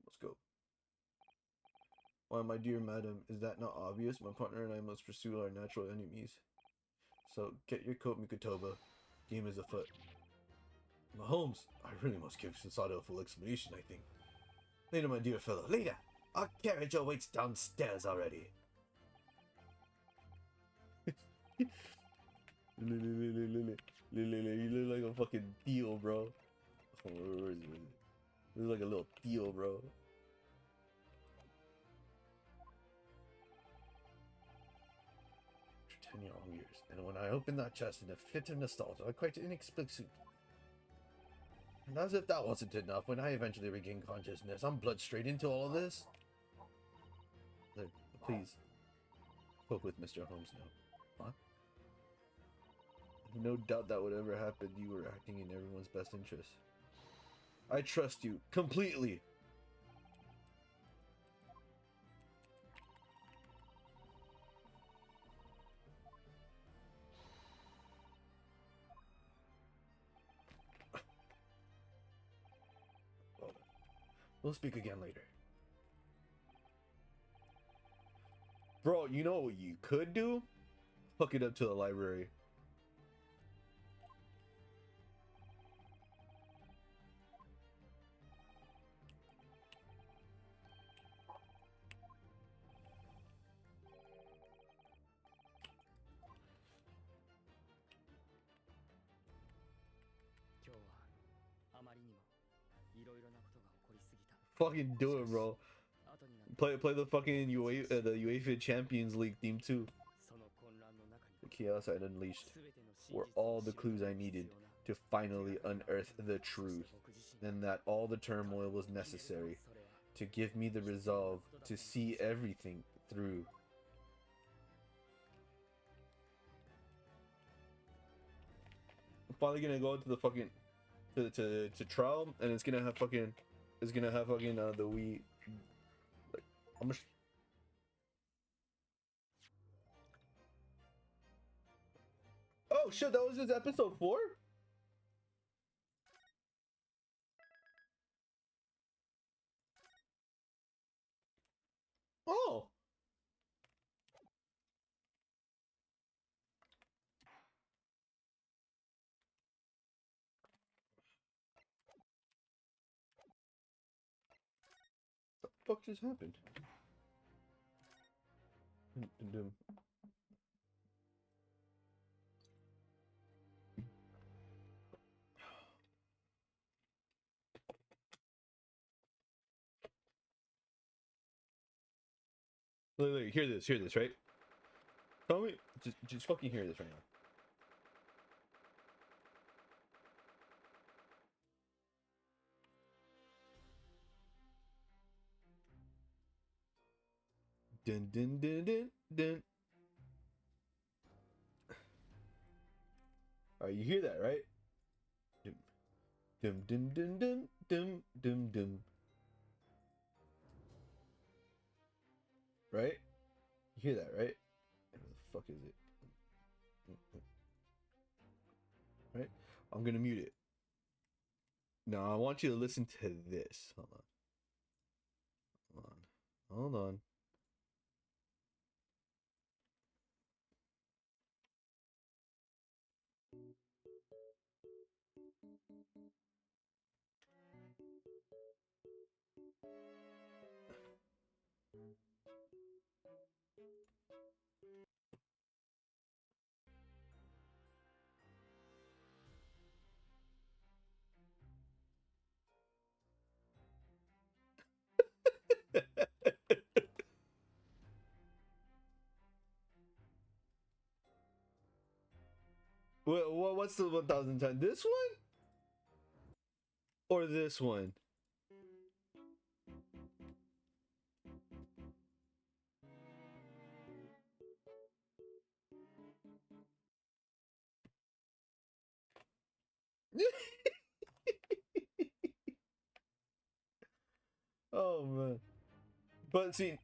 Let's go. Why, my dear madam, is that not obvious? My partner and I must pursue our natural enemies. So, get your coat, Mikotoba. Game is afoot. Holmes, I really must give Sato a full explanation, I think. Later, my dear fellow. Later! Our carriage awaits downstairs already. You look like a fucking Theo, bro. Oh, where is it? You look like a little Theo, bro. For 10 long years, and when I opened that chest in a fit of nostalgia, I quite inexplicably. And as if that wasn't enough, when I eventually regained consciousness, I'm blood straight into all of this. Look, please, spoke with Mr. Holmes now. What? No doubt that whatever happened, you were acting in everyone's best interest. I trust you completely. Well, we'll speak again later. Bro, you know what you could do? Hook it up to the library. Fucking do it, bro. Play the fucking UEFA Champions League theme too. The chaos I'd unleashed were all the clues I needed to finally unearth the truth, and that all the turmoil was necessary to give me the resolve to see everything through. I'm finally gonna go into the fucking to trial, and it's gonna have fucking the Wii. Like, I'm gonna. Oh shit! That was just episode 4. Oh. fuck just happened? Dun, dun, dun. Look, hear this, right? Tell me, just fucking hear this right now. Dun dun dun dun dun. Alright, you hear that, right? Dum dum dum dum dum dum dum dum. Right? You hear that, right? What the fuck is it? Right? I'm gonna mute it. Now I want you to listen to this. Hold on. Hold on. What's the 1010? This one or this one? Oh man. But see,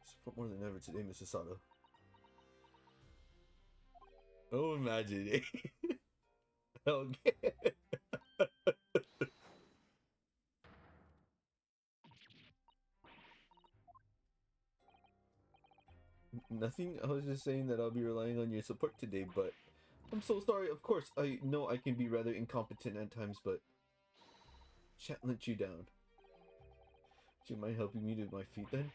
support more than ever today, Mrs. Sato. Oh, imagine it. Okay. Nothing. I was just saying that I'll be relying on your support today, but I'm so sorry. Of course, I know I can be rather incompetent at times, but shan't let you down. Do you mind helping me to my feet then?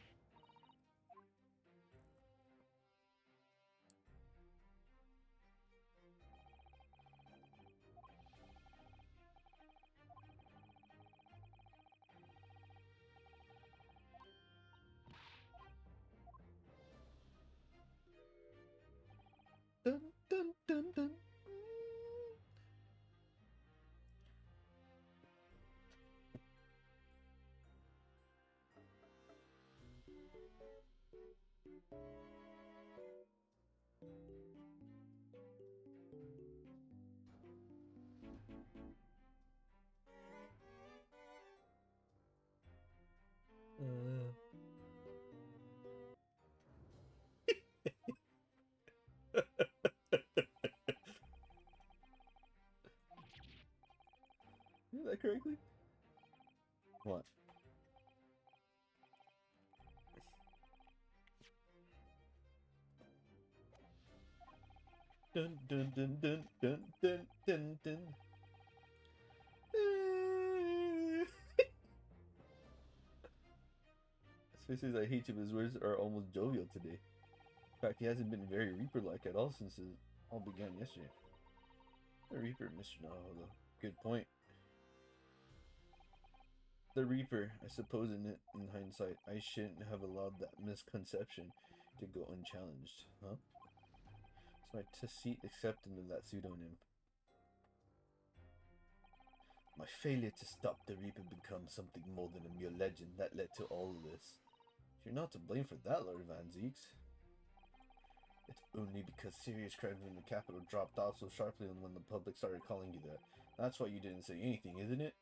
Dun dun dun dun. Is that correctly? What? Dun dun dun dun dun dun dun dun. Especially as I hate him, his words are almost jovial today. In fact, he hasn't been very Reaper-like at all since it all began yesterday. The Reaper, Mr. Nahodo. Good point. The Reaper, I suppose in hindsight, I shouldn't have allowed that misconception to go unchallenged, huh? It's my Tacit acceptance of that pseudonym. My failure to stop the Reaper become something more than a mere legend that led to all of this. You're not to blame for that, Lord Van Zeeks. It's only because serious crimes in the capital dropped off so sharply when the public started calling you that. That's why you didn't say anything, isn't it?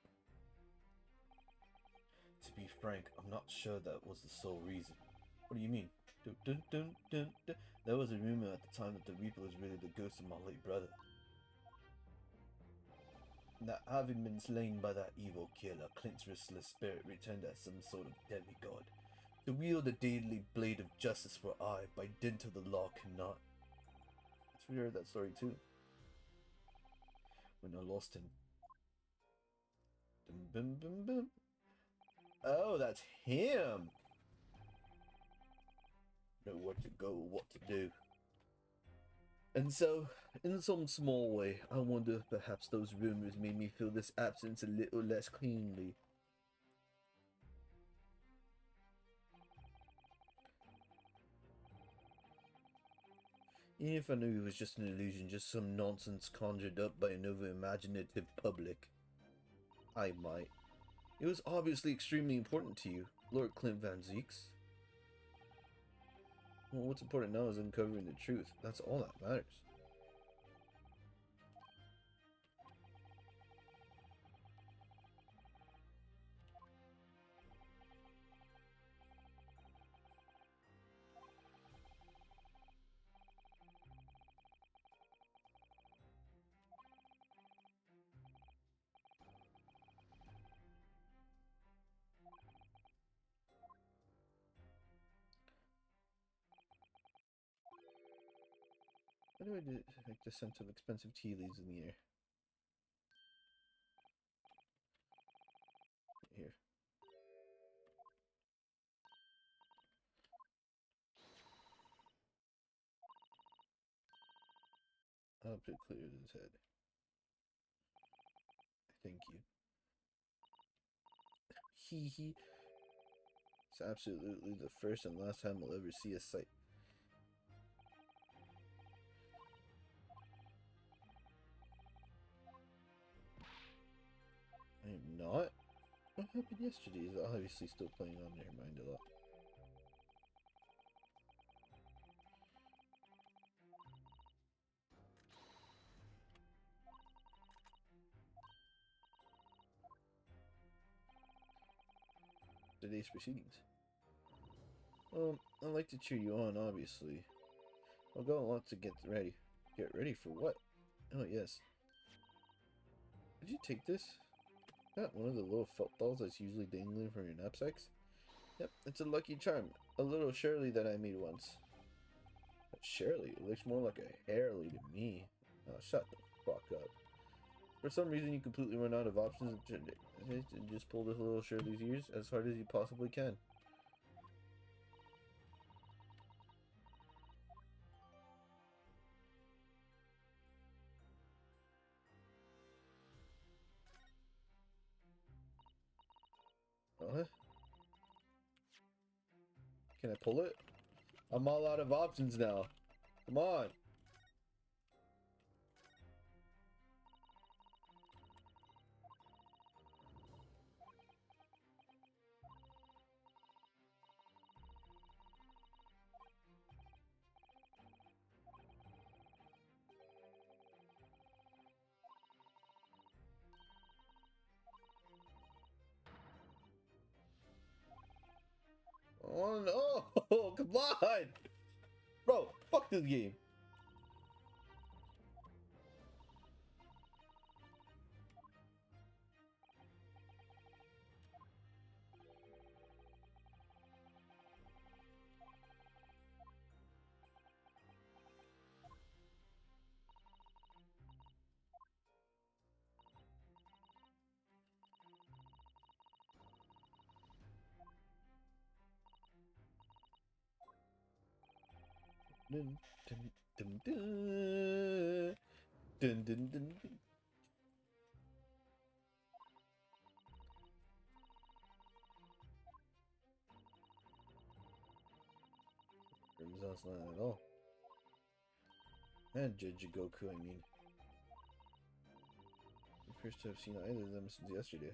To be frank, I'm not sure that was the sole reason. What do you mean? Dun, dun, dun, dun, dun. There was a rumor at the time that the Reaper was really the ghost of my late brother. That having been slain by that evil killer, Clint's restless spirit returned as some sort of demigod. To wield a deadly blade of justice for I, by dint of the law, cannot. We heard that story too. When I lost him. Dum, bum, bum, bum. Oh, that's him! Know where to go, what to do. And so, in some small way, I wonder if perhaps those rumors made me feel this absence a little less keenly. Even if I knew it was just an illusion, just some nonsense conjured up by an over-imaginative public. I might. It was obviously extremely important to you, Lord Clint Van Zeeks. Well, what's important now is uncovering the truth. That's all that matters. Why do I like the scent of expensive tea leaves in the air? Here. I'll put clear to his head. Thank you. Hee hee. It's absolutely the first and last time I'll ever see a sight. I am not. What happened yesterday is obviously still playing on their mind a lot. Today's proceedings. I'd like to cheer you on, obviously. I've got a lot to get ready. Get ready for what? Oh, yes. Did you take this? That one of the little felt dolls that's usually dangling from your knapsacks? Yep, it's a lucky charm. A little Shirley that I made once. But Shirley? It looks more like a Harley to me. Oh, shut the fuck up. For some reason, you completely run out of options and just pull this little Shirley's ears as hard as you possibly can. What? Can I pull it? I'm all out of options now. Come on. Oh no! Come on! Bro, fuck this game. Dun, dun, dun, dun. Dun, dun, dun, dun. Grimzon's not at all. And Judge Goku, I mean. The first to have seen either of them since yesterday.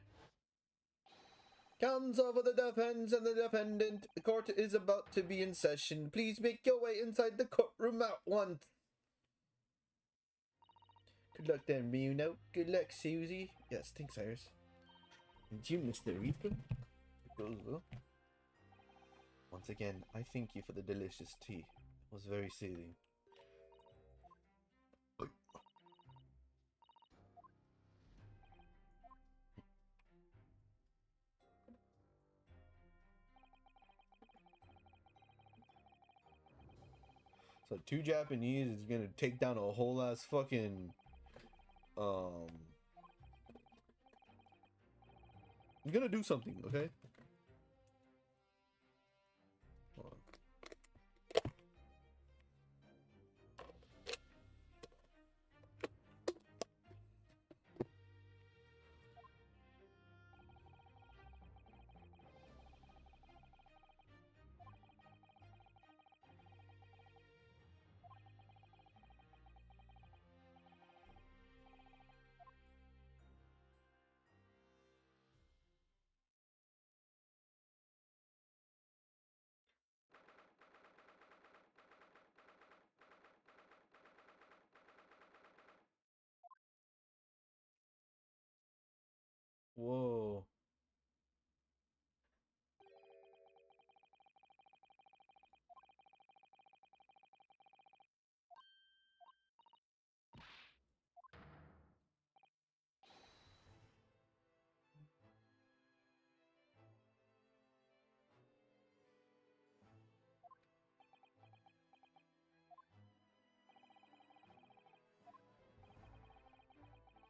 Counsel for the defense and the defendant. The court is about to be in session. Please make your way inside the courtroom at once. Good luck then, Ryuno. Good luck, Susie. Yes, thanks, Iris. And you, Mr. Reaper. It goes well. Once again, I thank you for the delicious tea. It was very soothing. So 2 Japanese is gonna take down a whole ass fucking He's gonna do something, okay? Hold on. Whoa.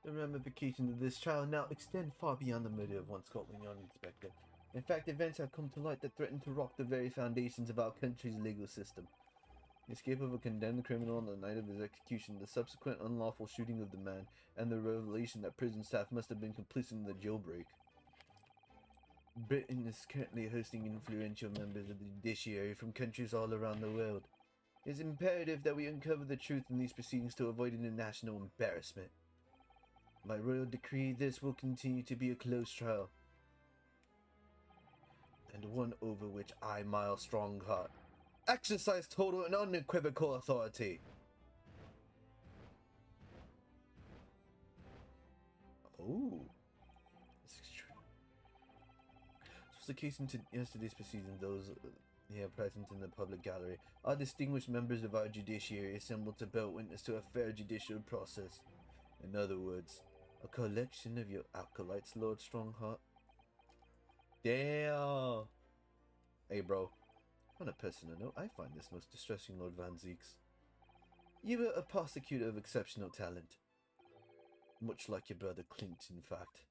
The ramifications of this trial now extend far beyond the murder of one Scotland Yard inspector. In fact, events have come to light that threaten to rock the very foundations of our country's legal system. The escape of a condemned criminal on the night of his execution, the subsequent unlawful shooting of the man, and the revelation that prison staff must have been complicit in the jailbreak. Britain is currently hosting influential members of the judiciary from countries all around the world. It is imperative that we uncover the truth in these proceedings to avoid international embarrassment. By royal decree, this will continue to be a closed trial, and one over which I, Miles Strongheart, exercise total and unequivocal authority. Oh, this is true. This was the case in yesterday's proceedings. Those here present in the public gallery are distinguished members of our judiciary assembled to bear witness to a fair judicial process. In other words, a collection of your acolytes, Lord Strongheart. Damn! Hey, bro. On a personal note, I find this most distressing, Lord Van Zieks. You were a prosecutor of exceptional talent. Much like your brother Clint, in fact.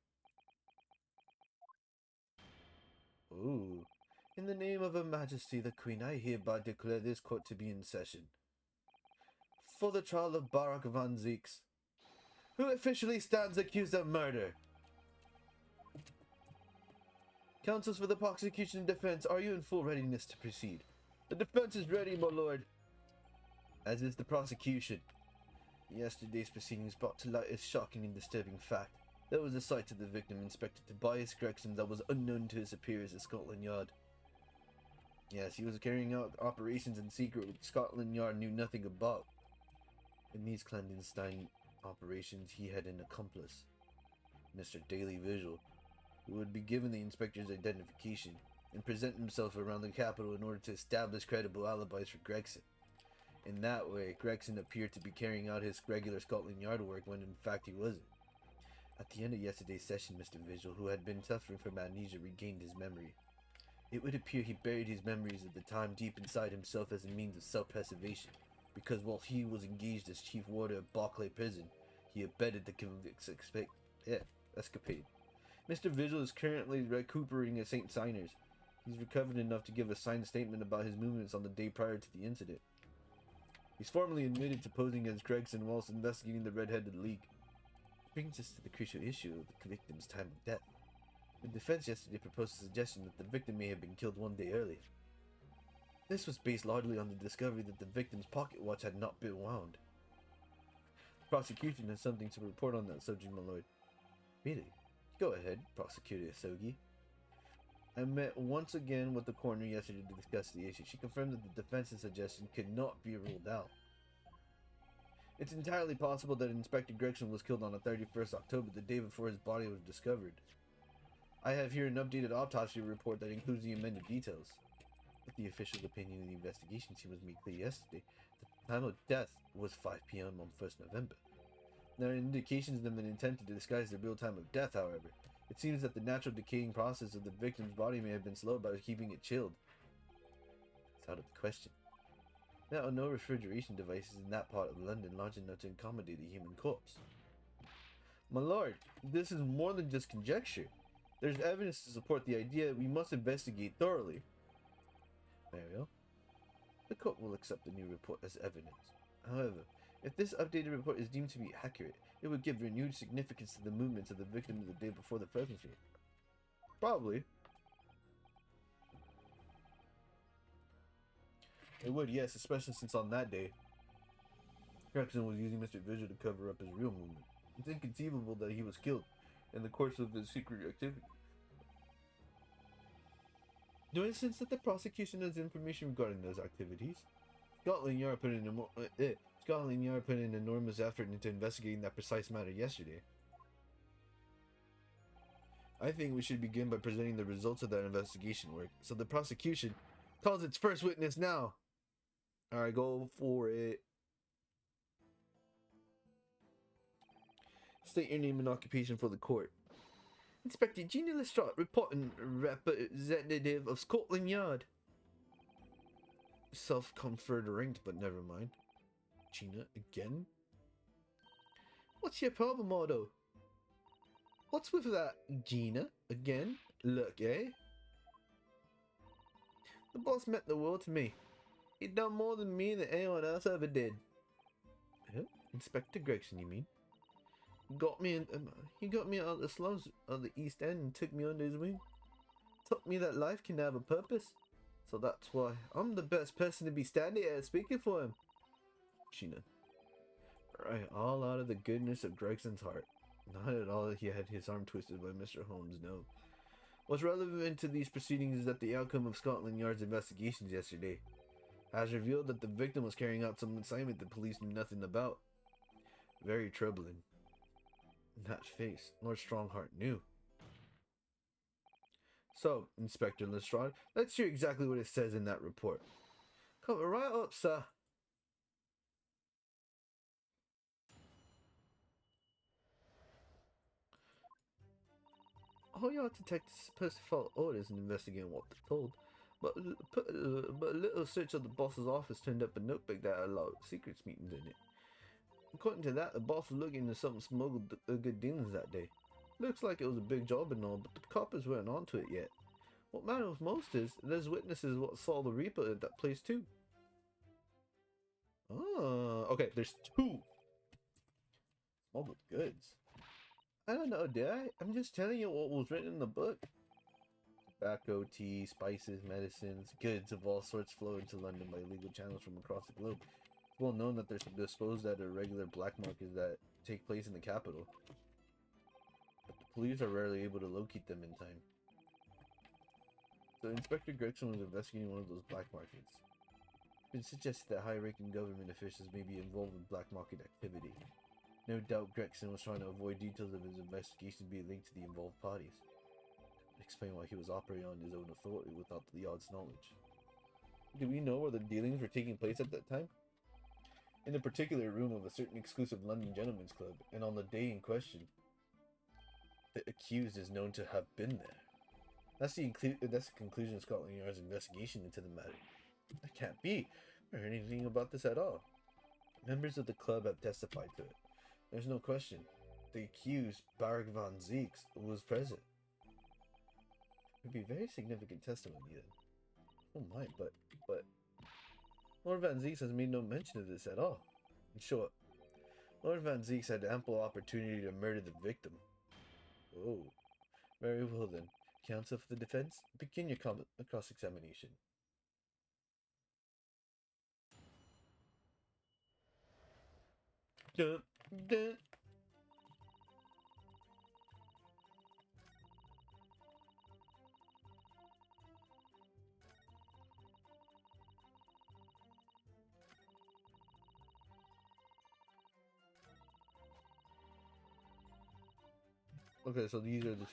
Ooh. In the name of Her Majesty the Queen, I hereby declare this court to be in session. For the trial of Barak Van Zieks, who officially stands accused of murder. Counsels for the prosecution and defense, are you in full readiness to proceed? The defense is ready, my lord. As is the prosecution. Yesterday's proceedings brought to light a shocking and disturbing fact. There was a sight of the victim, Inspector Tobias Gregson, that was unknown to his superiors at Scotland Yard. Yes, he was carrying out operations in secret which Scotland Yard knew nothing about. In these clandestine operations, he had an accomplice, Mr. Daily Visual, who would be given the inspector's identification and present himself around the capital in order to establish credible alibis for Gregson. In that way, Gregson appeared to be carrying out his regular Scotland Yard work when in fact he wasn't. At the end of yesterday's session, Mr. Visual, who had been suffering from amnesia, regained his memory. It would appear he buried his memories of the time deep inside himself as a means of self-preservation, because while he was engaged as chief warder of Barclay Prison, he abetted the convict's escapade. Mr. Visual is currently recuperating at St. Signers. He's recovered enough to give a signed statement about his movements on the day prior to the incident. He's formally admitted to posing as Gregson whilst investigating the Red-Headed League. Which brings us to the crucial issue of the victim's time of death. The defense yesterday proposed a suggestion that the victim may have been killed one day earlier. This was based largely on the discovery that the victim's pocket watch had not been wound. The prosecution has something to report on that subject, my lord. Really? Go ahead, Prosecutor Isogi. I met once again with the coroner yesterday to discuss the issue. She confirmed that the defense's suggestion could not be ruled out. It's entirely possible that Inspector Gregson was killed on the 31st October, the day before his body was discovered. I have here an updated autopsy report that includes the amended details. With the official opinion of the investigation team was made clear yesterday, the time of death was 5 p.m. on 1st November. There are indications of an intent to disguise the real time of death, however. It seems that the natural decaying process of the victim's body may have been slowed by keeping it chilled. It's out of the question. There are no refrigeration devices in that part of London large enough to accommodate a human corpse. My lord, this is more than just conjecture. There's evidence to support the idea we must investigate thoroughly. Mariel, the court will accept the new report as evidence. However, if this updated report is deemed to be accurate, it would give renewed significance to the movements of the victim of the day before the present year. Probably. It would, yes, especially since on that day, Gregson was using Mr. Vigil to cover up his real movement. It's inconceivable that he was killed in the course of his secret activity. Do I sense that the prosecution has information regarding those activities? Scotland Yard put an enormous effort into investigating that precise matter yesterday. I think we should begin by presenting the results of that investigation work, so the prosecution calls its first witness now. Alright, go for it. State your name and occupation for the court. Inspector Gina Lestrade, reporting representative of Scotland Yard. Self-conferred ranked, but never mind. Gina, again? What's your problem, Otto? What's with that, Gina? Again? Look, eh? The boss meant the world to me. He done more than me than anyone else ever did. Huh? Inspector Gregson, you mean? He got me out of the slums of the East End and took me under his wing. Taught me that life can have a purpose. So that's why I'm the best person to be standing here speaking for him. Gina. Right, all out of the goodness of Gregson's heart. Not at all that he had his arm twisted by Mr. Holmes, no. What's relevant to these proceedings is that the outcome of Scotland Yard's investigations yesterday has revealed that the victim was carrying out some assignment the police knew nothing about. Very troubling. That face, Lord Strongheart knew. So, Inspector Lestrade, let's hear exactly what it says in that report. Come right up, sir. All your detectives are supposed to follow orders and investigate what they're told, but a little search of the boss's office turned up a notebook that had a lot of secrets meetings in it. According to that, the boss was looking into some smuggled good dealings that day. Looks like it was a big job and all, but the coppers weren't onto it yet. What matters most is, there's witnesses what saw the Reaper at that place too. Oh, okay, there's two. Smuggled goods. I don't know, did I? I'm just telling you what was written in the book. Tobacco, tea, spices, medicines, goods of all sorts flow into London by illegal channels from across the globe. It's well known that there's disposed at irregular black markets that take place in the capital. But the police are rarely able to locate them in time. So Inspector Gregson was investigating one of those black markets. It's been suggested that high-ranking government officials may be involved in black market activity. No doubt Gregson was trying to avoid details of his investigation being linked to the involved parties. Explain why he was operating on his own authority without the odds knowledge. Do we know where the dealings were taking place at that time? In a particular room of a certain exclusive London gentlemen's club, and on the day in question, the accused is known to have been there. That's the conclusion of Scotland Yard's investigation into the matter. That can't be. I heard anything about this at all. Members of the club have testified to it. There's no question. The accused, Barak van Zieks, was present. It would be very significant testimony then. Oh my, but Lord Van Zieks has made no mention of this at all. In short, Lord Van Zieks had ample opportunity to murder the victim. Oh, very well then. Counsel for the defense, begin your cross-examination. Dun, dun. Okay, so these are the...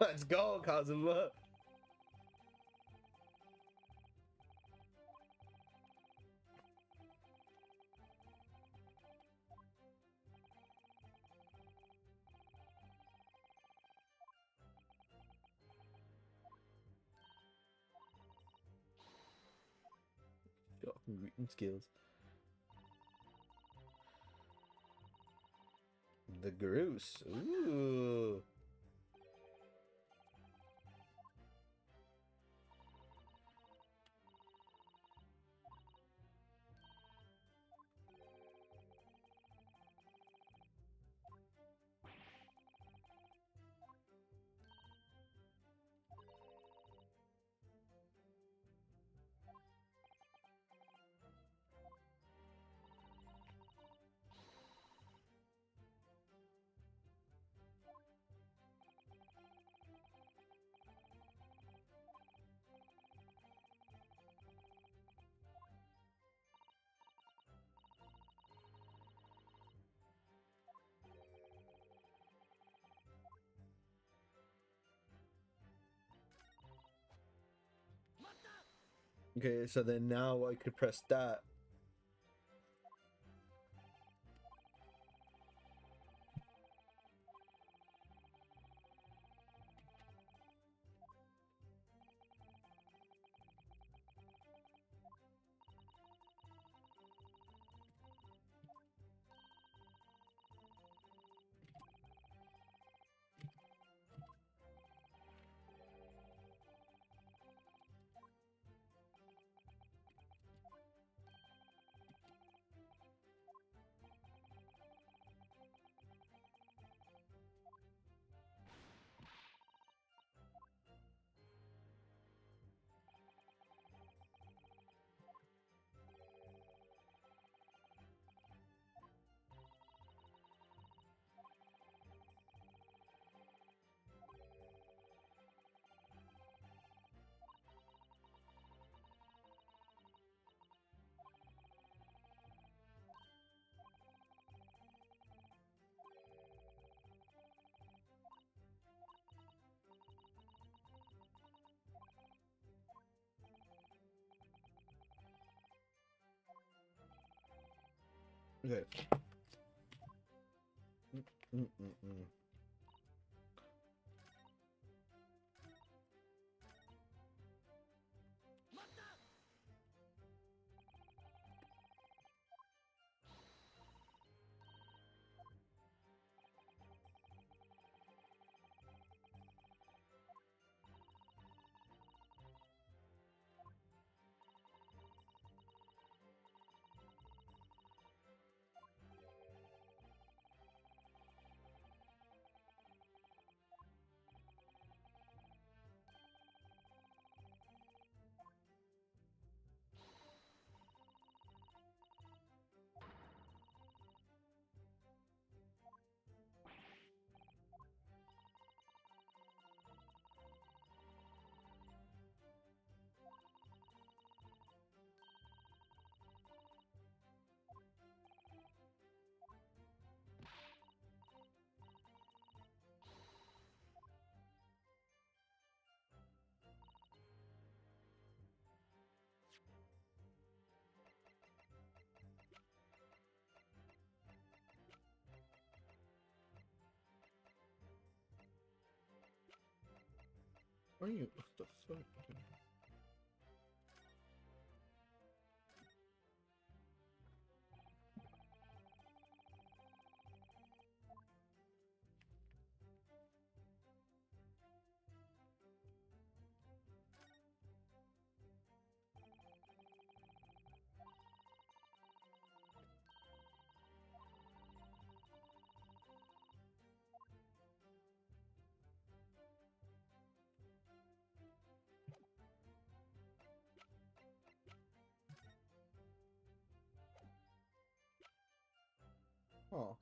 Let's go, Kazuma. Greeting skills. The Groose. Ooh. Okay, so then now I could press that. Okay. Mm-mm-mm. What are you? What the fuck? Oh.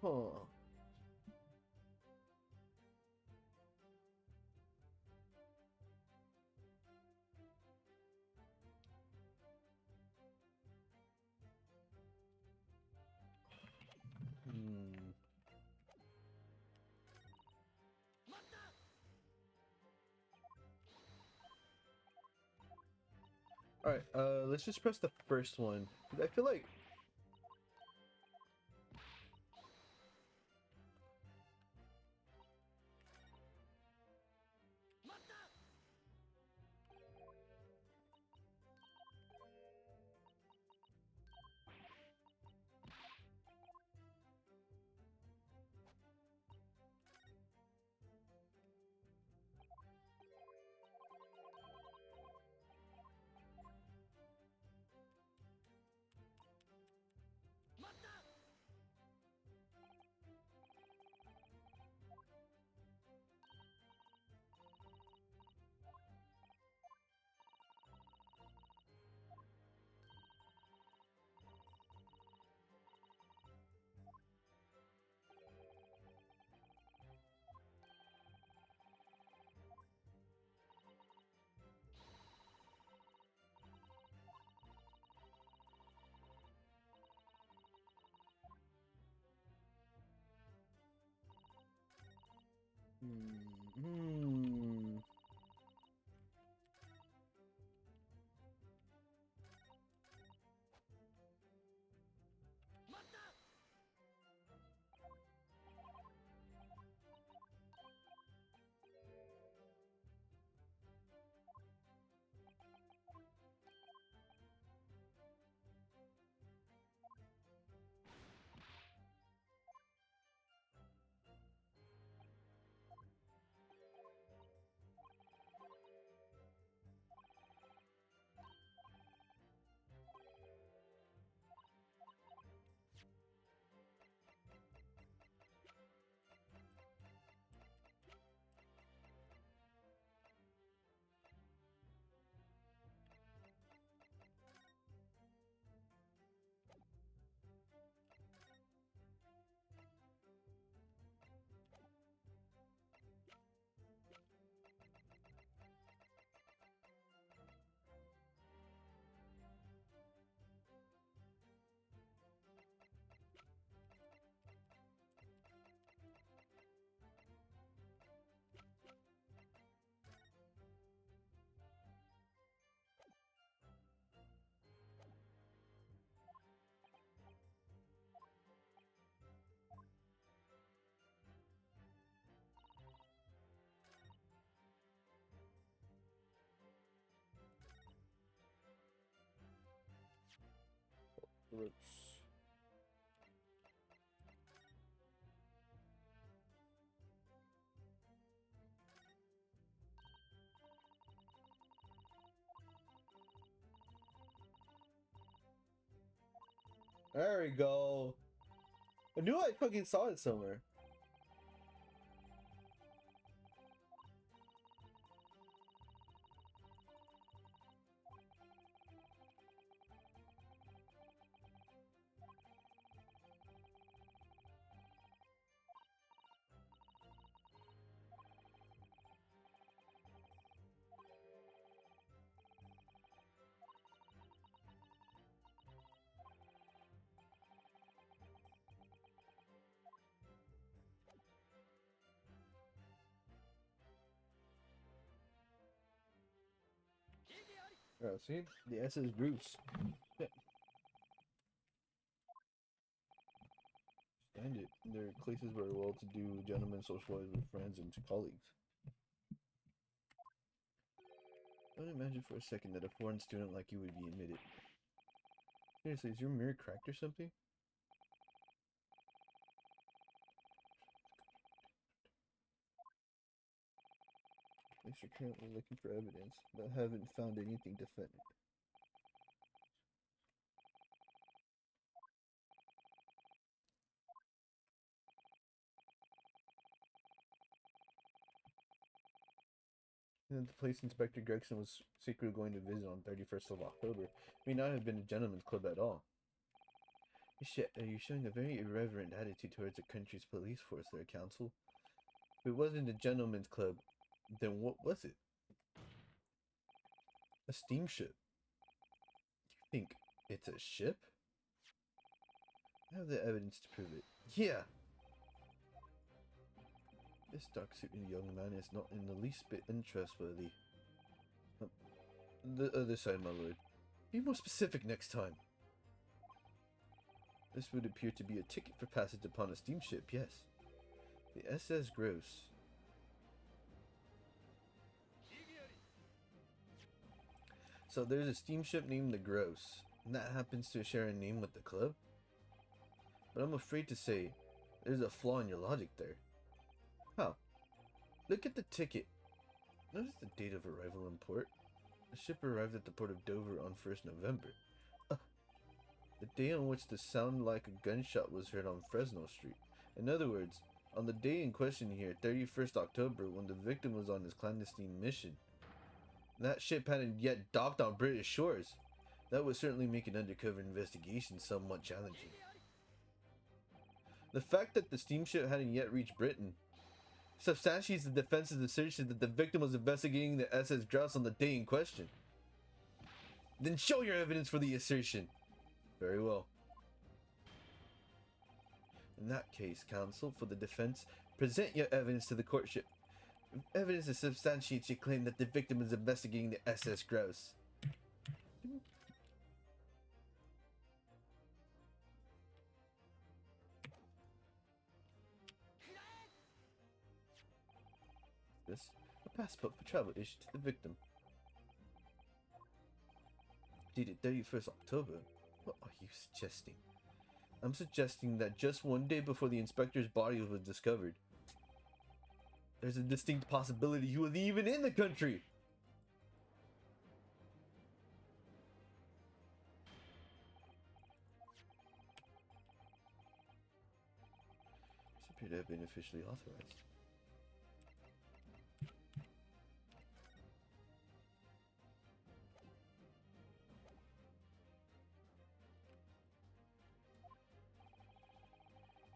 Huh. Hmm. All right. Let's just press the first one. 'Cause I feel like. Hmm. Roots. There we go. I knew I fucking saw it somewhere. Oh, see? The S is roots. Yeah. Stand it. There are places where well-to-do gentlemen socialize with friends and colleagues. Don't imagine for a second that a foreign student like you would be admitted. Seriously, is your mirror cracked or something? Police are currently looking for evidence, but haven't found anything definite. And then the police inspector Gregson was secretly going to visit on 31st of October may not have been a gentleman's club at all. You're showing a very irreverent attitude towards the country's police force there, Counsel. If it wasn't a gentleman's club, then what was it? A steamship. You think it's a ship? I have the evidence to prove it. Yeah! This dark-suited young man is not in the least bit untrustworthy. The other side, my lord. Be more specific next time. This would appear to be a ticket for passage upon a steamship, yes. The SS Gross. So there's a steamship named the Gross, and that happens to share a name with the club? But I'm afraid to say, there's a flaw in your logic there. How? Look at the ticket. Notice the date of arrival in port. The ship arrived at the port of Dover on 1st November. The day on which the sound like a gunshot was heard on Fresno Street. In other words, on the day in question here, 31st October, when the victim was on his clandestine mission. That ship hadn't yet docked on British shores. That would certainly make an undercover investigation somewhat challenging. The fact that the steamship hadn't yet reached Britain substantiates the defense's assertion that the victim was investigating the SS Grouse on the day in question. Then show your evidence for the assertion. Very well. In that case, counsel for the defense, present your evidence to the courtship. Evidence that substantiates your claim that the victim is investigating the SS Grouse. This, a passport for travel issued to the victim. Dated 31st October? What are you suggesting? I'm suggesting that just one day before the inspector's body was discovered, there's a distinct possibility he was even in the country. This appeared to have been officially authorized.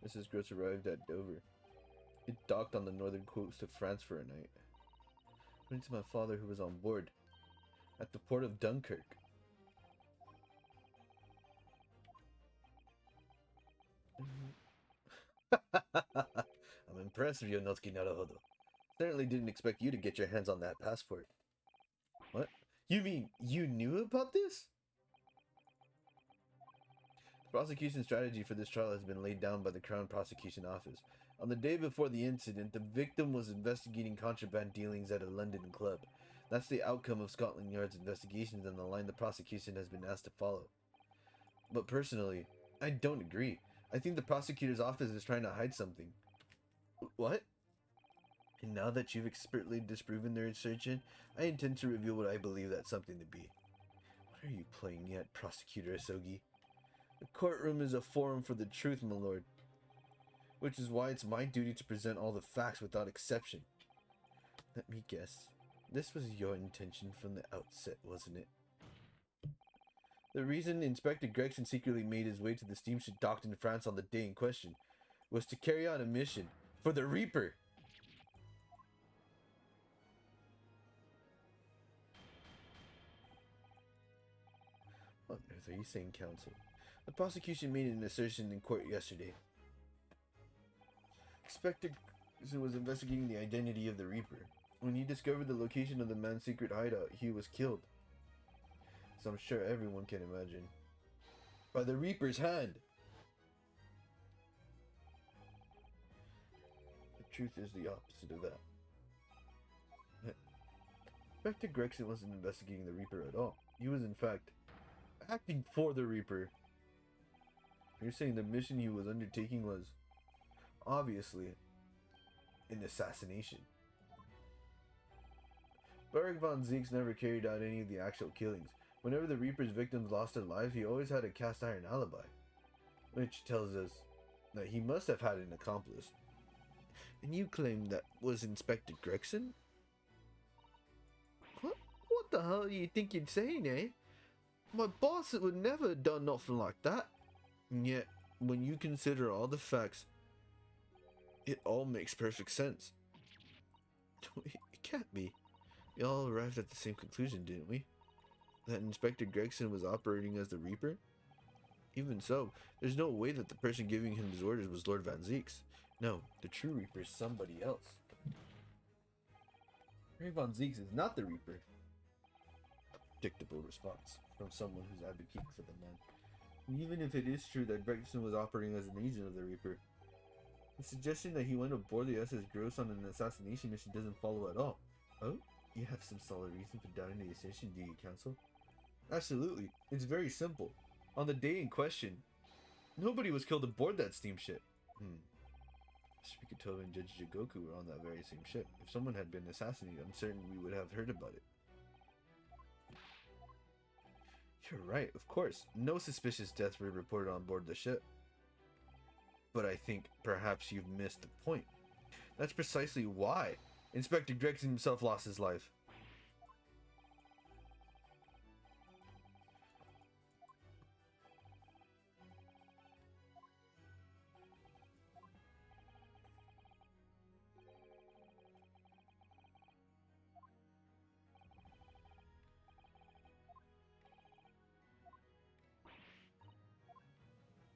Mrs. Gross arrived at Dover. It docked on the northern coast of France for a night. Went to my father, who was on board at the port of Dunkirk. I'm impressed, Ryunosuke Naruhodo. Certainly didn't expect you to get your hands on that passport. What? You mean you knew about this? The prosecution strategy for this trial has been laid down by the Crown Prosecution Office. On the day before the incident, the victim was investigating contraband dealings at a London club. That's the outcome of Scotland Yard's investigations and the line the prosecution has been asked to follow. But personally, I don't agree. I think the prosecutor's office is trying to hide something. What? And now that you've expertly disproven their assertion, I intend to reveal what I believe that something to be. What are you playing yet, Prosecutor Asogi? The courtroom is a forum for the truth, my lord. Which is why it's my duty to present all the facts without exception. Let me guess. This was your intention from the outset, wasn't it? The reason Inspector Gregson secretly made his way to the steamship docked in France on the day in question was to carry out a mission for the Reaper. What on earth are you saying, counsel? The prosecution made an assertion in court yesterday. Inspector Gregson was investigating the identity of the Reaper. When he discovered the location of the man's secret hideout, he was killed. As I'm sure everyone can imagine. By the Reaper's hand! The truth is the opposite of that. Inspector Gregson wasn't investigating the Reaper at all. He was, in fact, acting for the Reaper. You're saying the mission he was undertaking was, obviously, an assassination. Beric von Zieks never carried out any of the actual killings. Whenever the Reaper's victims lost their lives, he always had a cast iron alibi. Which tells us that he must have had an accomplice. And you claim that was Inspector Gregson? What the hell do you think you're saying, eh? My boss would never have done nothing like that. And yet, When you consider all the facts, it all makes perfect sense. It can't be. We all arrived at the same conclusion, didn't we? That Inspector Gregson was operating as the Reaper? Even so, there's no way that the person giving him his orders was Lord Van Zieks. No, the true Reaper is somebody else. Ray Van Zieks is not the Reaper. Predictable response from someone who's advocating for the man. And even if it is true that Gregson was operating as an agent of the Reaper, the suggestion that he went aboard the SS Gross on an assassination mission doesn't follow at all. Oh? You have some solid reason for doubting the assertion, do you, Counsel? Absolutely. It's very simple. On the day in question, nobody was killed aboard that steamship. Shikatoa and Judge Jigoku were on that very same ship. If someone had been assassinated, I'm certain we would have heard about it. You're right, of course. No suspicious deaths were reported on board the ship. But I think perhaps you've missed the point. That's precisely why Inspector Gregson himself lost his life.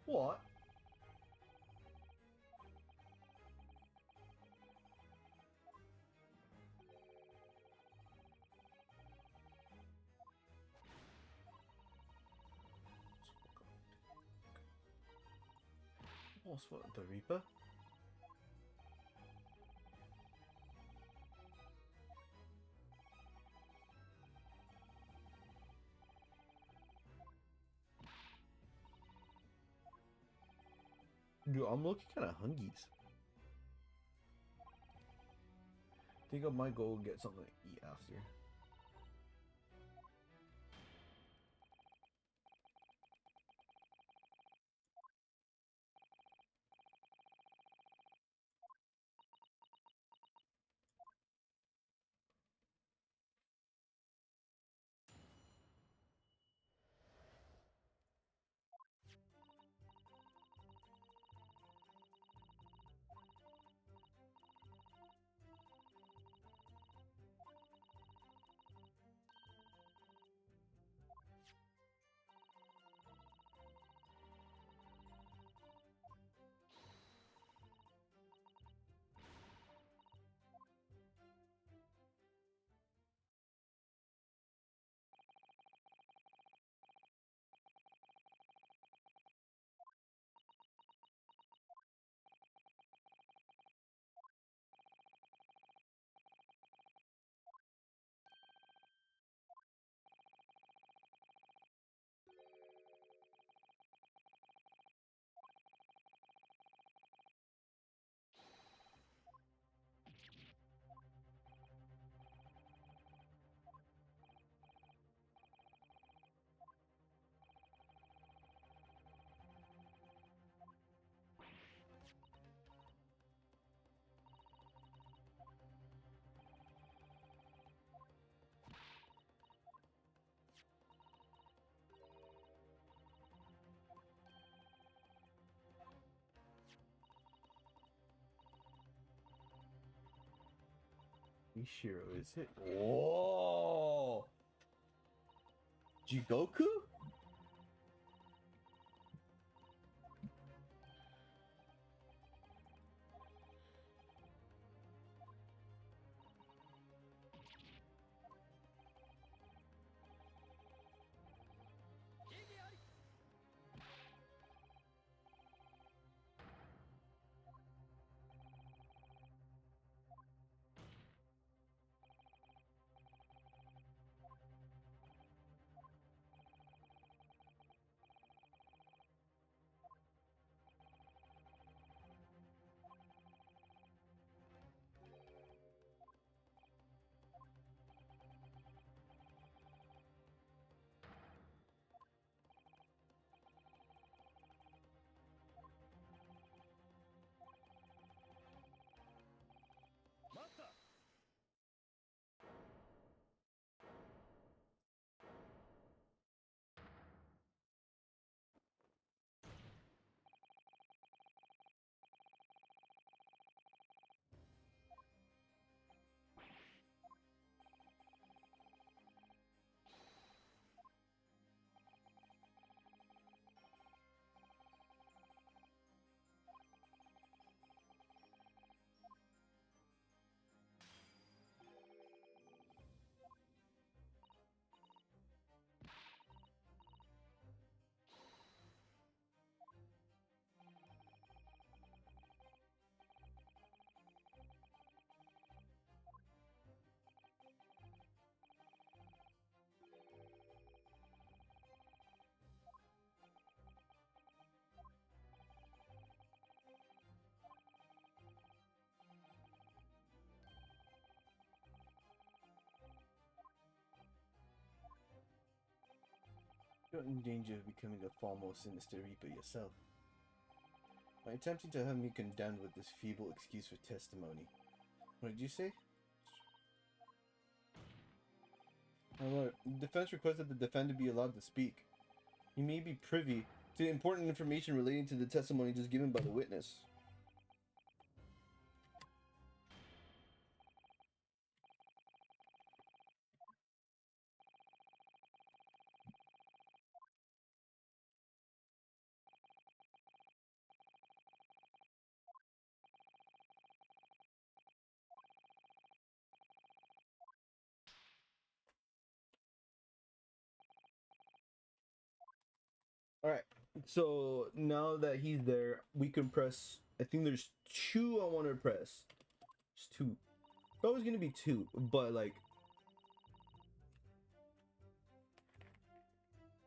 What? What's what? The Reaper? Dude, I'm looking kind of hungies. Think I might go get something to eat after. Ishiro, is it? Whoa! Jigoku? You're in danger of becoming a far more sinister Reaper yourself. By attempting to have me condemned with this feeble excuse for testimony. What did you say? My lord, the defense requests that the defendant be allowed to speak. He may be privy to important information relating to the testimony just given by the witness. Alright, so now that he's there, we can press. I think there's two I want to press. There's two. It's always gonna be two, but like.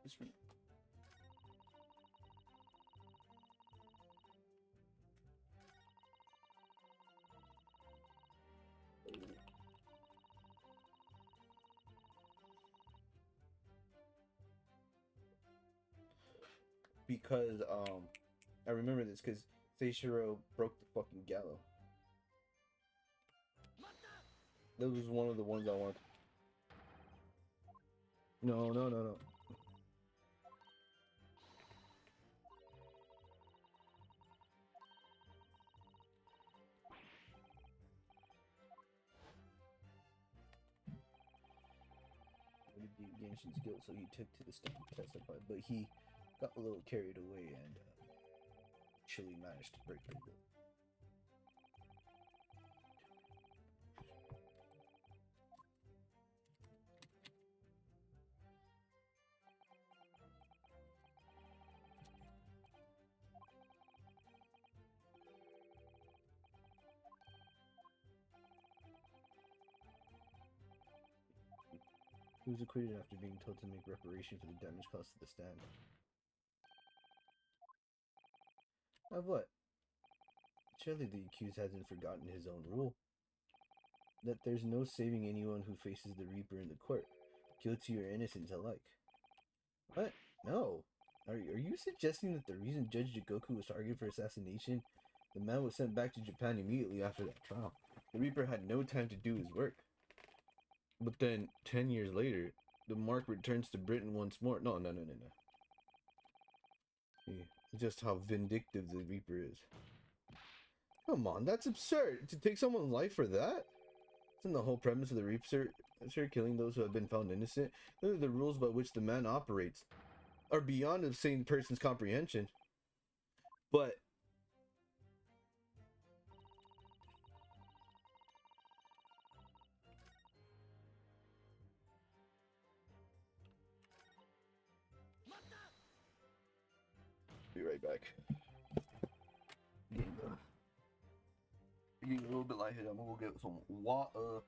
This one. Because I remember this because Seishiro broke the fucking gallows. That was one of the ones I wanted. No, no, no, no. Genshin's guilt, so he took to the stand to testify, but he got a little carried away and actually managed to break the will. He was acquitted after being told to make reparation for the damage caused to the stand. Of what? Surely the accused hasn't forgotten his own rule. That there's no saving anyone who faces the Reaper in the court, guilty or innocent alike. What? No. Are you suggesting that the reason Judge Jigoku was targeted for assassination, the man was sent back to Japan immediately after that trial? The Reaper had no time to do his work. But then, 10 years later, the mark returns to Britain once more. No. Yeah, just how vindictive the Reaper is. Come on, that's absurd. To take someone's life for that? Isn't the whole premise of the Reaper killing those who have been found innocent? Those are the rules by which the man operates. Are beyond the sane person's comprehension. But be right back. Getting a little bit lightheaded. I'm gonna go get some water.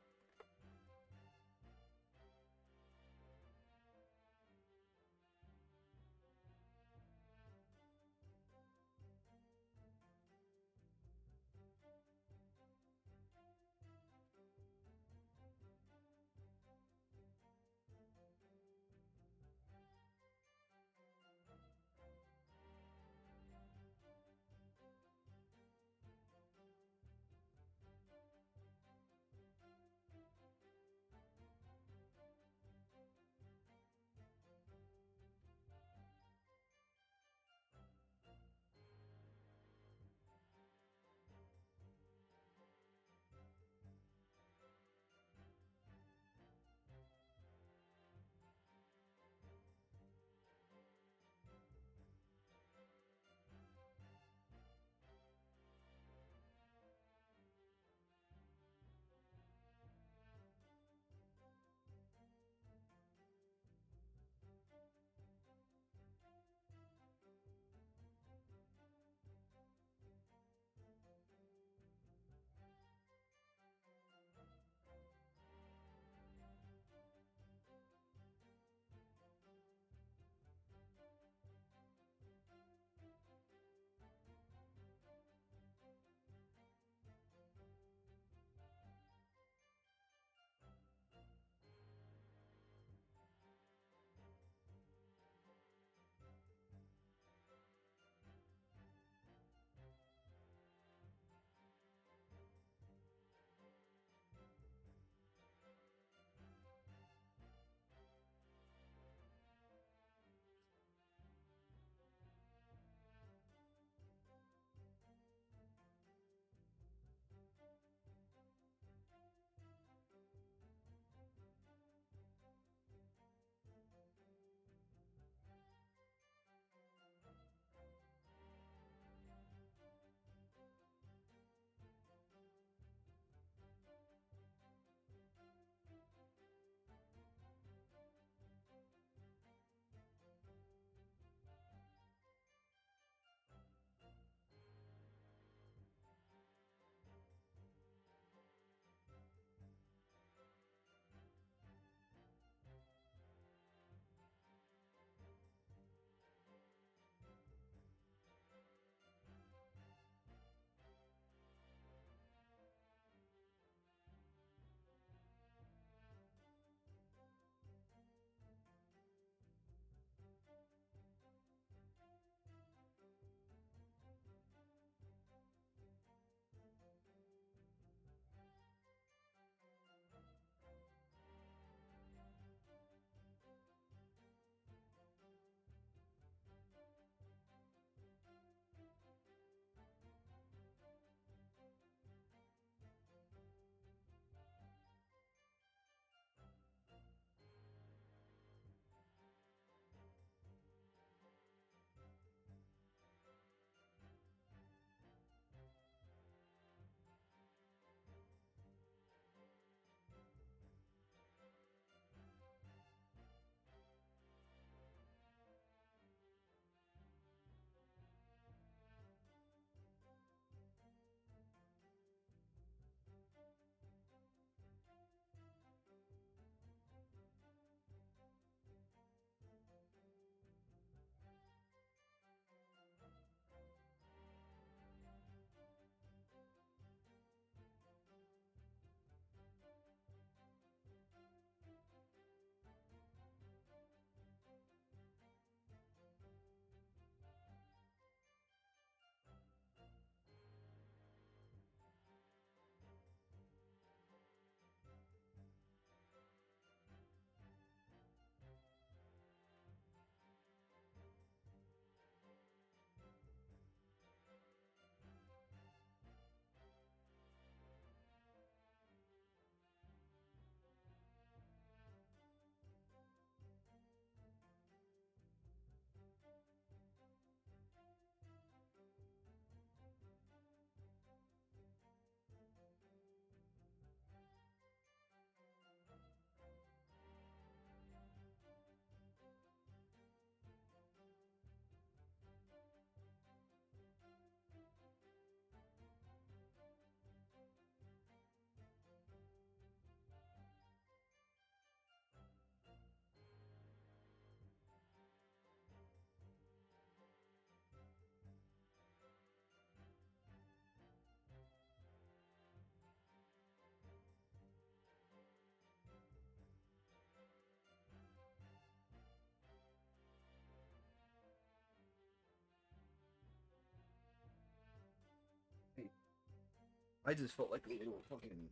I just felt like a little fucking,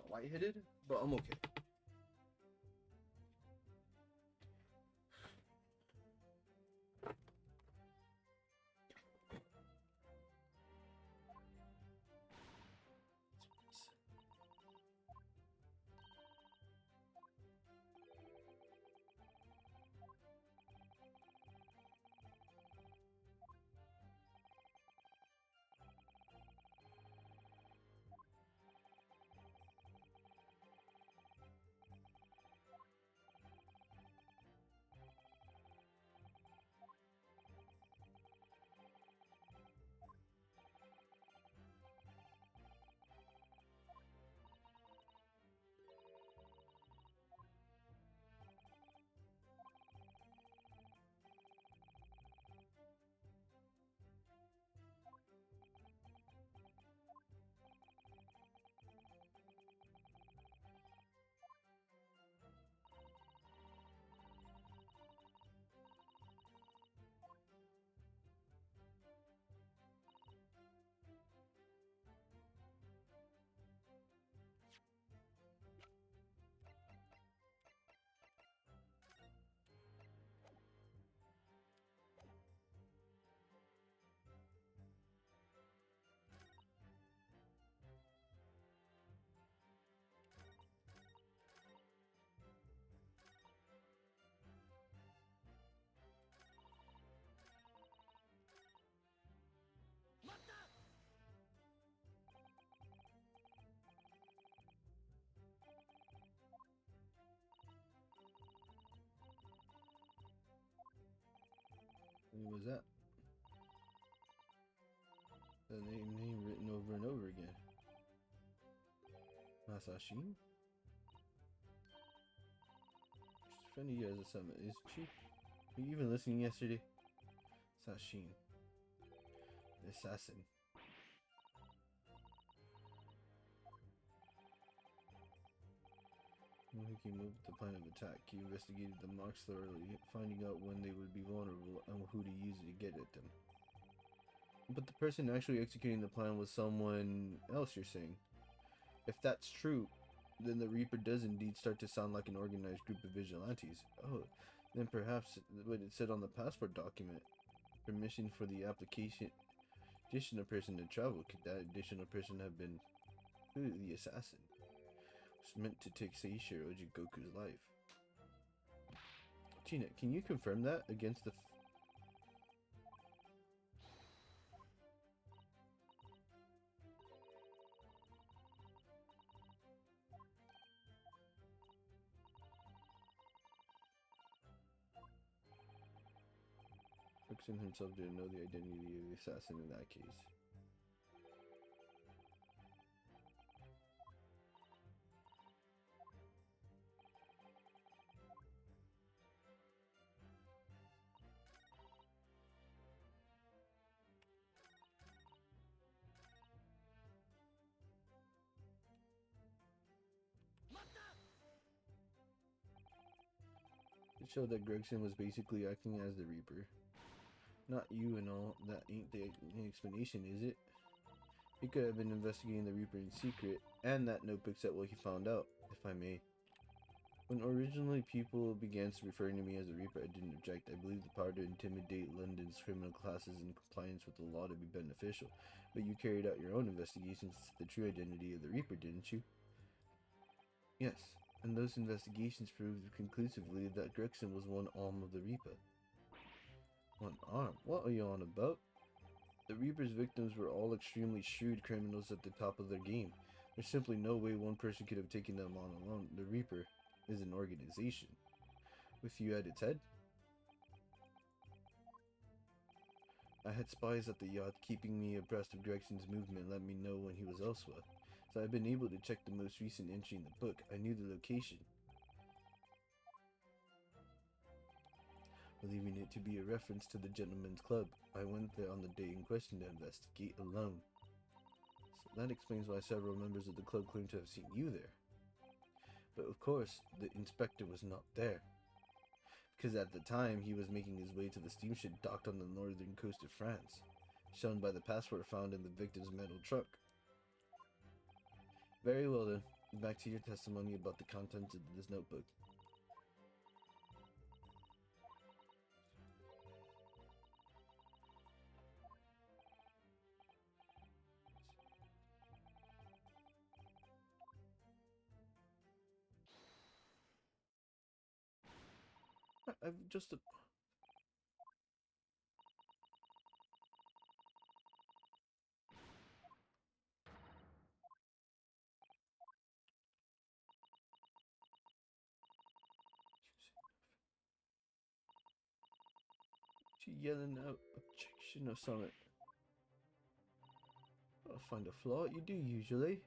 lightheaded, but I'm okay. What was that? The name written over and over again. Masashin? She's offended you as a summon, isn't she? Were you even listening yesterday? Sashin. The assassin. He moved the plan of attack. He investigated the marks thoroughly, finding out when they would be vulnerable and who to use to get at them. But the person actually executing the plan was someone else, you're saying? If that's true, then the Reaper does indeed start to sound like an organized group of vigilantes. Oh, then perhaps what it said on the passport document. Permission for the application additional person to travel. Could that additional person have been who? The assassin. Was meant to take Seishiro Jigoku's life. Tina, can you confirm that against the Brookston himself didn't know the identity of the assassin in that case. It showed that Gregson was basically acting as the Reaper. Not you and all. That ain't the explanation, is it? He could have been investigating the Reaper in secret, and that notebook said what he found out, if I may. When originally people began referring to me as the Reaper, I didn't object. I believed the power to intimidate London's criminal classes in compliance with the law to be beneficial. But you carried out your own investigations into the true identity of the Reaper, didn't you? Yes, and those investigations proved conclusively that Gregson was one arm of the Reaper. One arm? What are you on about? The Reaper's victims were all extremely shrewd criminals at the top of their game. There's simply no way one person could have taken them on alone. The Reaper is an organization, with you at its head. I had spies at the yacht keeping me abreast of Gregson's movement and let me know when he was elsewhere. So I've been able to check the most recent entry in the book. I knew the location, believing it to be a reference to the Gentleman's Club. I went there on the day in question to investigate alone. So that explains why several members of the club claim to have seen you there. But of course, the inspector was not there. Because at the time, he was making his way to the steamship docked on the northern coast of France, shown by the passport found in the victim's metal trunk. Very well then. Back to your testimony about the contents of this notebook. I've just... She yelling out objection or something. I'll find a flaw. You do usually.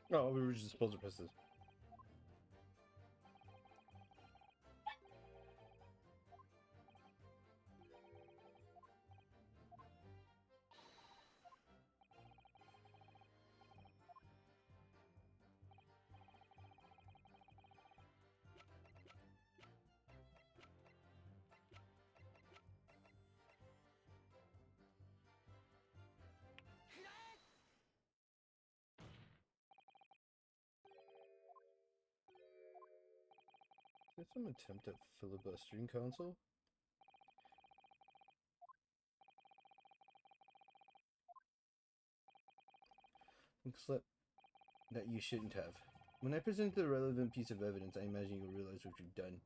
Oh, we were just supposed to press this. some attempt at filibustering, Counsel? Except that you shouldn't have. When I present the relevant piece of evidence, I imagine you'll realize what you've done.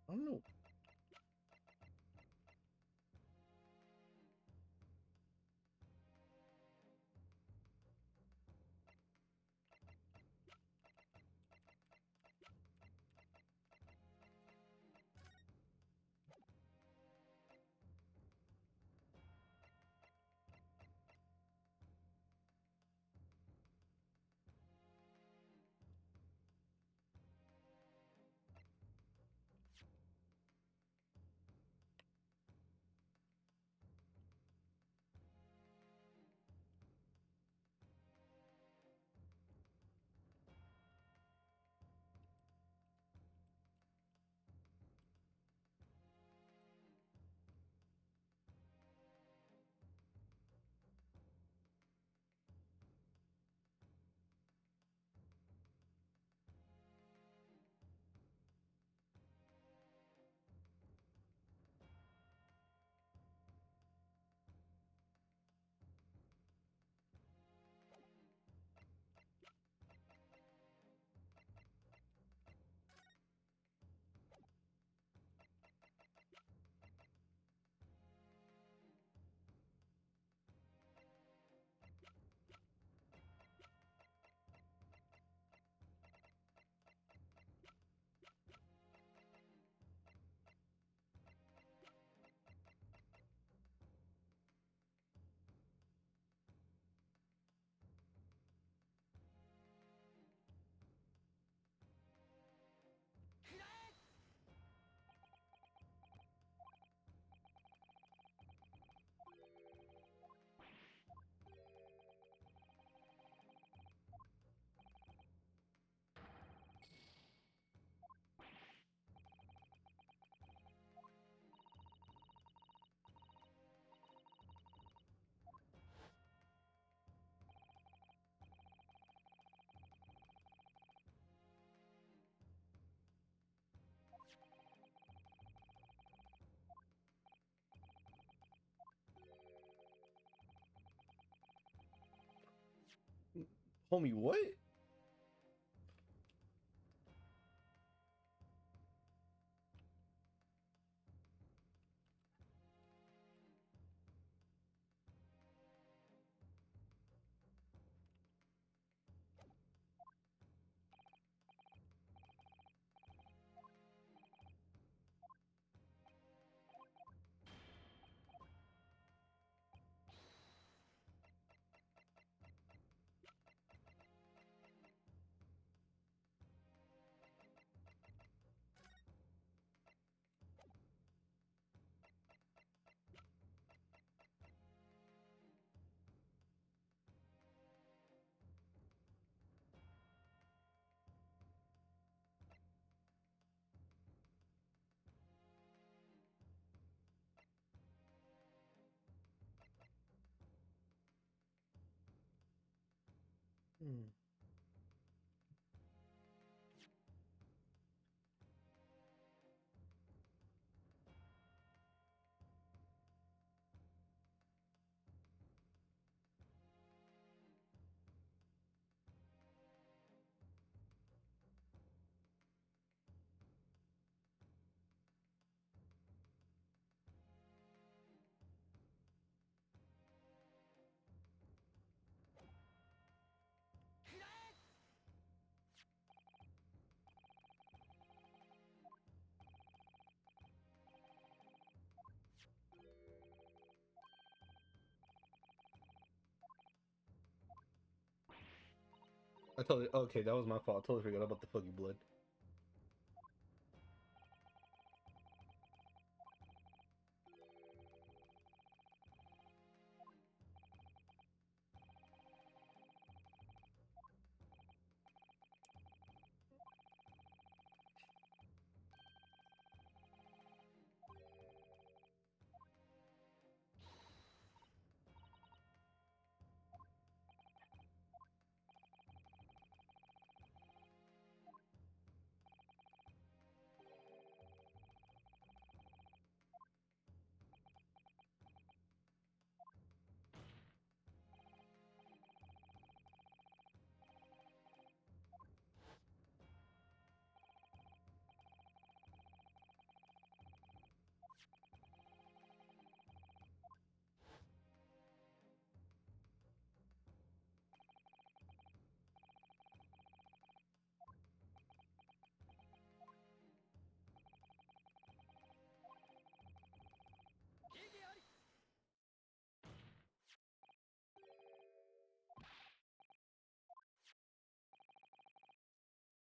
I don't know. Homie, what? Hmm. I totally okay. That was my fault. I totally forgot about the fucking blood.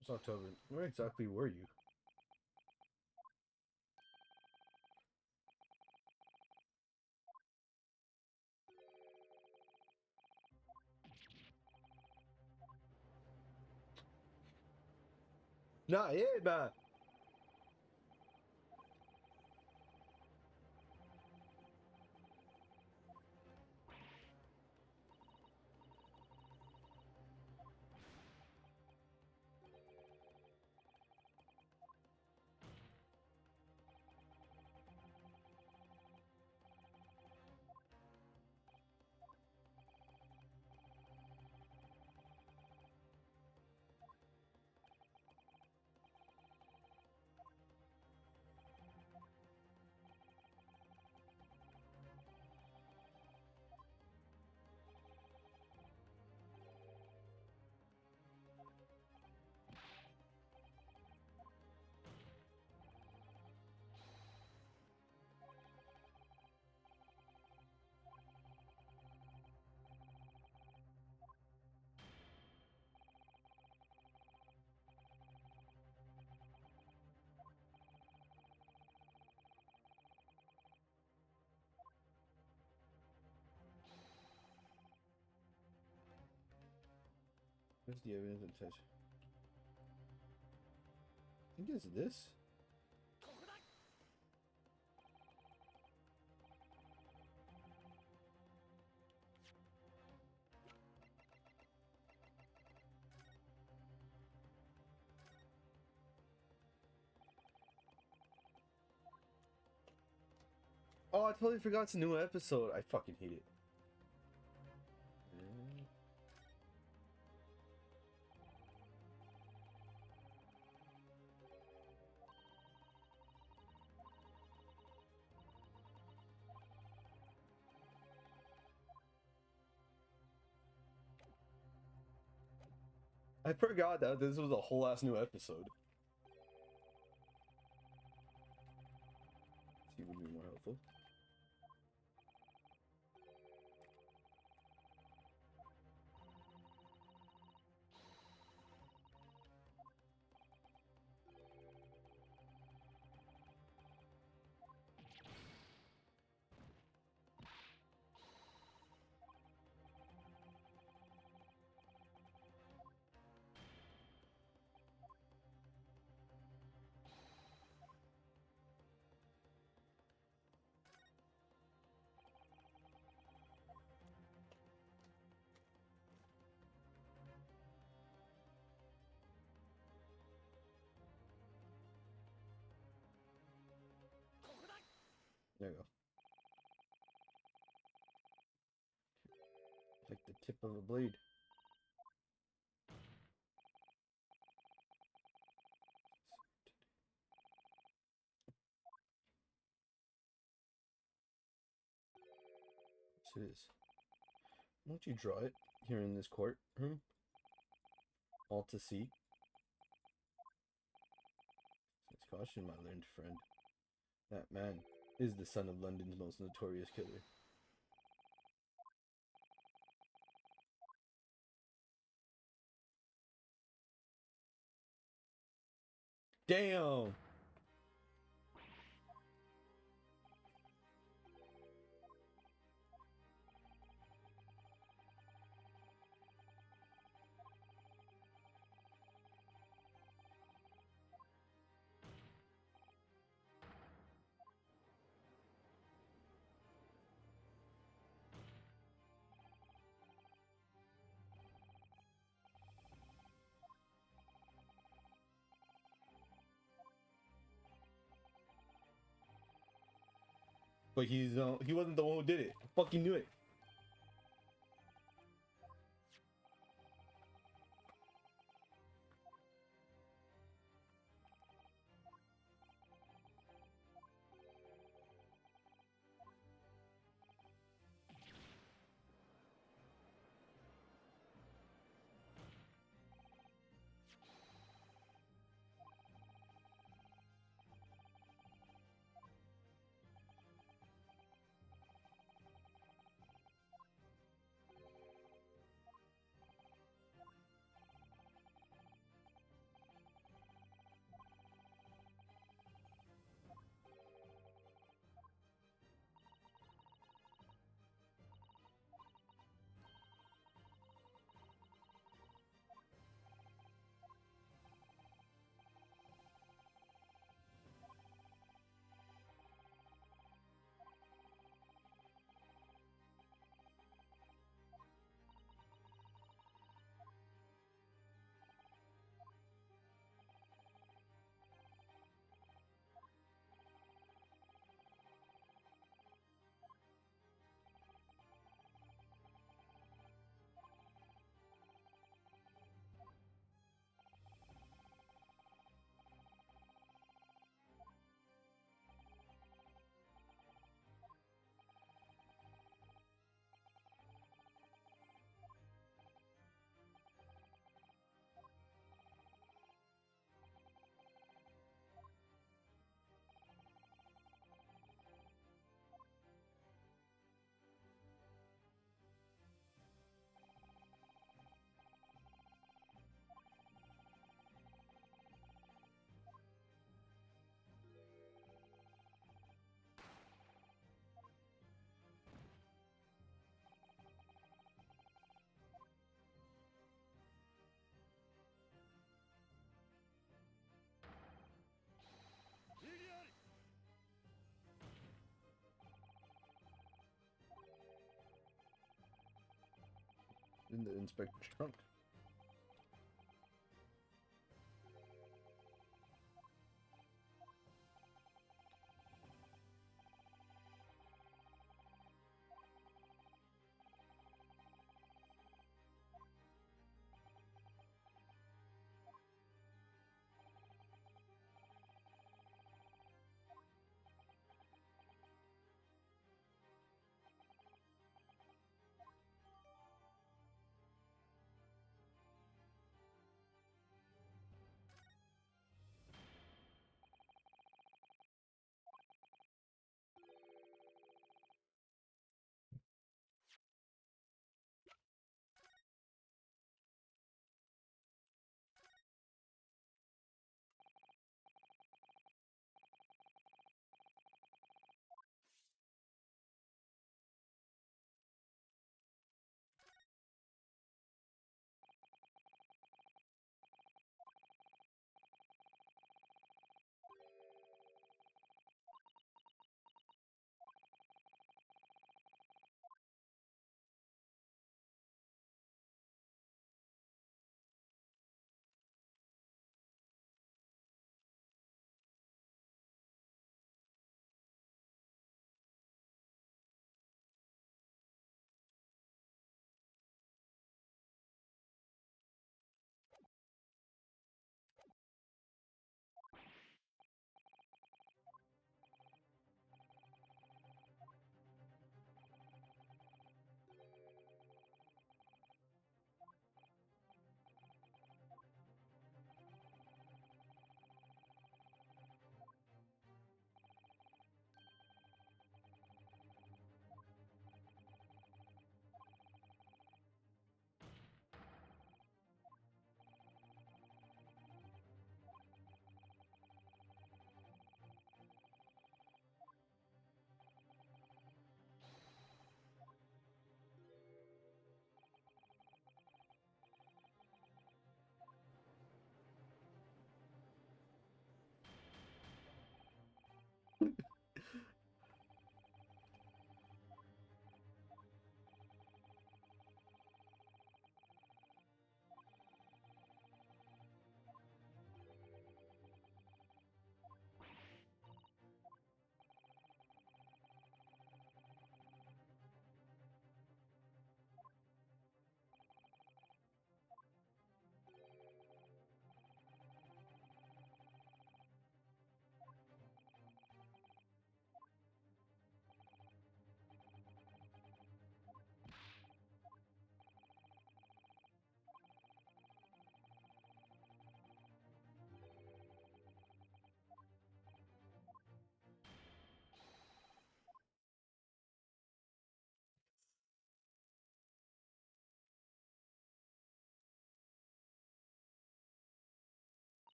It's October. Where exactly were you? Not yet, man. Where's the evidence that says? I think it's this. Oh, I totally forgot it's a new episode. I fucking hate it. I forgot that this was a whole ass new episode. See, would be more helpful. There you go. Like the tip of a blade. Yes, it is. Won't you draw it here in this courtroom? All to see. Since caution, my learned friend. That man is the son of London's most notorious killer. Damn. But he wasn't the one who did it. I fucking knew it. In the inspector's trunk.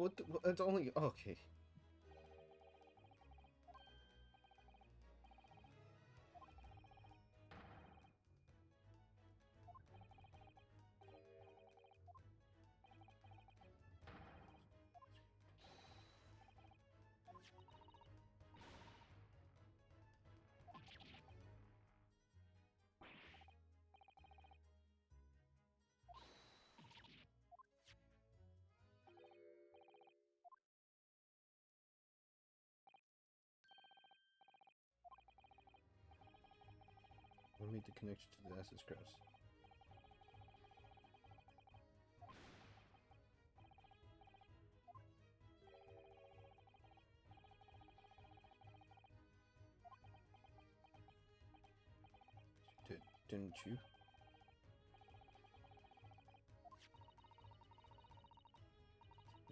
What? It's only okay. I made the connection to the access crafts. Didn't you?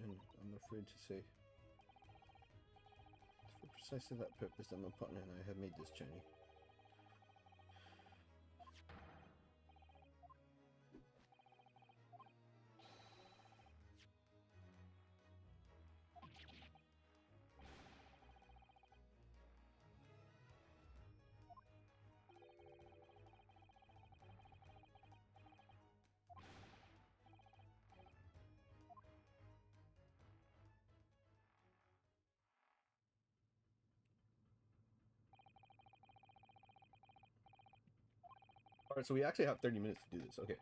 And I'm afraid to say, it's for precisely that purpose that my partner and I have made this journey. Alright, so we actually have 30 minutes to do this. Okay.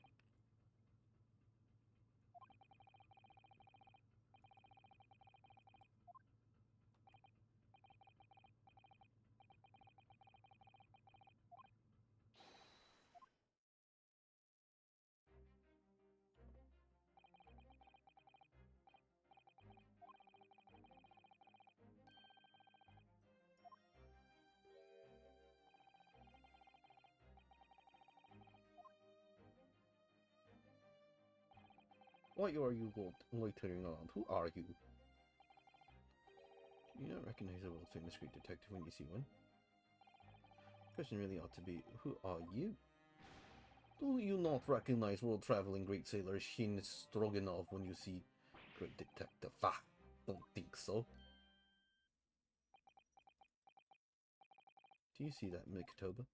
Why are you loitering around? Who are you? Do you not recognize a world-famous Greek detective when you see one? The question really ought to be, who are you? Do you not recognize world-traveling great sailor Shin Stroganov when you see great detective? Ah, don't think so. Do you see that, Mikotoba?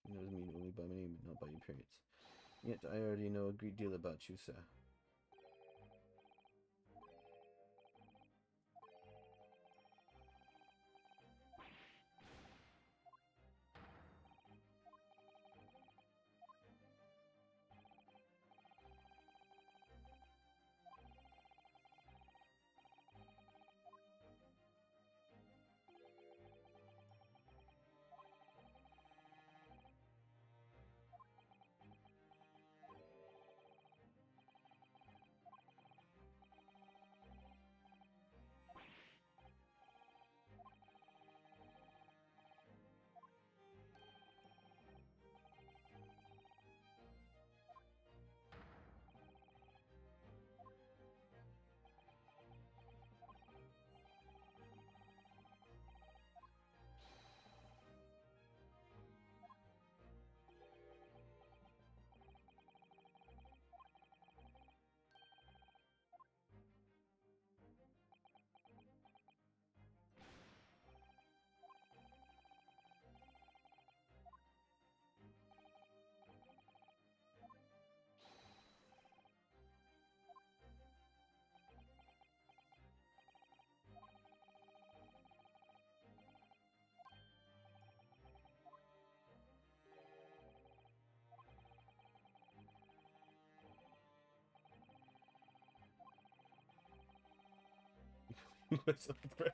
He knows me only by my name, not by appearance. Yet I already know a great deal about you, sir. What's up, Brett?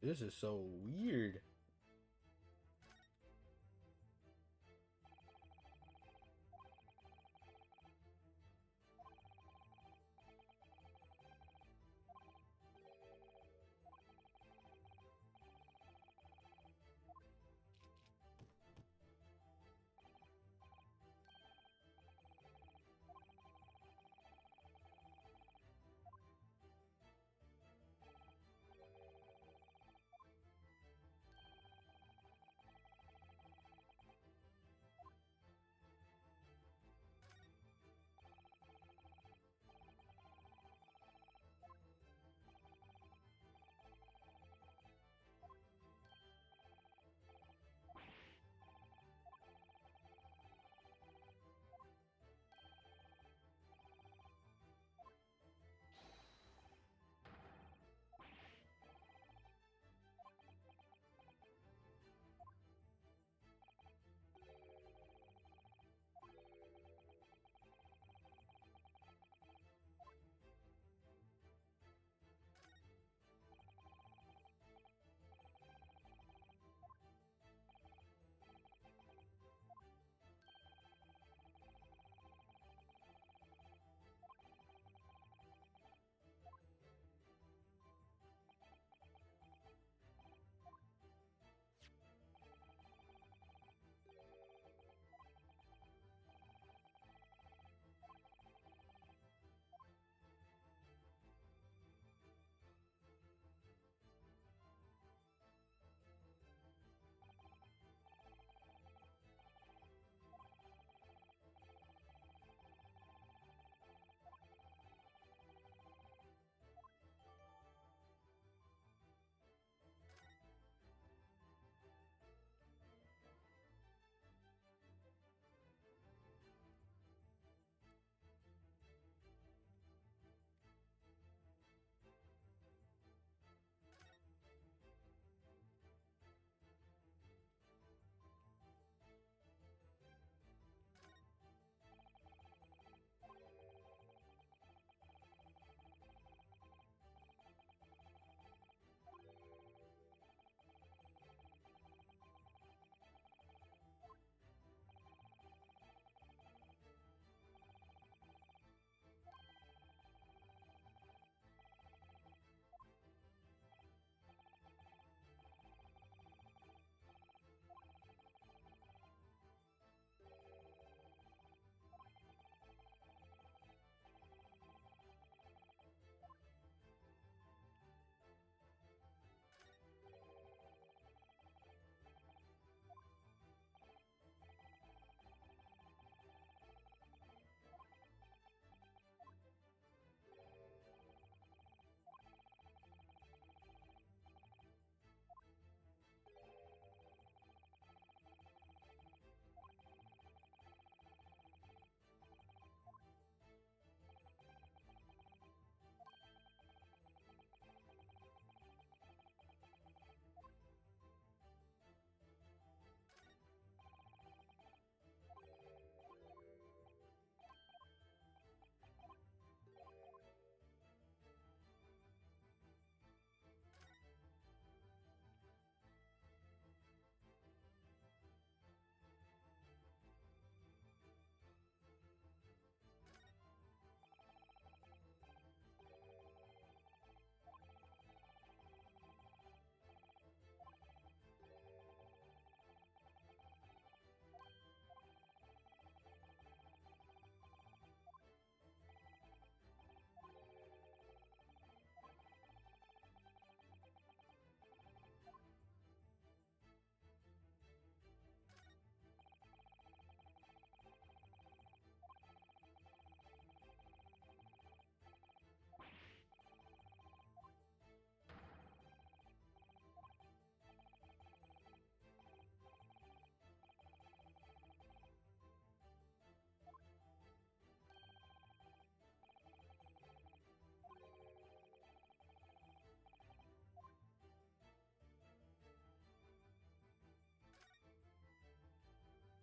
This is so weird.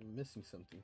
I'm missing something.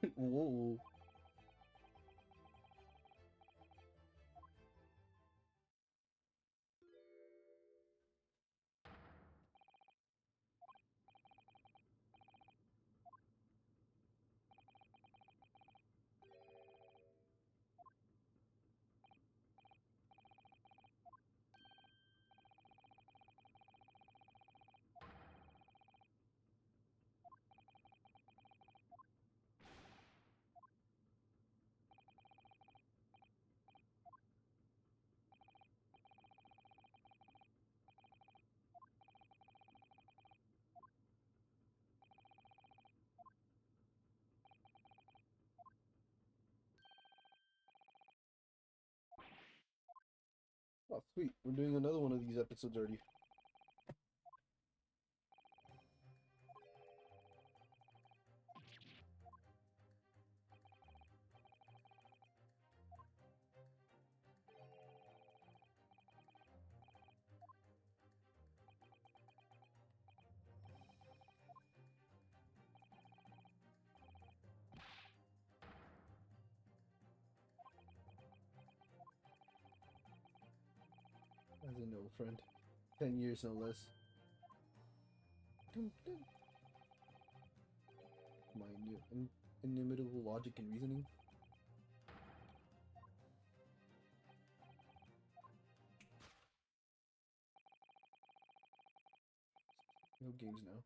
Whoa. Oh, sweet. We're doing another one of these episodes already. As an old friend. 10 years, no less. Dun, dun. My inimitable logic and reasoning. No games now.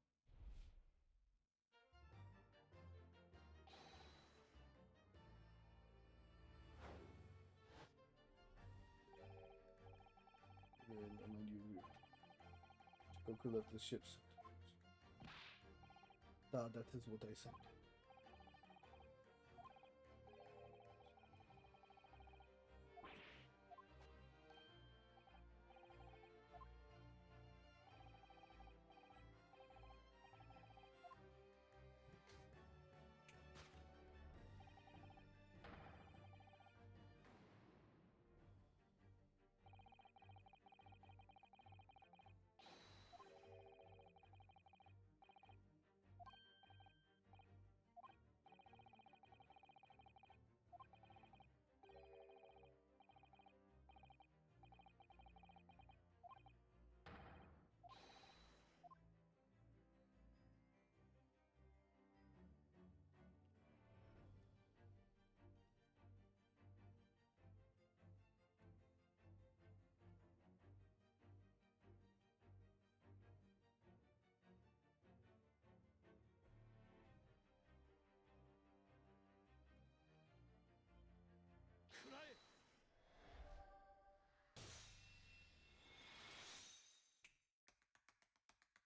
And mind you, Goku left the ships. Ah, that is what I said.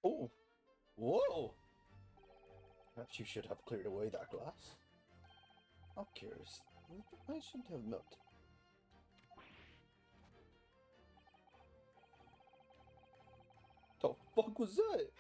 Oh! Whoa! Perhaps you should have cleared away that glass. How curious. I should have not. The fuck was that?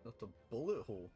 That's a bullet hole.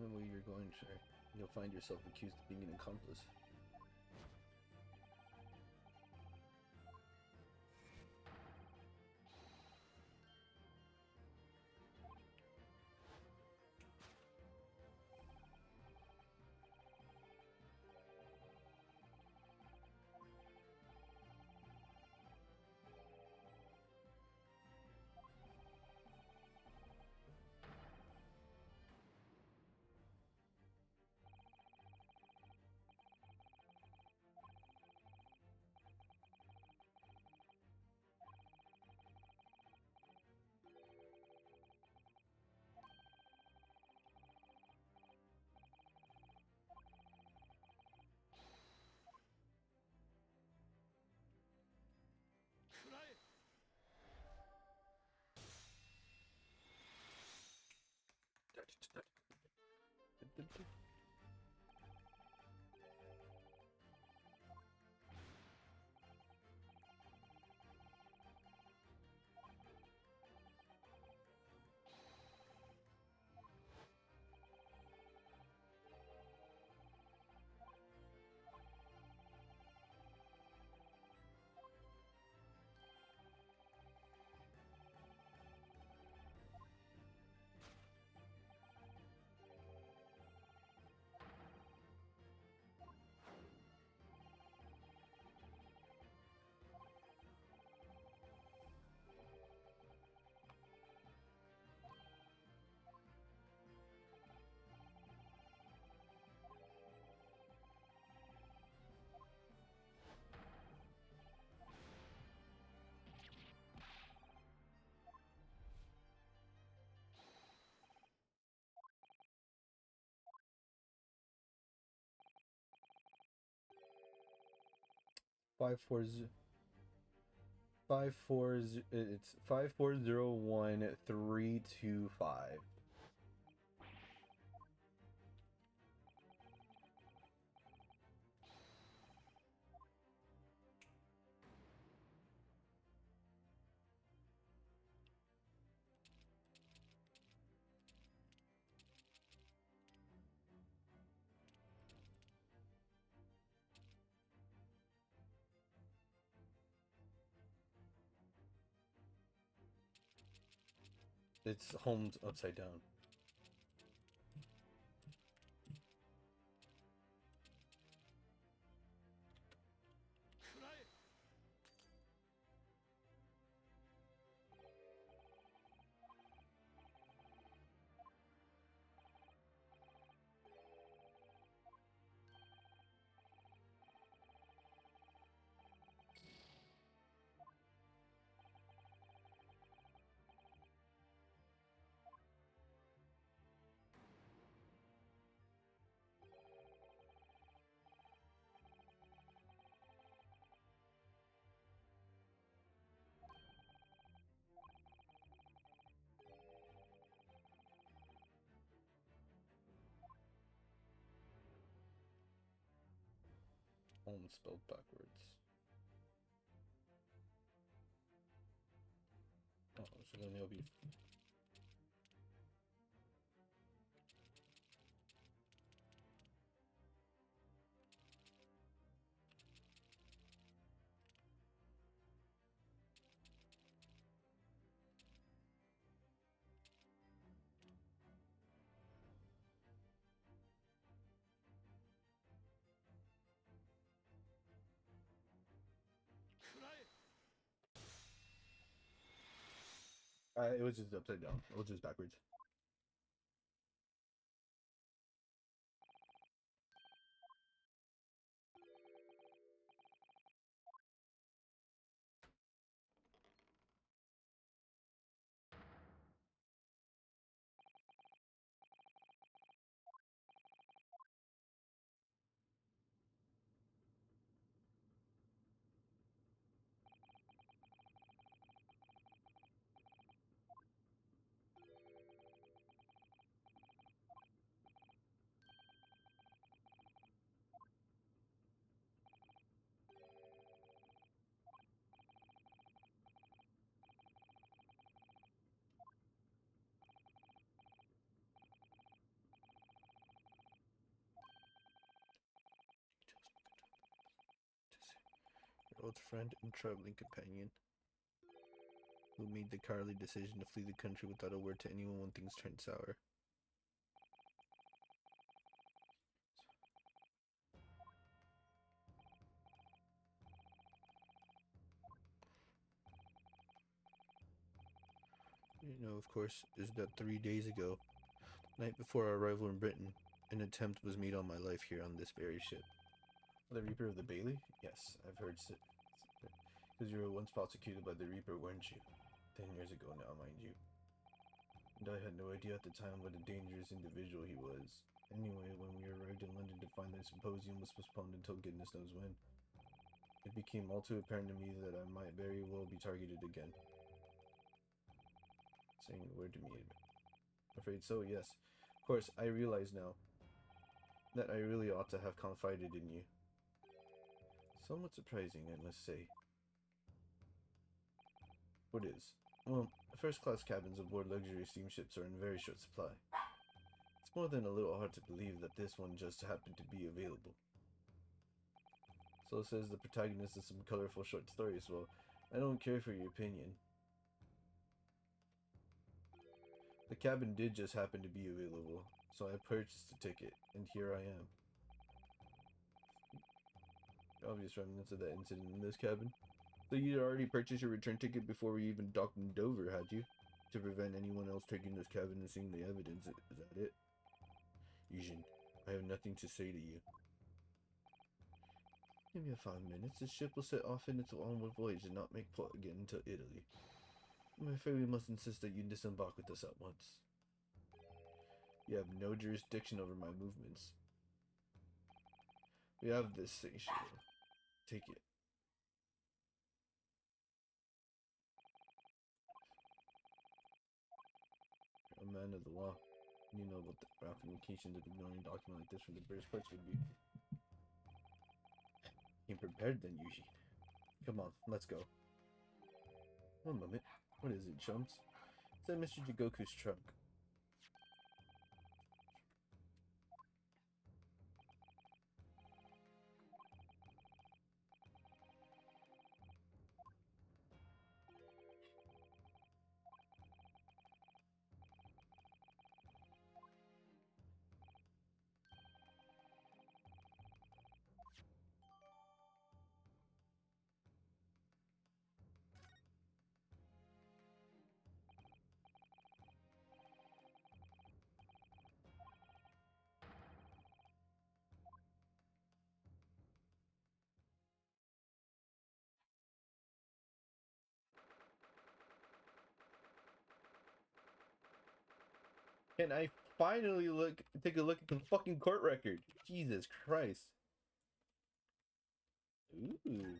The way you're going, sir, you'll find yourself accused of being an accomplice. Five four z 540. It's 5401325. It's homed upside down. Home spelled backwards. Oh, so then it'll be. It was just upside down. It was just backwards. Your old friend and traveling companion, who made the cowardly decision to flee the country without a word to anyone when things turned sour. You know, of course, is that 3 days ago, night before our arrival in Britain, an attempt was made on my life here on this very ship. The Reaper of the Bailey? Yes, I've heard. Because you were once prosecuted by the Reaper, weren't you? 10 years ago now, mind you. And I had no idea at the time what a dangerous individual he was. Anyway, when we arrived in London to find the symposium was postponed until goodness knows when, it became all too apparent to me that I might very well be targeted again. Saying a word to me, afraid so, yes. Of course, I realize now that I really ought to have confided in you. Somewhat surprising, I must say. What is? Well, first-class cabins aboard luxury steamships are in very short supply. It's more than a little hard to believe that this one just happened to be available. So says the protagonist of some colorful short stories. Well, I don't care for your opinion. The cabin did just happen to be available, so I purchased a ticket, and here I am. Obvious remnants of that incident in this cabin. So you'd already purchased your return ticket before we even docked in Dover, had you? To prevent anyone else taking this cabin and seeing the evidence, is that it? Yujin, I have nothing to say to you. Give me 5 minutes. The ship will set off in its onward voyage and not make port again until Italy. I'm afraid we must insist that you disembark with us at once. You have no jurisdiction over my movements. We have this station. Take it. You're a man of the law. You know what the ramifications of ignoring a document like this from the British courts would be. Came prepared then, Eugene. Come on, let's go. One moment. What is it, chums? It's in Mr. Jigoku's trunk. Can I finally take a look at the fucking court record? Jesus Christ. Ooh.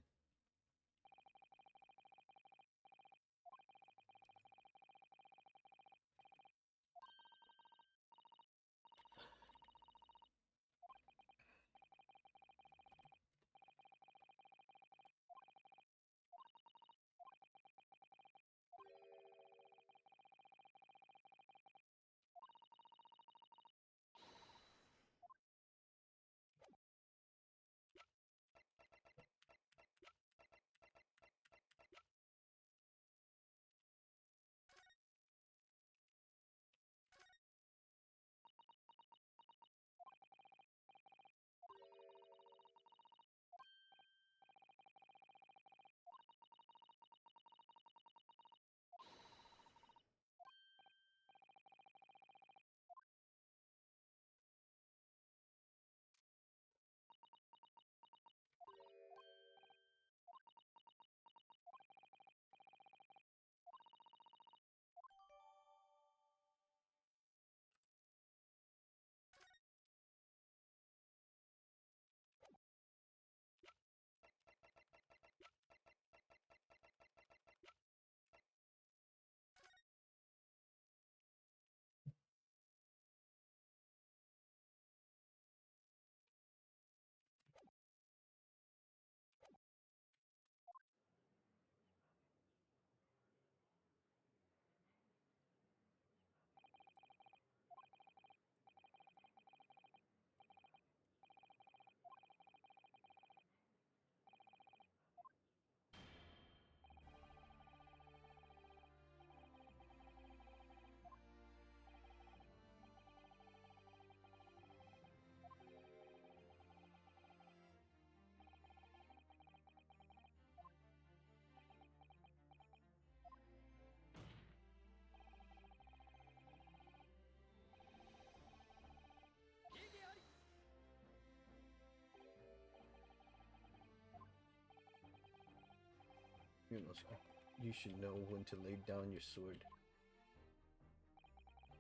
Inosuke, you should know when to lay down your sword.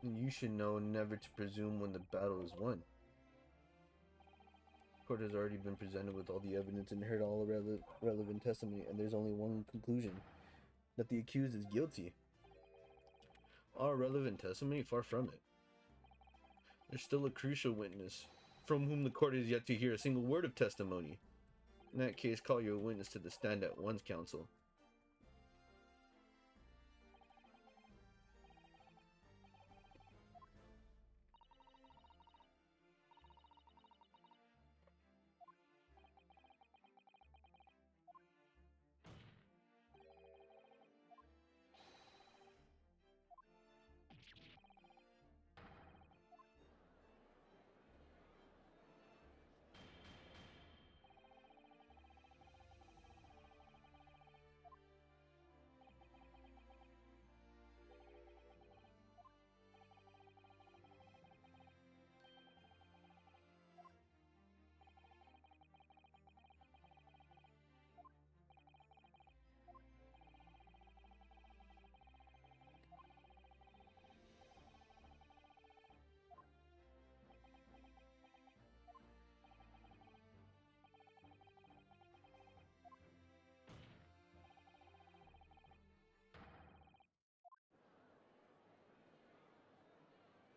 And you should know never to presume when the battle is won. Court has already been presented with all the evidence and heard all relevant testimony, and there's only one conclusion: that the accused is guilty. All relevant testimony? Far from it. There's still a crucial witness, from whom the court has yet to hear a single word of testimony. In that case, call your witness to the stand at once, counsel.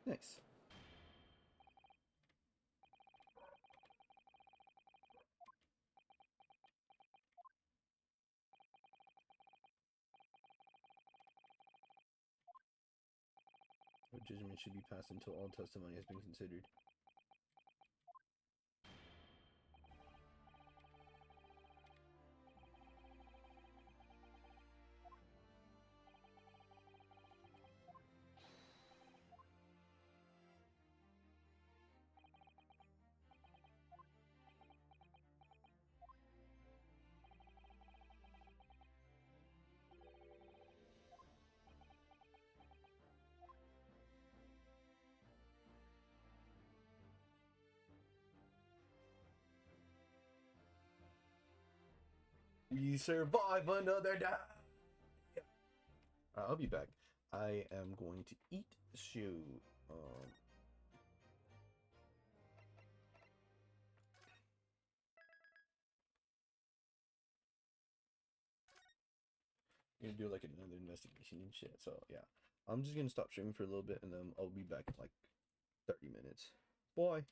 Nice. No judgment should be passed until all testimony has been considered. You survive another day. I'll be back. I am going to eat. Shoot. Gonna do like another investigation and shit. So yeah, I'm just gonna stop streaming for a little bit and then I'll be back in like 30 minutes. Bye.